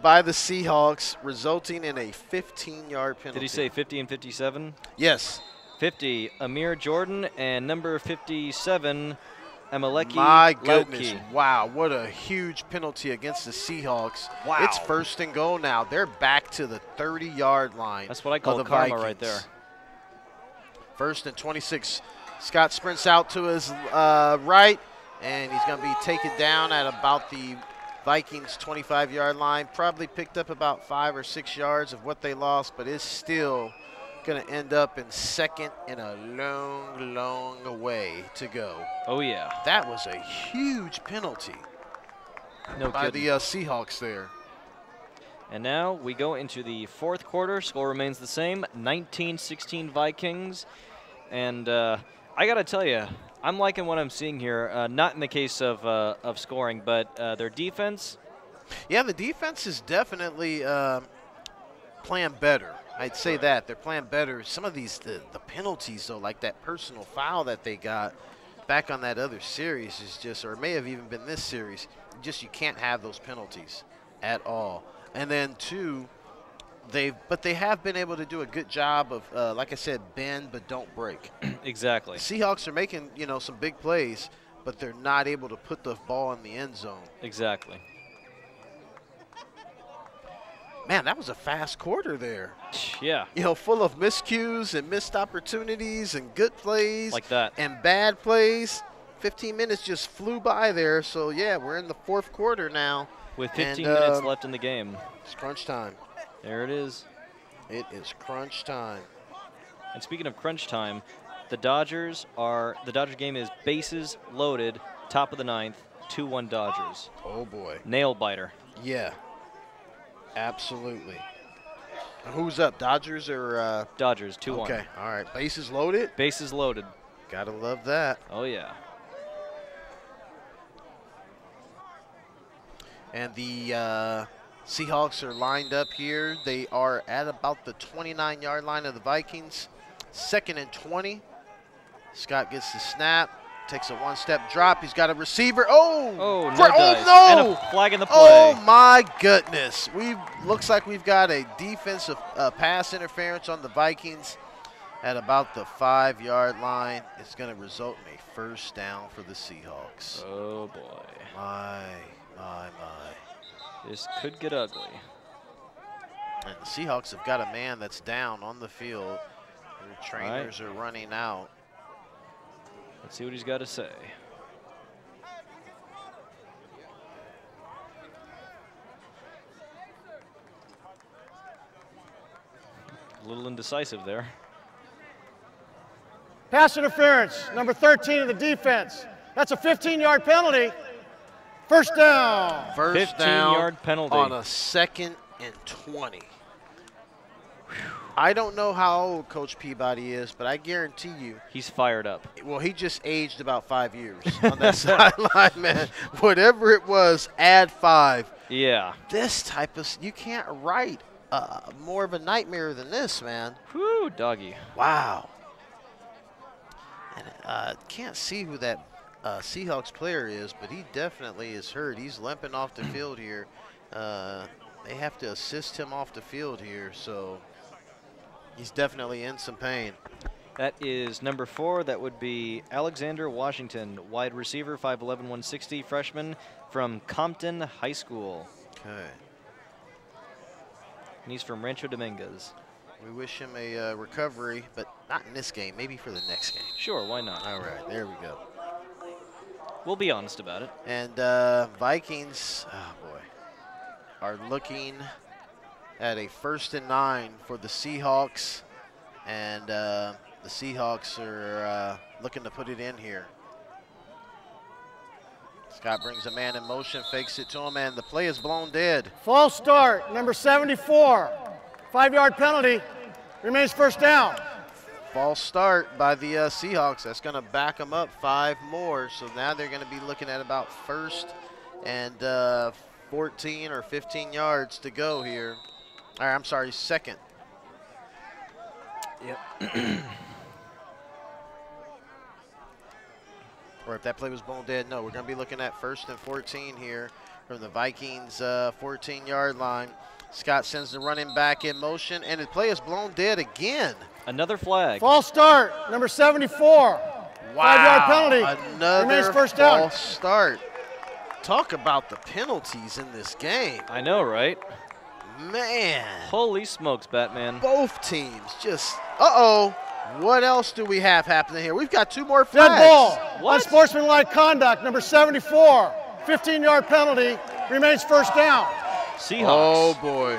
by the Seahawks, resulting in a 15-yard penalty. Did he say 50 and 57? Yes. 50, Amir Jordan, and number 57, Amaleki My goodness. Lauki. Wow, what a huge penalty against the Seahawks. Wow. It's first and goal now. They're back to the 30-yard line. That's what I call the karma Vikings. right there. First and 26. Scott sprints out to his right, and he's going to be taken down at about the Vikings 25-yard line. Probably picked up about 5 or 6 yards of what they lost, but it's still going to end up in second and a long, long way to go. Oh, yeah. That was a huge penalty by the Seahawks there. And now we go into the fourth quarter. Score remains the same, 19-16 Vikings. And I got to tell you, I'm liking what I'm seeing here. Not in the case of scoring, but their defense. Yeah, the defense is definitely playing better. I'd say that. They're playing better. Some of these, the penalties, though, like that personal foul that they got back on that other series is just, or it may have even been this series, just you can't have those penalties at all. And then, two, they have been able to do a good job of, like I said, bend but don't break. Exactly. The Seahawks are making, some big plays, but they're not able to put the ball in the end zone. Exactly. Man, that was a fast quarter there. Yeah. Full of miscues and missed opportunities and good plays. Like that. And bad plays. 15 minutes just flew by there. So, yeah, we're in the fourth quarter now. With 15 minutes left in the game. It's crunch time. There it is. It is crunch time. And speaking of crunch time, the Dodger game is bases loaded, top of the ninth, 2-1 Dodgers. Oh, boy. Nail biter. Yeah. Absolutely. Who's up, Dodgers or? Dodgers, 2-1. Okay, all right. Bases loaded? Bases loaded. Gotta love that. Oh, yeah. And the Seahawks are lined up here. They are at about the 29-yard line of the Vikings. 2nd and 20. Scott gets the snap. Takes a one-step drop. He's got a receiver. Oh no! No! And a flag in the play. Oh my goodness! Looks like we've got a defensive pass interference on the Vikings at about the 5-yard line. It's going to result in a first down for the Seahawks. Oh boy! My. This could get ugly. And the Seahawks have got a man that's down on the field. Their trainers are running out. Let's see what he's got to say. A little indecisive there. Pass interference, number 13 of the defense. That's a 15-yard penalty. First down. First down 15-yard penalty. On a 2nd and 20. I don't know how old Coach Peabody is, but I guarantee you. He's fired up. Well, he just aged about 5 years on that sideline, man. Whatever it was, add 5. Yeah. This type of, you can't write more of a nightmare than this, man. Whew, doggy. Wow. And can't see who that Seahawks player is, but he definitely is hurt. He's limping off the field here. They have to assist him off the field here, so he's definitely in some pain. That is number 4. That would be Alexander Washington, wide receiver, 5'11", 160, freshman from Compton High School. Okay. And he's from Rancho Dominguez. We wish him a recovery, but not in this game. Maybe for the next game. Sure, why not? All right, there we go. We'll be honest about it. And Vikings, oh boy, are looking at a 1st and 9 for the Seahawks. And the Seahawks are looking to put it in here. Scott brings a man in motion, fakes it to him, and the play is blown dead. False start, number 74. 5-yard penalty, remains 1st down. False start by the Seahawks. That's going to back them up 5 more. So now they're going to be looking at about 1st and 14 or 15 yards to go here. All right, I'm sorry, 2nd. Yep. Or if that play was blown dead, no, we're going to be looking at 1st and 14 here from the Vikings 14-yard line. Scott sends the running back in motion, and the play is blown dead again. Another flag. False start, number 74. Wow, 5-yard penalty, another remains 1st down. false start. Talk about the penalties in this game. I know, right? Man. Holy smokes, Batman. Both teams just, what else do we have happening here? We've got 2 more flags. Dead ball, What? unsportsmanlike conduct, number 74. 15-yard penalty, remains 1st down. Seahawks. Oh, boy.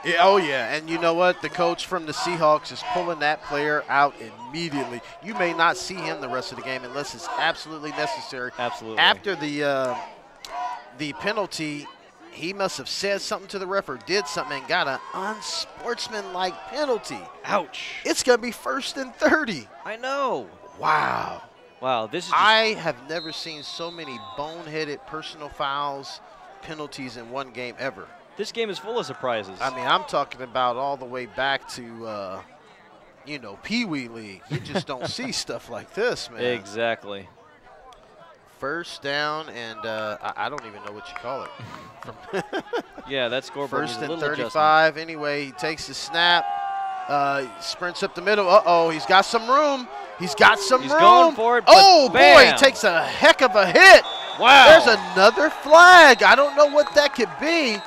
Yeah, oh, yeah. And you know what? The coach from the Seahawks is pulling that player out immediately. You may not see him the rest of the game unless it's absolutely necessary. Absolutely. After the penalty, he must have said something to the ref or did something and got an unsportsmanlike penalty. Ouch. It's going to be 1st and 30. I know. Wow. Wow, this is just I have never seen so many boneheaded personal fouls, penalties in one game ever. this game is full of surprises. I mean, I'm talking about all the way back to, Pee Wee League. You just don't see stuff like this, man. Exactly. 1st down, and I don't even know what you call it. Yeah, that scoreboard needs 1st a and little 35. adjustment. Anyway, he takes the snap, sprints up the middle. Uh-oh, he's got some room. He's got some room. He's going for it, but oh, boy, bam. he takes a heck of a hit. Wow. There's another flag. I don't know what that could be.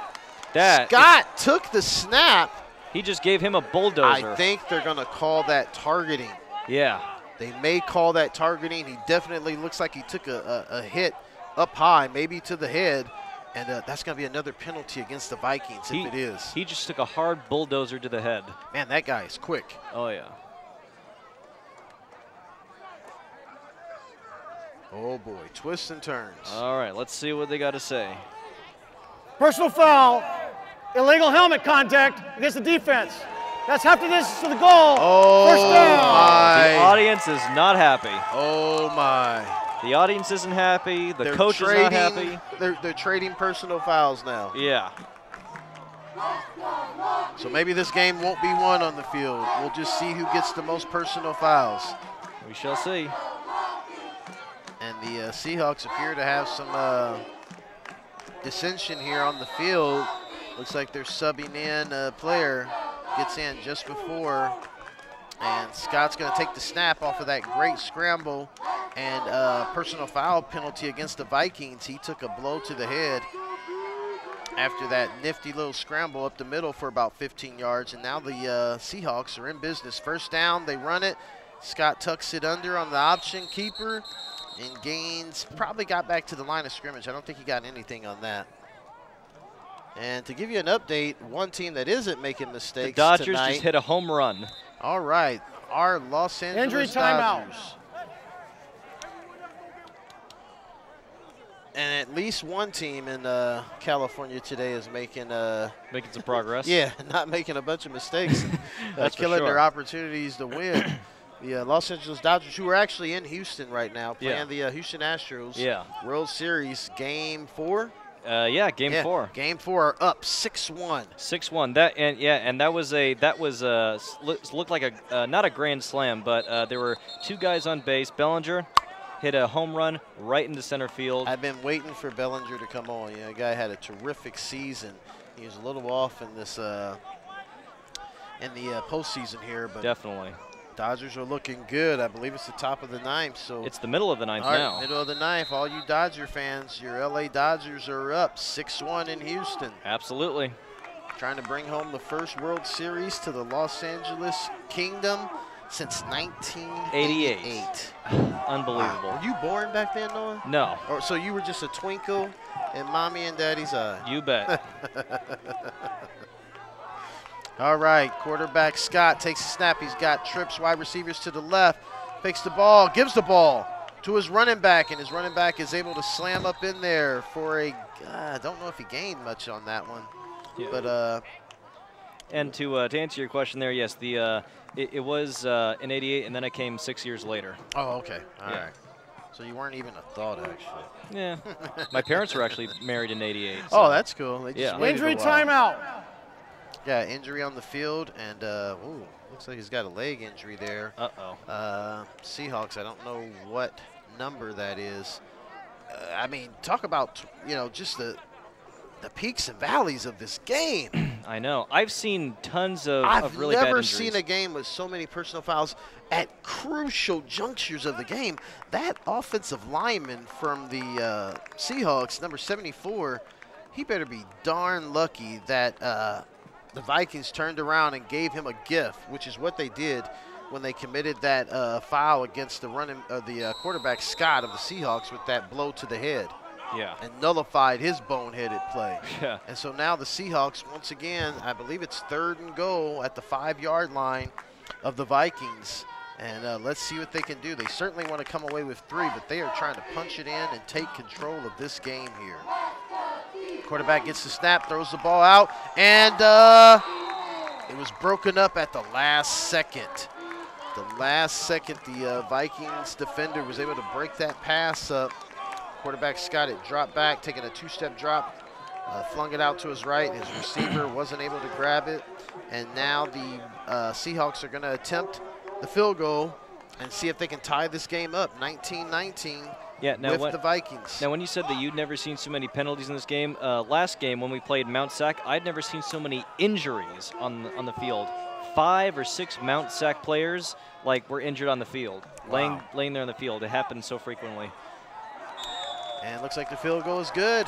That Scott took the snap. He just gave him a bulldozer. I think they're going to call that targeting. Yeah. They may call that targeting. He definitely looks like he took a hit up high, maybe to the head, and that's going to be another penalty against the Vikings if it is. He just took a hard bulldozer to the head. Man, that guy is quick. Oh, yeah. Oh, boy, twists and turns. All right, let's see what they got to say. Personal foul, illegal helmet contact against the defense. That's half the distance to the goal. Oh, 1st down. my. The audience is not happy. Oh, my. The audience isn't happy. The They're coach is not happy. They're trading personal fouls now. Yeah. So maybe this game won't be won on the field. We'll just see who gets the most personal fouls. We shall see. And the Seahawks appear to have some dissension here on the field. Looks like they're subbing in a player. Gets in just before. And Scott's going to take the snap off of that great scramble and personal foul penalty against the Vikings. He took a blow to the head after that nifty little scramble up the middle for about 15 yards. And now the Seahawks are in business. 1st down, they run it. Scott tucks it under on the option keeper. And Gaines probably got back to the line of scrimmage. I don't think he got anything on that. And to give you an update, one team that isn't making mistakes The Dodgers tonight, just hit a home run. all right, our Los Angeles Injury timeout. Dodgers. And at least one team in California today is making some progress. Yeah, not making a bunch of mistakes. That's for killing sure. their opportunities to win. The Los Angeles Dodgers, who are actually in Houston right now, playing the Houston Astros. Yeah. World Series Game 4. Yeah, game 4. Game 4 up 6-1. 6-1. That was looked like a not a grand slam, but there were 2 guys on base. Bellinger hit a home run right into center field. I've been waiting for Bellinger to come on. The guy had a terrific season. He was a little off in this in the postseason here, but definitely. Dodgers are looking good. I believe it's the top of the 9th. So it's the middle of the 9th all right, now. Middle of the 9th. All you Dodger fans, your LA Dodgers are up 6-1 in Houston. Absolutely. Trying to bring home the first World Series to the Los Angeles Kingdom since 1988. Unbelievable. Wow. Were you born back then, Noah? No. Or so you were just a twinkle in mommy and daddy's eye. You bet. All right, quarterback Scott takes a snap. He's got trips, wide receivers to the left, fakes the ball, gives the ball to his running back, and his running back is able to slam up in there for a, I don't know if he gained much on that one. Yeah. But and to answer your question there, yes, it was in '88, and then I came 6 years later. Oh, okay. All right. So you weren't even a thought, actually. Yeah. My parents were actually married in '88. So. Oh, that's cool. They just waited Injury a while. timeout. Yeah, injury on the field, and ooh, looks like he's got a leg injury there. Uh-oh. Seahawks, I don't know what number that is. I mean, talk about, just the peaks and valleys of this game. I know. I've seen tons of really bad I've never injuries. seen a game with so many personal fouls at crucial junctures of the game. That offensive lineman from the Seahawks, number 74, he better be darn lucky that the Vikings turned around and gave him a gift, which is what they did when they committed that foul against the quarterback Scott of the Seahawks with that blow to the head. Yeah. And nullified his boneheaded play. Yeah. And so now the Seahawks, once again, I believe it's 3rd and goal at the 5-yard line of the Vikings. And let's see what they can do. They certainly want to come away with 3, but they are trying to punch it in and take control of this game here. Quarterback gets the snap, throws the ball out, and it was broken up at the last second. The last second, the Vikings defender was able to break that pass up. Quarterback Scott, it dropped back, taking a 2-step drop, flung it out to his right. His receiver wasn't able to grab it. And now the Seahawks are going to attempt the field goal and see if they can tie this game up, 19-19 with the Vikings. Now, when you said that you'd never seen so many penalties in this game, last game when we played Mount Sac, I'd never seen so many injuries on the field. 5 or 6 Mount Sac players were injured on the field, wow. laying there on the field. It happens so frequently. And it looks like the field goal is good.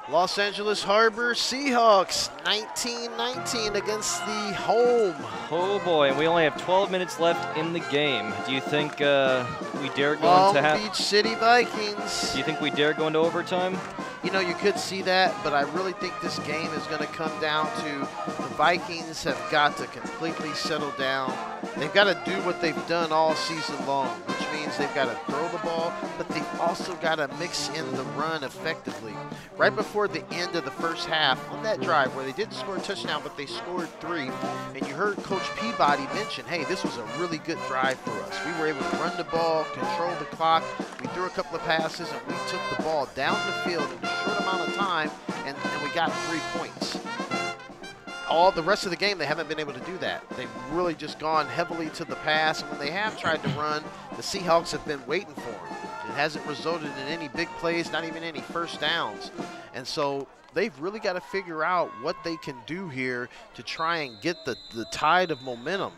Los Angeles Harbor Seahawks, 19-19 against the home. Oh boy, and we only have 12 minutes left in the game. Do you think we dare go Long into Beach City Vikings. Do you think we dare go into overtime? You could see that, but I really think this game is going to come down to the Vikings have got to completely settle down. They've got to do what they've done all season long, which means they've got to throw the ball, but they've also got to mix in the run effectively. Right before the end of the first half, on that drive where they didn't score a touchdown, but they scored 3, and you heard Coach Peabody mention, hey, this was a really good drive for us. We were able to run the ball, control the clock. We threw a couple of passes, and we took the ball down the field in a short amount of time, and we got 3 points. All the rest of the game, they haven't been able to do that. They've really just gone heavily to the pass, and when they have tried to run, the Seahawks have been waiting for them. It hasn't resulted in any big plays, not even any first downs. And so they've really got to figure out what they can do here to try and get the tide of momentum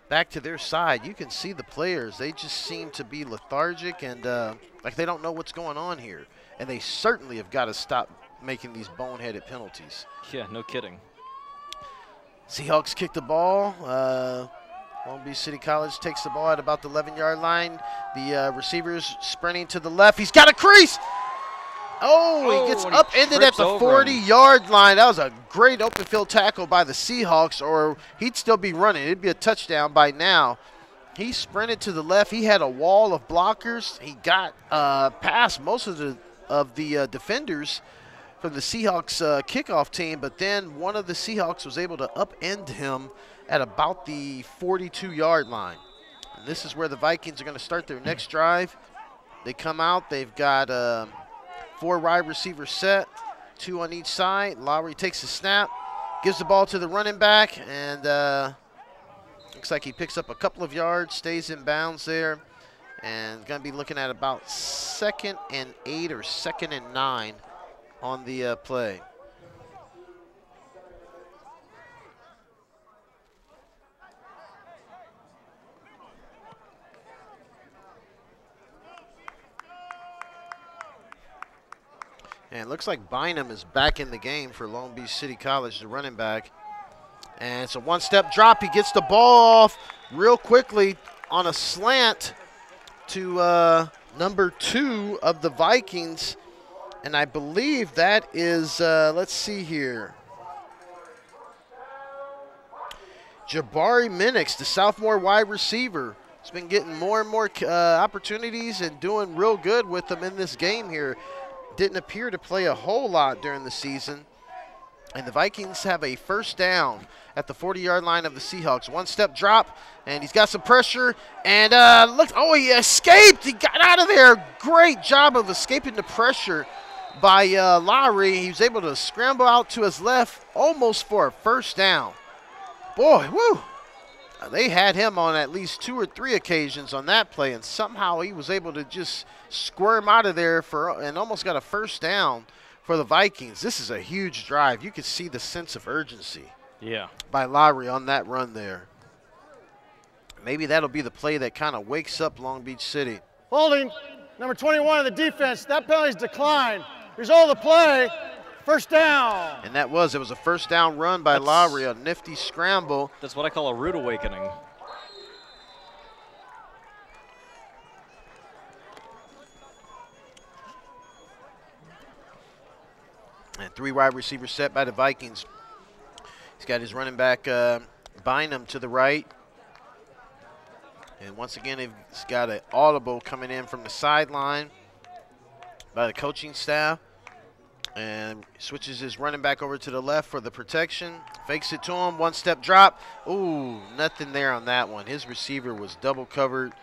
back to their side. You can see the players. They just seem to be lethargic and like they don't know what's going on here. And they certainly have got to stop making these boneheaded penalties. Yeah, no kidding. Seahawks kick the ball. Long Beach City College takes the ball at about the 11-yard line. The receiver's sprinting to the left. He's got a crease. Oh, he gets upended at the 40-yard line. That was a great open field tackle by the Seahawks, or he'd still be running. It'd be a touchdown by now. He sprinted to the left. He had a wall of blockers. He got past most of the defenders from the Seahawks kickoff team, but then one of the Seahawks was able to upend him at about the 42-yard line. And this is where the Vikings are going to start their next drive. They come out. They've got 4 wide receiver set, 2 on each side. Lowry takes the snap, gives the ball to the running back, and looks like he picks up a couple of yards, stays in bounds there, and going to be looking at about 2nd and 8 or 2nd and 9 on the play. And it looks like Bynum is back in the game for Long Beach City College, the running back. And it's a one-step drop. He gets the ball off real quickly on a slant to number 2 of the Vikings. And I believe that is, let's see here, Jabari Minix, the sophomore wide receiver. He's been getting more and more opportunities and doing real good with them in this game here. Didn't appear to play a whole lot during the season. And the Vikings have a first down at the 40-yard line of the Seahawks. One-step drop, and he's got some pressure. And look, oh, he escaped. He got out of there. Great job of escaping the pressure by Lowry. He was able to scramble out to his left almost for a first down. Boy, woo. They had him on at least 2 or 3 occasions on that play, and somehow he was able to just squirm out of there and almost got a first down for the Vikings. This is a huge drive. You could see the sense of urgency by Lowry on that run there. Maybe that'll be the play that kind of wakes up Long Beach City. Holding, number 21 of the defense. That penalty's declined. Result of the play, first down. And it was a first down run by Lowry, a nifty scramble. That's what I call a rude awakening. And 3 wide receivers set by the Vikings. He's got his running back Bynum to the right. And once again, he's got an audible coming in from the sideline by the coaching staff. And switches his running back over to the left for the protection. Fakes it to him, one-step drop. Ooh, nothing there on that one. His receiver was double covered.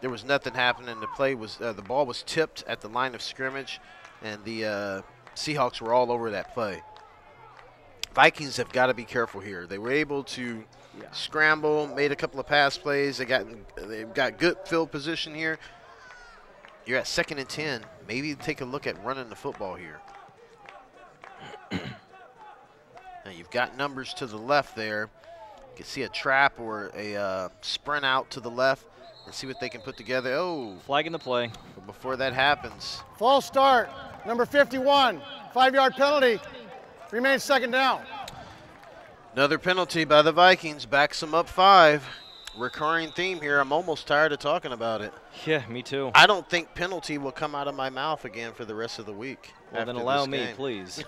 There was nothing happening. The play was the ball was tipped at the line of scrimmage, and the Seahawks were all over that play. Vikings have got to be careful here. They were able to scramble, made a couple of pass plays. They've got good field position here. You're at 2nd and 10. Maybe take a look at running the football here. Now you've got numbers to the left there. You can see a trap or a sprint out to the left and see what they can put together. Oh, flagging the play. But before that happens, False start, number 51, 5-yard penalty. Remains 2nd down. another penalty by the Vikings. Backs them up 5. Recurring theme here. I'm almost tired of talking about it. Yeah, me too. I don't think penalty will come out of my mouth again for the rest of the week. Well, then allow me, please.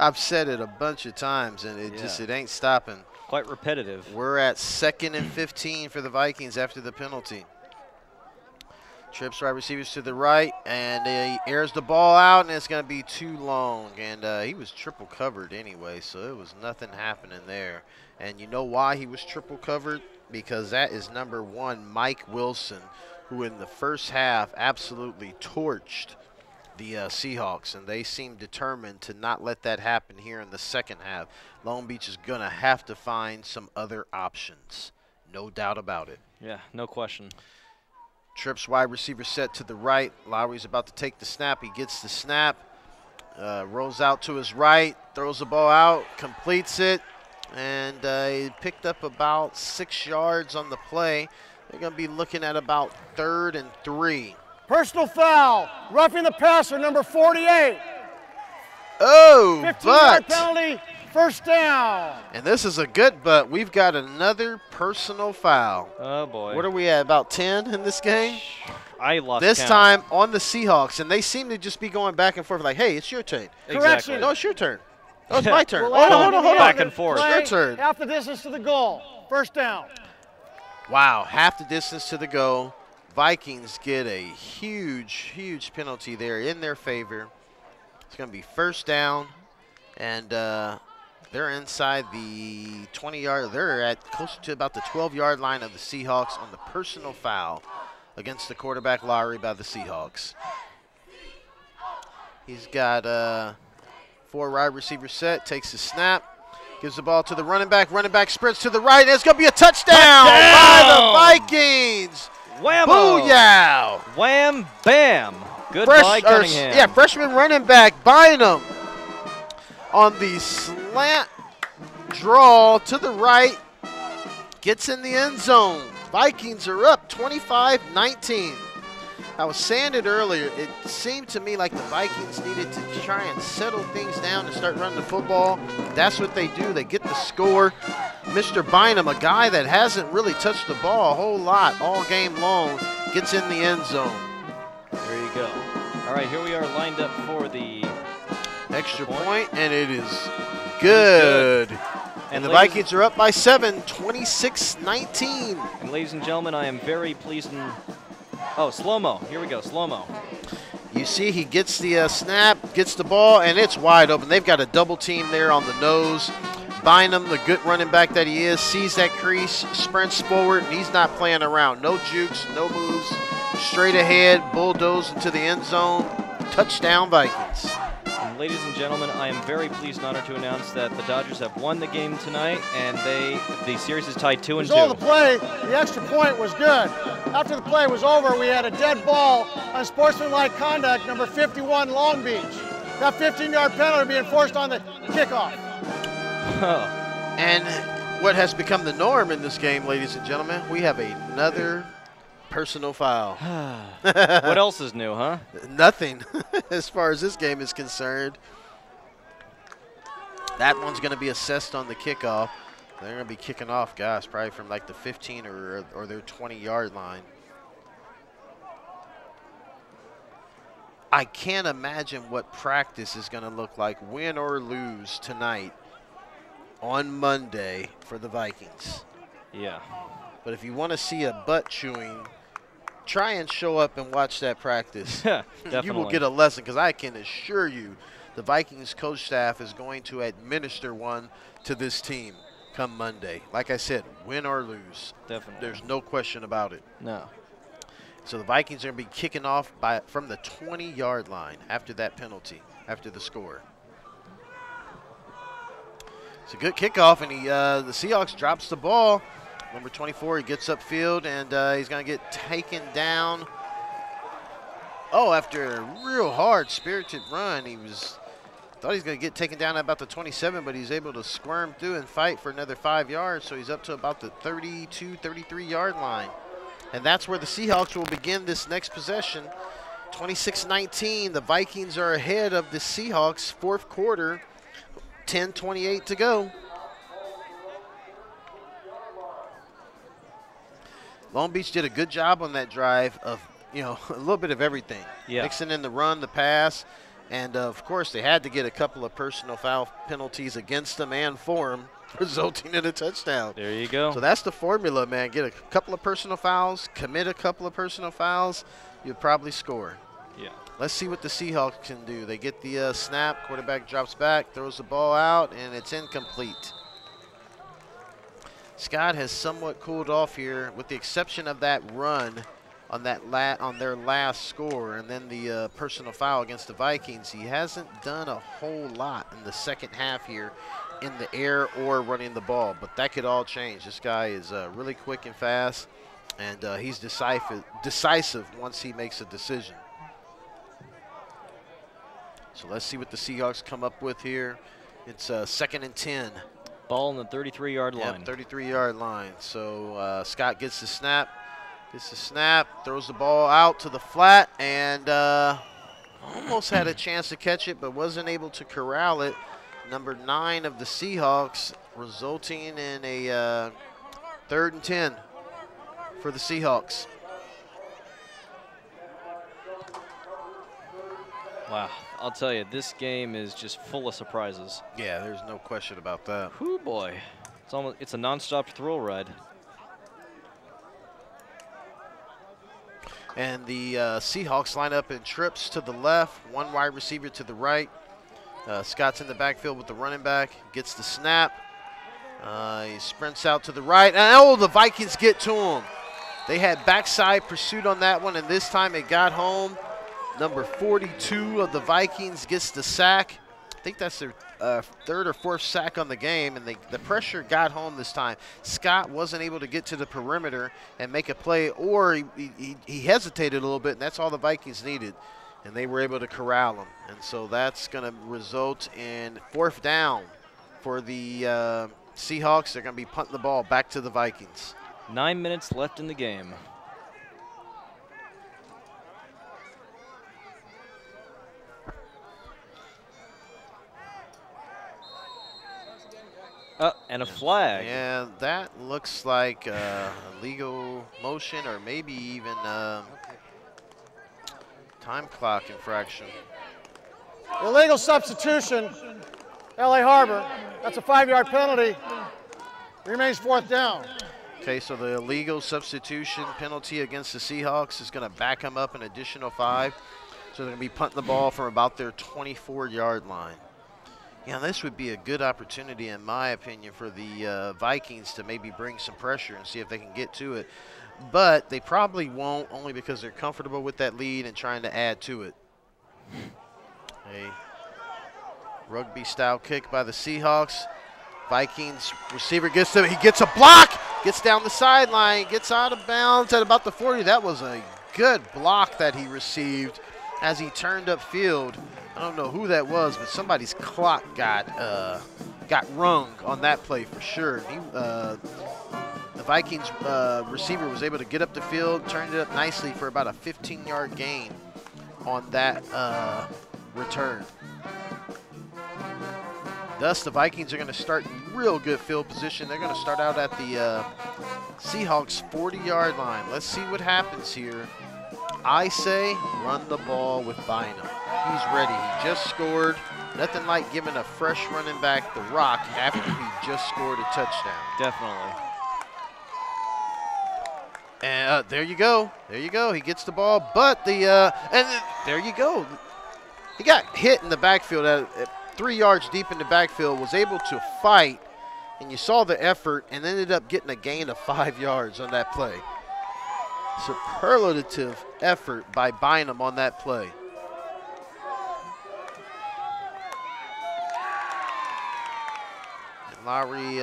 I've said it a bunch of times, and it ain't stopping. Quite repetitive. We're at 2nd and 15 for the Vikings after the penalty. Trips wide receivers to the right, and he airs the ball out, and it's going to be too long. And he was triple covered anyway, so it was nothing happening there. And you know why he was triple covered? Because that is number 1, Mike Wilson, who in the first half absolutely torched the Seahawks, and they seem determined to not let that happen here in the second half. Long Beach is going to have to find some other options. No doubt about it. Yeah, no question. Trips wide receiver set to the right. Lowry's about to take the snap. He gets the snap, rolls out to his right, throws the ball out, completes it, and he picked up about 6 yards on the play. They're going to be looking at about 3rd and 3. Personal foul, roughing the passer, number 48. Oh, 15-yard penalty, first down. And this is a good but. We've got another personal foul. Oh, boy. What are we at, about 10 in this game? I lost This count. time on the Seahawks, and they seem to just be going back and forth like, hey, it's your turn. Correction. No, it's your turn. Oh, it's my turn. We'll Hold on. Back and forth. It's your turn. Half the distance to the goal, first down. Wow, half the distance to the goal. Vikings get a huge, huge penalty there in their favor. It's going to be first down, and they're inside the 20-yard. They're at closer to about the 12-yard line of the Seahawks on the personal foul against the quarterback Lowry by the Seahawks. He's got 4 wide receivers set, takes the snap, gives the ball to the running back. Running back sprints to the right, and it's going to be a touchdown by the Vikings. Whammo. Booyah. Wham, bam. Goodbye, Cunningham. Yeah, freshman running back Bynum on the slant draw to the right, gets in the end zone. Vikings are up 25-19. I was saying it earlier, it seemed to me like the Vikings needed to try and settle things down and start running the football. That's what they do. They get the score. Mr. Bynum, a guy that hasn't really touched the ball a whole lot all game long, gets in the end zone. There you go. All right, here we are lined up for the extra point, and it is good. And the Vikings are up by 7, 26-19. And ladies and gentlemen, I am very pleased. Oh, slow-mo. Here we go, slow-mo. You see he gets the snap, gets the ball, and it's wide open. They've got a double team there on the nose. Bynum, the good running back that he is, sees that crease, sprints forward, and he's not playing around. No jukes, no moves. Straight ahead, bulldoze into the end zone. Touchdown, Vikings. And ladies and gentlemen, I am very pleased and honored to announce that the Dodgers have won the game tonight, and the series is tied 2-2. The play, the extra point was good. After the play was over, we had a dead ball on sportsmanlike conduct, number 51, Long Beach. That 15-yard penalty being forced on the kickoff. And what has become the norm in this game, ladies and gentlemen, we have another personal foul. What else is new, huh? Nothing as far as this game is concerned. That one's going to be assessed on the kickoff. They're going to be kicking off, guys, probably from like the 15 or their 20-yard line. I can't imagine what practice is going to look like, win or lose tonight on Monday for the Vikings. Yeah. But if you want to see a butt chewing, try and show up and watch that practice. You will get a lesson, because I can assure you the Vikings coach staff is going to administer one to this team come Monday. Like I said, win or lose. Definitely. There's no question about it. No. So the Vikings are going to be kicking off from the 20-yard line after that penalty, after the score. It's a good kickoff, and the Seahawks drops the ball. Number 24, he gets upfield, and he's going to get taken down. Oh, after a real hard, spirited run, thought he was going to get taken down at about the 27, but he's able to squirm through and fight for another 5 yards, so he's up to about the 32, 33-yard line. And that's where the Seahawks will begin this next possession. 26-19, the Vikings are ahead of the Seahawks, fourth quarter, 10:28 to go. Long Beach did a good job on that drive of, a little bit of everything. Yeah. Mixing in the run, the pass, and of course they had to get a couple of personal foul penalties against them and for them, resulting in a touchdown. There you go. So that's the formula, man. Get a couple of personal fouls, commit a couple of personal fouls, you'll probably score. Yeah. Let's see what the Seahawks can do. They get the snap, quarterback drops back, throws the ball out, and it's incomplete. Scott has somewhat cooled off here, with the exception of that run on their last score, and then the personal foul against the Vikings. He hasn't done a whole lot in the second half here in the air or running the ball, but that could all change. This guy is really quick and fast, and he's decisive once he makes a decision. So let's see what the Seahawks come up with here. It's 2nd and 10. Ball on the 33-yard line. 33-yard line. So Scott gets the snap. Throws the ball out to the flat, and almost had a chance to catch it, but wasn't able to corral it. Number 9 of the Seahawks, resulting in a 3rd and 10 for the Seahawks. Wow, I'll tell you, this game is just full of surprises. Yeah, there's no question about that. Whoo boy, it's a non-stop thrill ride. And the Seahawks line up in trips to the left, one wide receiver to the right. Scott's in the backfield with the running back, gets the snap. He sprints out to the right, and the Vikings get to him. They had backside pursuit on that one, and this time it got home. Number 42 of the Vikings gets the sack. I think that's their third or fourth sack on the game, and the pressure got home this time. Scott wasn't able to get to the perimeter and make a play, or he hesitated a little bit, and that's all the Vikings needed, and they were able to corral him. And so that's going to result in 4th down for the Seahawks. They're going to be punting the ball back to the Vikings. 9 minutes left in the game. And a flag. Yeah, that looks like a legal motion or maybe even time clock infraction. Illegal substitution, LA Harbor. That's a 5-yard penalty. Remains 4th down. Okay, so the illegal substitution penalty against the Seahawks is going to back them up an additional 5. So they're going to be punting the ball from about their 24-yard line. Yeah, this would be a good opportunity, in my opinion, for the Vikings to maybe bring some pressure and see if they can get to it. But they probably won't, only because they're comfortable with that lead and trying to add to it. A rugby-style kick by the Seahawks. Vikings receiver gets to, he gets a block, gets down the sideline, gets out of bounds at about the 40. That was a good block that he received as he turned upfield. I don't know who that was, but somebody's clock got rung on that play for sure. The Vikings receiver was able to get up the field, turned it up nicely for about a 15-yard gain on that return. Thus, the Vikings are going to start in real good field position. They're going to start out at the Seahawks 40-yard line. Let's see what happens here. I say run the ball with Bynum. He's ready. He just scored. Nothing like giving a fresh running back the rock after he just scored a touchdown. Definitely. And there you go. There you go. He gets the ball, but there you go. He got hit in the backfield at 3 yards deep in the backfield, was able to fight, and you saw the effort, and ended up getting a gain of 5 yards on that play. Superlative effort by Bynum on that play. And Lowry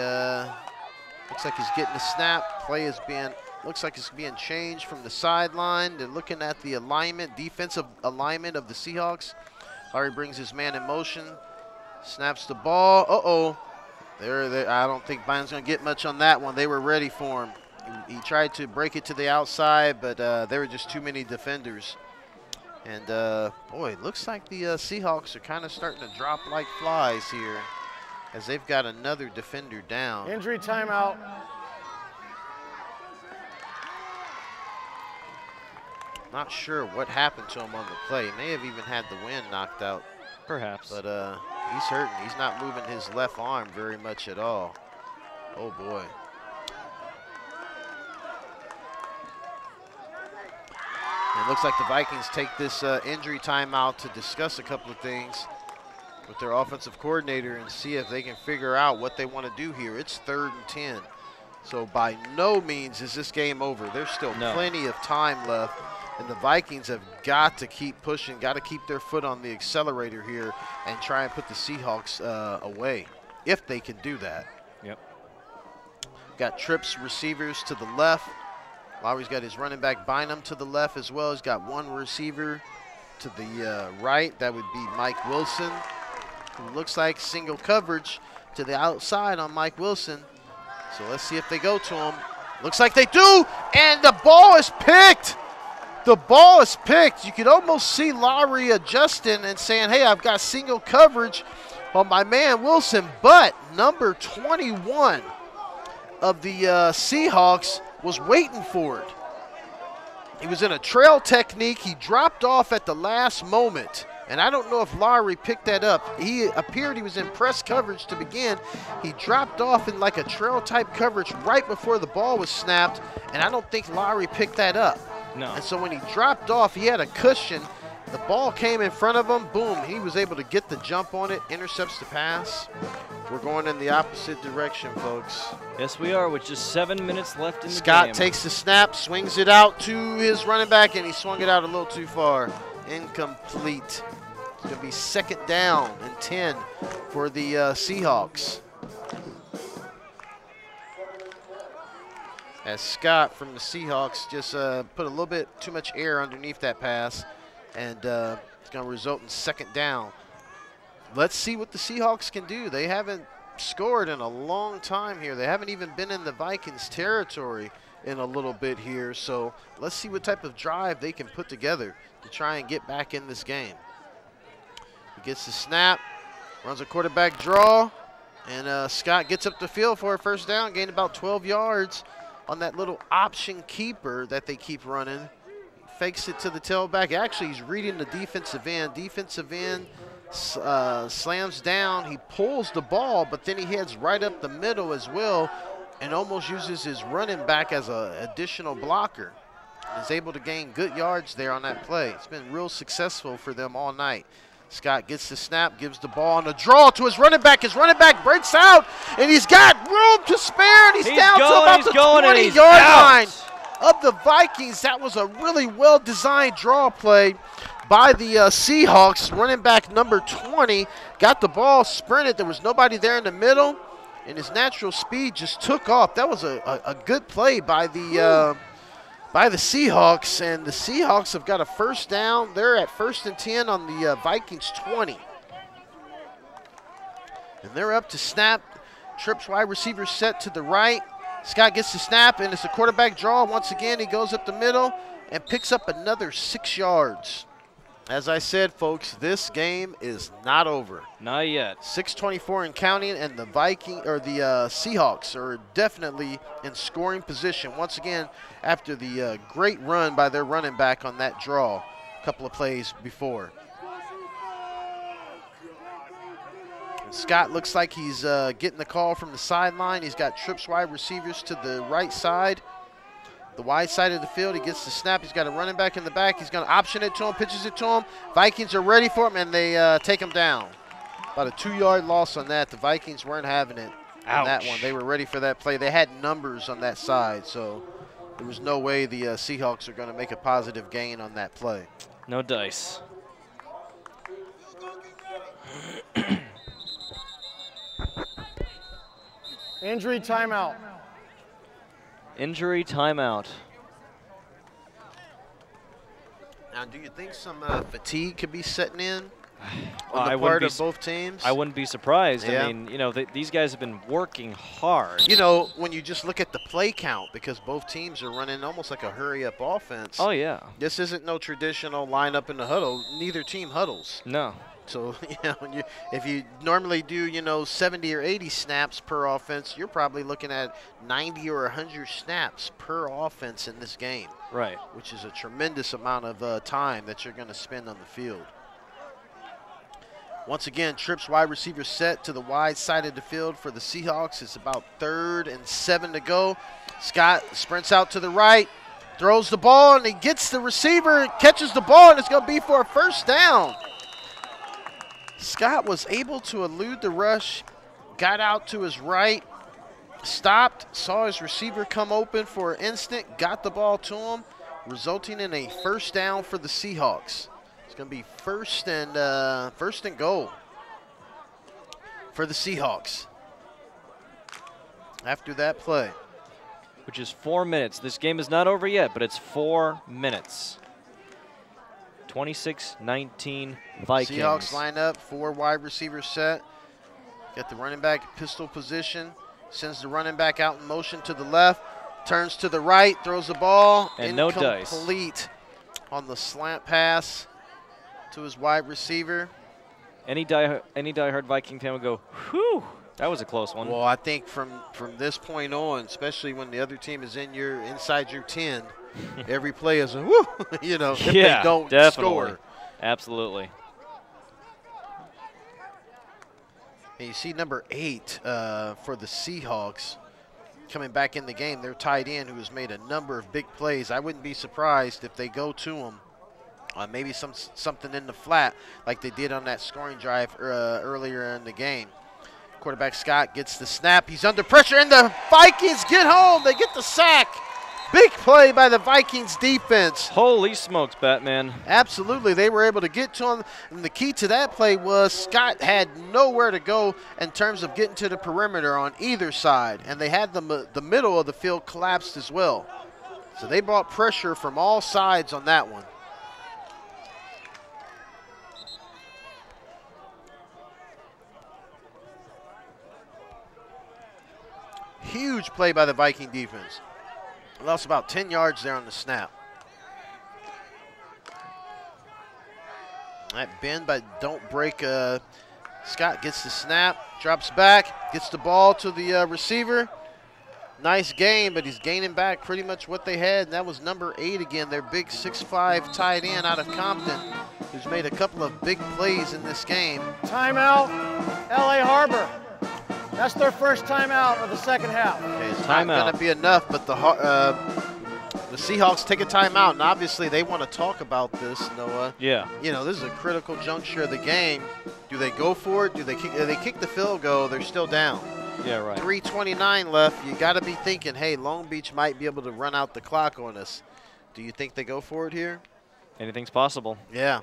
looks like he's getting a snap. Play is being, looks like it's being changed from the sideline. They're looking at the alignment, defensive alignment of the Seahawks. Lowry brings his man in motion, snaps the ball. Uh-oh. I don't think Bynum's going to get much on that one. They were ready for him. He tried to break it to the outside, but there were just too many defenders. And, boy, it looks like the Seahawks are kind of starting to drop like flies here as they've got another defender down. Injury timeout. Not sure what happened to him on the play. He may have even had the wind knocked out. Perhaps. But he's hurting. He's not moving his left arm very much at all. Oh, boy. It looks like the Vikings take this injury timeout to discuss a couple of things with their offensive coordinator and see if they can figure out what they want to do here. It's 3rd and 10. So by no means is this game over. There's still plenty of time left, and the Vikings have got to keep pushing, got to keep their foot on the accelerator here and try and put the Seahawks away, if they can do that. Yep. Got trips receivers to the left. Lowry's got his running back Bynum to the left as well. He's got one receiver to the right. That would be Mike Wilson, who looks like single coverage to the outside on Mike Wilson. So let's see if they go to him. Looks like they do, and the ball is picked. The ball is picked. You could almost see Lowry adjusting and saying, hey, I've got single coverage on my man Wilson, but number 21 of the Seahawks was waiting for it. He was in a trail technique. He dropped off at the last moment, and I don't know if Lowry picked that up. He appeared he was in press coverage to begin. He dropped off in like a trail type coverage right before the ball was snapped, and I don't think Lowry picked that up. No. And so when he dropped off, he had a cushion. The ball came in front of him. Boom, he was able to get the jump on it, intercepts the pass. We're going in the opposite direction, folks. Yes, we are, with just 7 minutes left in the game. Scott takes the snap, swings it out to his running back, and he swung it out a little too far. incomplete. It's going to be 2nd down and 10 for the Seahawks. As Scott from the Seahawks just put a little bit too much air underneath that pass, and it's going to result in 2nd down. Let's see what the Seahawks can do. They haven't scored in a long time here. They haven't even been in the Vikings territory in a little bit here, so let's see what type of drive they can put together to try and get back in this game. He gets the snap, runs a quarterback draw, and Scott gets up the field for a 1st down, gained about 12 yards on that little option keeper that they keep running. Fakes it to the tailback. Actually, he's reading the defensive end. Defensive end slams down. He pulls the ball, but then he heads right up the middle as well and almost uses his running back as an additional blocker. Is able to gain good yards there on that play. It's been real successful for them all night. Scott gets the snap, gives the ball on a draw to his running back. His running back breaks out, and he's got room to spare, and he's down to about the 20-yard line of the Vikings. That was a really well-designed draw play by the Seahawks. Running back number 20 got the ball, sprinted. There was nobody there in the middle, and his natural speed just took off. That was a good play by the Seahawks, and the Seahawks have got a 1st down. They're at 1st and 10 on the Vikings 20. And they're up to snap. Trips wide receiver set to the right. Scott gets the snap, and it's a quarterback draw. Once again, he goes up the middle and picks up another 6 yards. As I said, folks, this game is not over. Not yet. 6:24 and counting, and the Seahawks are definitely in scoring position. Once again, after the great run by their running back on that draw a couple of plays before. And Scott looks like he's getting the call from the sideline. He's got trips wide receivers to the right side. The wide side of the field, he gets the snap. He's got a running back in the back. He's going to option it to him, pitches it to him. Vikings are ready for him, and they take him down. About a 2-yard loss on that. The Vikings weren't having it on that one. They were ready for that play. They had numbers on that side, so there was no way the Seahawks are going to make a positive gain on that play. No dice. Injury timeout. Injury timeout. Now, do you think some fatigue could be setting in on the part of both teams? I wouldn't be surprised. Yeah. I mean, you know, these guys have been working hard. You know, when you just look at the play count, because both teams are running almost like a hurry-up offense. Oh, yeah. This isn't no traditional lineup in the huddle. Neither team huddles. No. So, you know, if you normally do, 70 or 80 snaps per offense, you're probably looking at 90 or 100 snaps per offense in this game. Right. Which is a tremendous amount of time that you're going to spend on the field. Once again, trips wide receiver set to the wide side of the field for the Seahawks. It's about 3rd and 7 to go. Scott sprints out to the right, throws the ball, and he gets the receiver, catches the ball, and it's going to be for a 1st down. Scott was able to elude the rush, got out to his right, stopped, saw his receiver come open for an instant, got the ball to him, resulting in a 1st down for the Seahawks. It's going to be first and goal for the Seahawks after that play. Which is 4 minutes. This game is not over yet, but it's 4 minutes. 26-19 Vikings. Seahawks line up, 4 wide receivers set. Got the running back pistol position. Sends the running back out in motion to the left. Turns to the right, throws the ball. And no dice. Incomplete on the slant pass to his wide receiver. Any diehard Viking fan would go, whew, that was a close one. Well, I think from this point on, especially when the other team is inside your 10, every play is a whoo, if they don't score. Absolutely. And you see number 8 for the Seahawks coming back in the game. Their tight end, who has made a number of big plays. I wouldn't be surprised if they go to him. Maybe something in the flat like they did on that scoring drive earlier in the game. Quarterback Scott gets the snap. He's under pressure, and the Vikings get home. They get the sack. Big play by the Vikings defense. Holy smokes, Batman. Absolutely, they were able to get to him, and the key to that play was Scott had nowhere to go in terms of getting to the perimeter on either side, and they had the middle of the field collapsed as well. So they brought pressure from all sides on that one. Huge play by the Viking defense. Lost about 10 yards there on the snap. That bend, but don't break. Scott gets the snap, drops back, gets the ball to the receiver. Nice gain, but he's gaining back pretty much what they had, and that was number 8 again, their big 6'5" tight end out of Compton, who's made a couple of big plays in this game. Timeout, LA Harbor. That's their first timeout of the second half. Okay, it's not going to be enough, but the Seahawks take a timeout, and obviously they want to talk about this, Noah. Yeah. You know, this is a critical juncture of the game. Do they go for it? Do they kick the field goal? They're still down. Yeah, right. 3:29 left. You got to be thinking, hey, Long Beach might be able to run out the clock on us. Do you think they go for it here? Anything's possible. Yeah.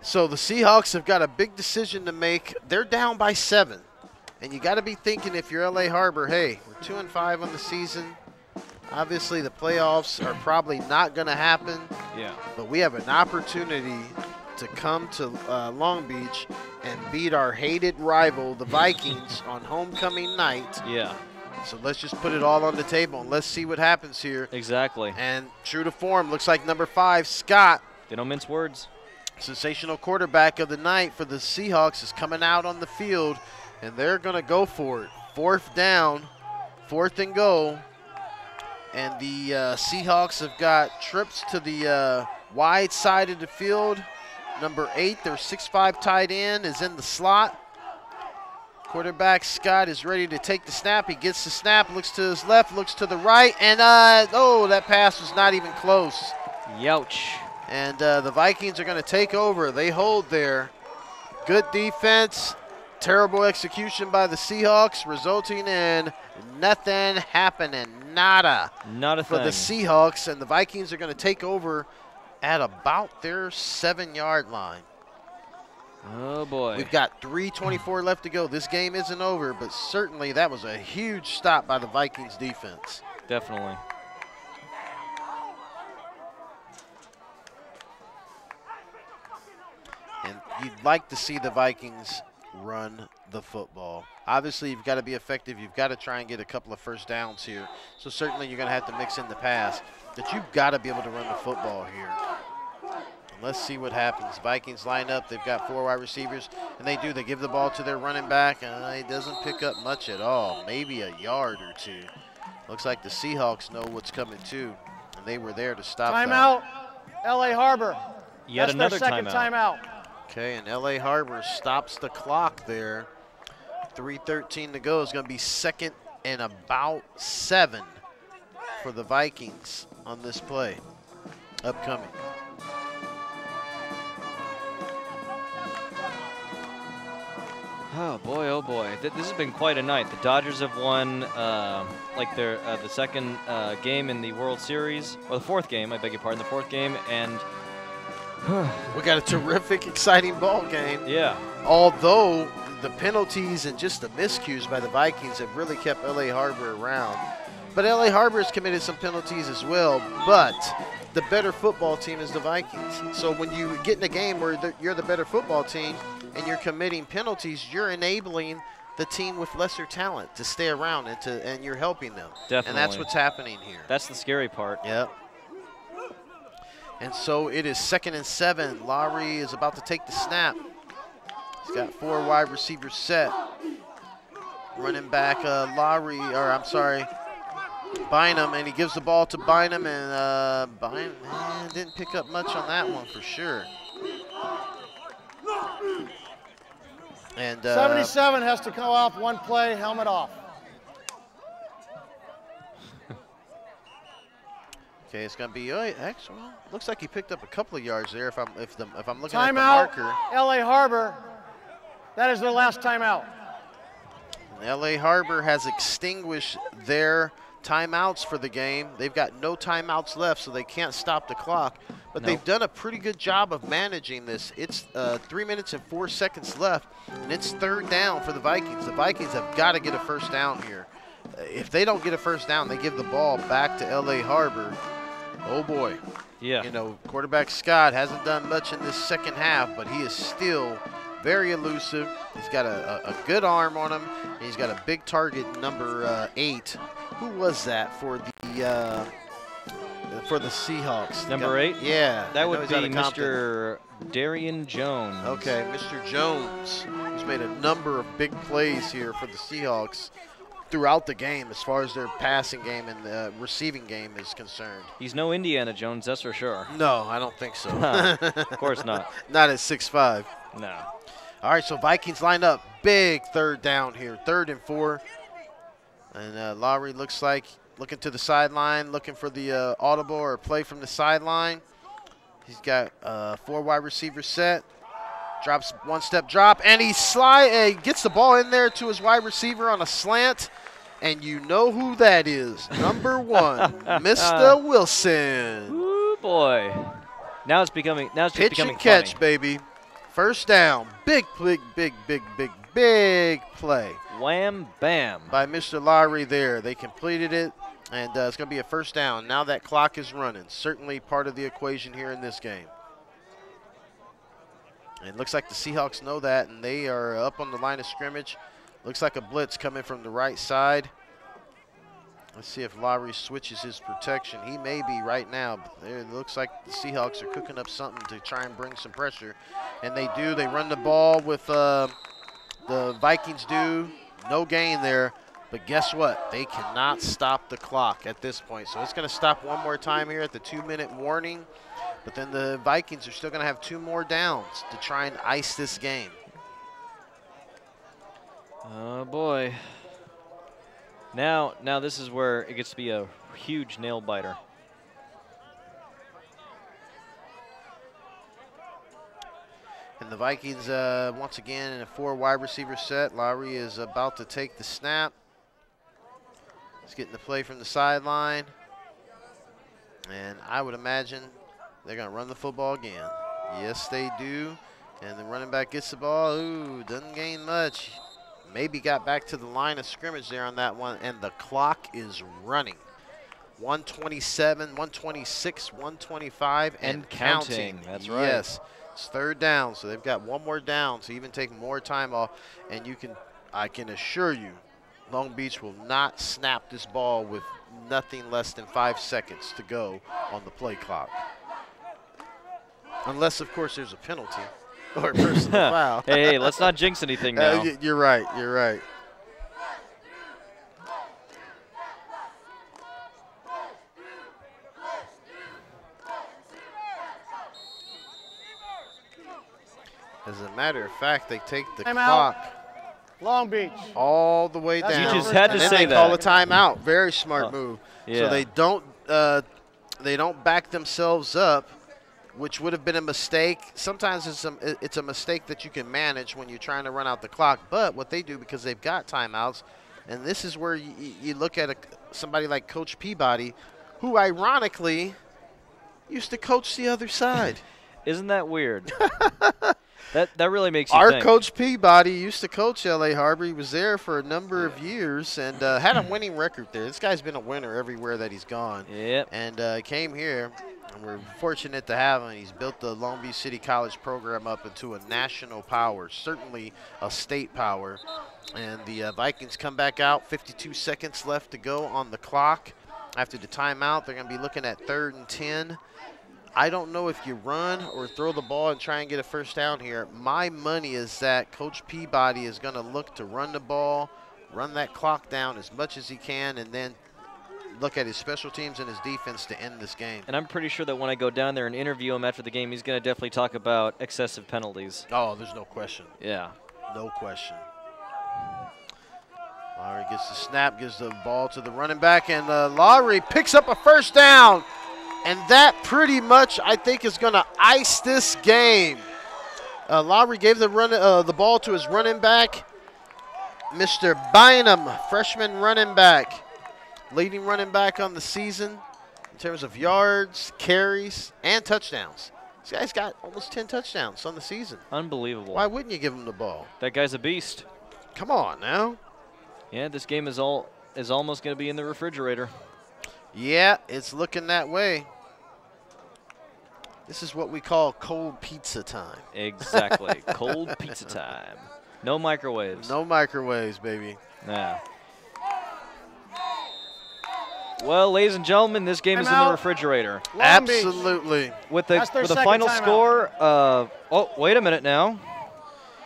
So the Seahawks have got a big decision to make. They're down by 7. And you got to be thinking, if you're LA Harbor, hey, we're 2-5 on the season. Obviously, the playoffs are probably not going to happen. Yeah. But we have an opportunity to come to Long Beach and beat our hated rival, the Vikings, on homecoming night. Yeah. So let's just put it all on the table and let's see what happens here. Exactly. And true to form, looks like number 5, Scott. They don't mince words. Sensational quarterback of the night for the Seahawks is coming out on the field, and they're going to go for it. 4th down, 4th and goal. And the Seahawks have got trips to the wide side of the field. Number 8, their 6'5" tight end, is in the slot. Quarterback Scott is ready to take the snap. He gets the snap, looks to his left, looks to the right, and oh, that pass was not even close. Youch. And the Vikings are going to take over. They hold there. Good defense, terrible execution by the Seahawks, resulting in nothing happening. Nada. Not a for thing. the Seahawks, and the Vikings are going to take over at about their 7-yard line. Oh, boy. We've got 3:24 left to go. This game isn't over, but certainly that was a huge stop by the Vikings defense. Definitely. And you'd like to see the Vikings run the football. Obviously, you've got to be effective. You've got to try and get a couple of first downs here. So certainly you're going to have to mix in the pass. But you've got to be able to run the football here. And let's see what happens. Vikings line up. They've got 4 wide receivers, and they do. They give the ball to their running back. He doesn't pick up much at all, maybe a yard or 2. Looks like the Seahawks know what's coming too, and they were there to stop that. Timeout, LA Harbor. Yet That's another their second timeout. Okay, and LA Harbor stops the clock there. 3:13 to go. It's going to be 2nd and about 7 for the Vikings on this play upcoming. Oh boy, oh boy! This has been quite a night. The Dodgers have won like their the second game in the World Series, or the 4th game. I beg your pardon, the 4th game, and we got a terrific, exciting ball game. Yeah. Although the penalties and just the miscues by the Vikings have really kept LA Harbor around. But LA Harbor has committed some penalties as well, but the better football team is the Vikings. So when you get in a game where you're the better football team and you're committing penalties, you're enabling the team with lesser talent to stay around and you're helping them. Definitely. And that's what's happening here. That's the scary part. Yep. And so it is 2nd and 7. Lowry is about to take the snap. He's got 4 wide receivers set. Running back Bynum, and he gives the ball to Bynum, and Bynum didn't pick up much on that one for sure. And 77 has to go off 1 play, helmet off. Okay, it's going to be actually looks like he picked up a couple of yards there if I'm looking Timeout, at the marker. LA Harbor. That is their last timeout. LA Harbor has extinguished their timeouts for the game. They've got no timeouts left, so they can't stop the clock. But they've done a pretty good job of managing this. It's 3 minutes and 4 seconds left, and it's 3rd down for the Vikings. The Vikings have got to get a first down here. If they don't get a first down, they give the ball back to L.A. Harbor. Oh, boy. Yeah. You know, quarterback Scott hasn't done much in this second half, but he is still very elusive. He's got a good arm on him. And he's got a big target, number 8. Who was that for the Seahawks? Number 8? Yeah. That would be Mr. Darian Jones. Okay, Mr. Jones, who's made a number of big plays here for the Seahawks throughout the game as far as their passing game and receiving game is concerned. He's no Indiana Jones, that's for sure. No, I don't think so. Of course not. Not at 6'5". No. All right, so Vikings line up. Big 3rd down here, 3rd and 4. And Lowry looks like looking to the sideline, looking for the audible or play from the sideline. He's got 4 wide receivers set. Drops 1-step drop, and he gets the ball in there to his wide receiver on a slant. And you know who that is. Number 1, Mr. Wilson. Ooh, boy. Now it's becoming just pitch becoming and catch, funny. baby. First down. Big play Wham, bam. by Mr. Lowry there. They completed it, and it's going to be a first down. Now that clock is running. Certainly part of the equation here in this game. And it looks like the Seahawks know that, and they are up on the line of scrimmage. Looks like a blitz coming from the right side. Let's see if Lowry switches his protection. He may be right now. But it looks like the Seahawks are cooking up something to try and bring some pressure. And they do. They run the ball with the Vikings do. No gain there. But guess what? They cannot stop the clock at this point. So it's going to stop one more time here at the 2-minute warning. But then the Vikings are still going to have 2 more downs to try and ice this game. Oh, boy. Now this is where it gets to be a huge nail biter. And the Vikings, once again, in a 4 wide receiver set. Lowry is about to take the snap. He's getting the play from the sideline. And I would imagine they're going to run the football again. Yes, they do. And the running back gets the ball. Ooh, doesn't gain much. Maybe got back to the line of scrimmage there on that one. And the clock is running. 127, 126, 125, and counting. That's right. Yes. It's 3rd down, so they've got 1 more down to even take more time off. And I can assure you, Long Beach will not snap this ball with nothing less than 5 seconds to go on the play clock. Unless, of course, there's a penalty or a personal foul. Hey, let's not jinx anything now. You're right. You're right. As a matter of fact, they take the clock Long Beach all the way down. You just had to say they call a timeout. Very smart move. Yeah. So they don't back themselves up, which would have been a mistake. Sometimes it's a mistake that you can manage when you're trying to run out the clock. But what they do, because they've got timeouts, and this is where you look at somebody like Coach Peabody, who ironically used to coach the other side. Isn't that weird? That really makes you Our think. Coach Peabody used to coach L.A. Harbor. He was there for a number of years and had a winning record there. This guy's been a winner everywhere that he's gone. Yep. And came here, and we're fortunate to have him. He's built the Long Beach City College program up into a national power, certainly a state power. And the Vikings come back out, 52 seconds left to go on the clock. After the timeout, they're going to be looking at 3rd and 10. I don't know if you run or throw the ball and try and get a first down here. My money is that Coach Peabody is going to look to run the ball, run that clock down as much as he can, and then look at his special teams and his defense to end this game. And I'm pretty sure that when I go down there and interview him after the game, he's going to definitely talk about excessive penalties. Oh, there's no question. Yeah. No question. Lowry gets the snap, gives the ball to the running back, and Lowry picks up a first down. And that pretty much, I think, is going to ice this game. Lowry gave the ball to his running back, Mr. Bynum, freshman running back. leading running back on the season in terms of yards, carries, and touchdowns. This guy's got almost 10 touchdowns on the season. Unbelievable. Why wouldn't you give him the ball? That guy's a beast. Come on now. Yeah, this game is almost going to be in the refrigerator. Yeah, it's looking that way. This is what we call cold pizza time. Exactly. Cold pizza time. No microwaves. No microwaves, baby. Yeah. Well, ladies and gentlemen, this game is in the refrigerator. Absolutely. With the final score of, oh, wait a minute now.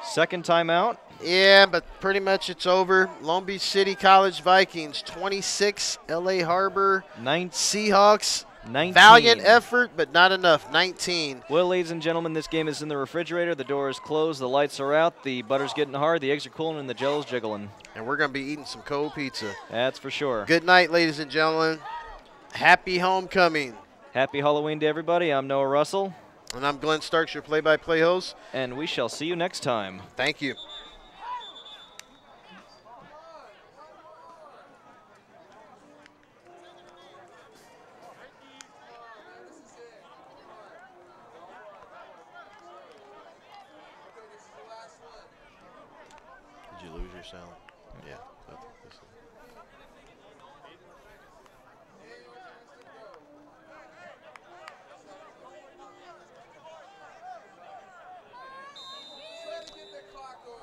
Second timeout. Yeah, but pretty much it's over. Long Beach City College Vikings 26, LA Harbor 9 Seahawks 19. Valiant effort, but not enough. 19. Well, ladies and gentlemen, this game is in the refrigerator. The door is closed. The lights are out. The butter's getting hard. The eggs are cooling, and the jello's jiggling. And we're going to be eating some cold pizza. That's for sure. Good night, ladies and gentlemen. Happy homecoming. Happy Halloween to everybody. I'm Noah Russell. And I'm Glenn Starks, your play-by-play host. And we shall see you next time. Thank you. Did you lose your sound? Yeah.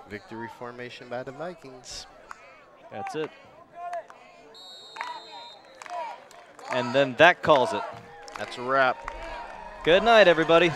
Victory formation by the Vikings. That's it. And then that calls it. That's a wrap. Good night, everybody.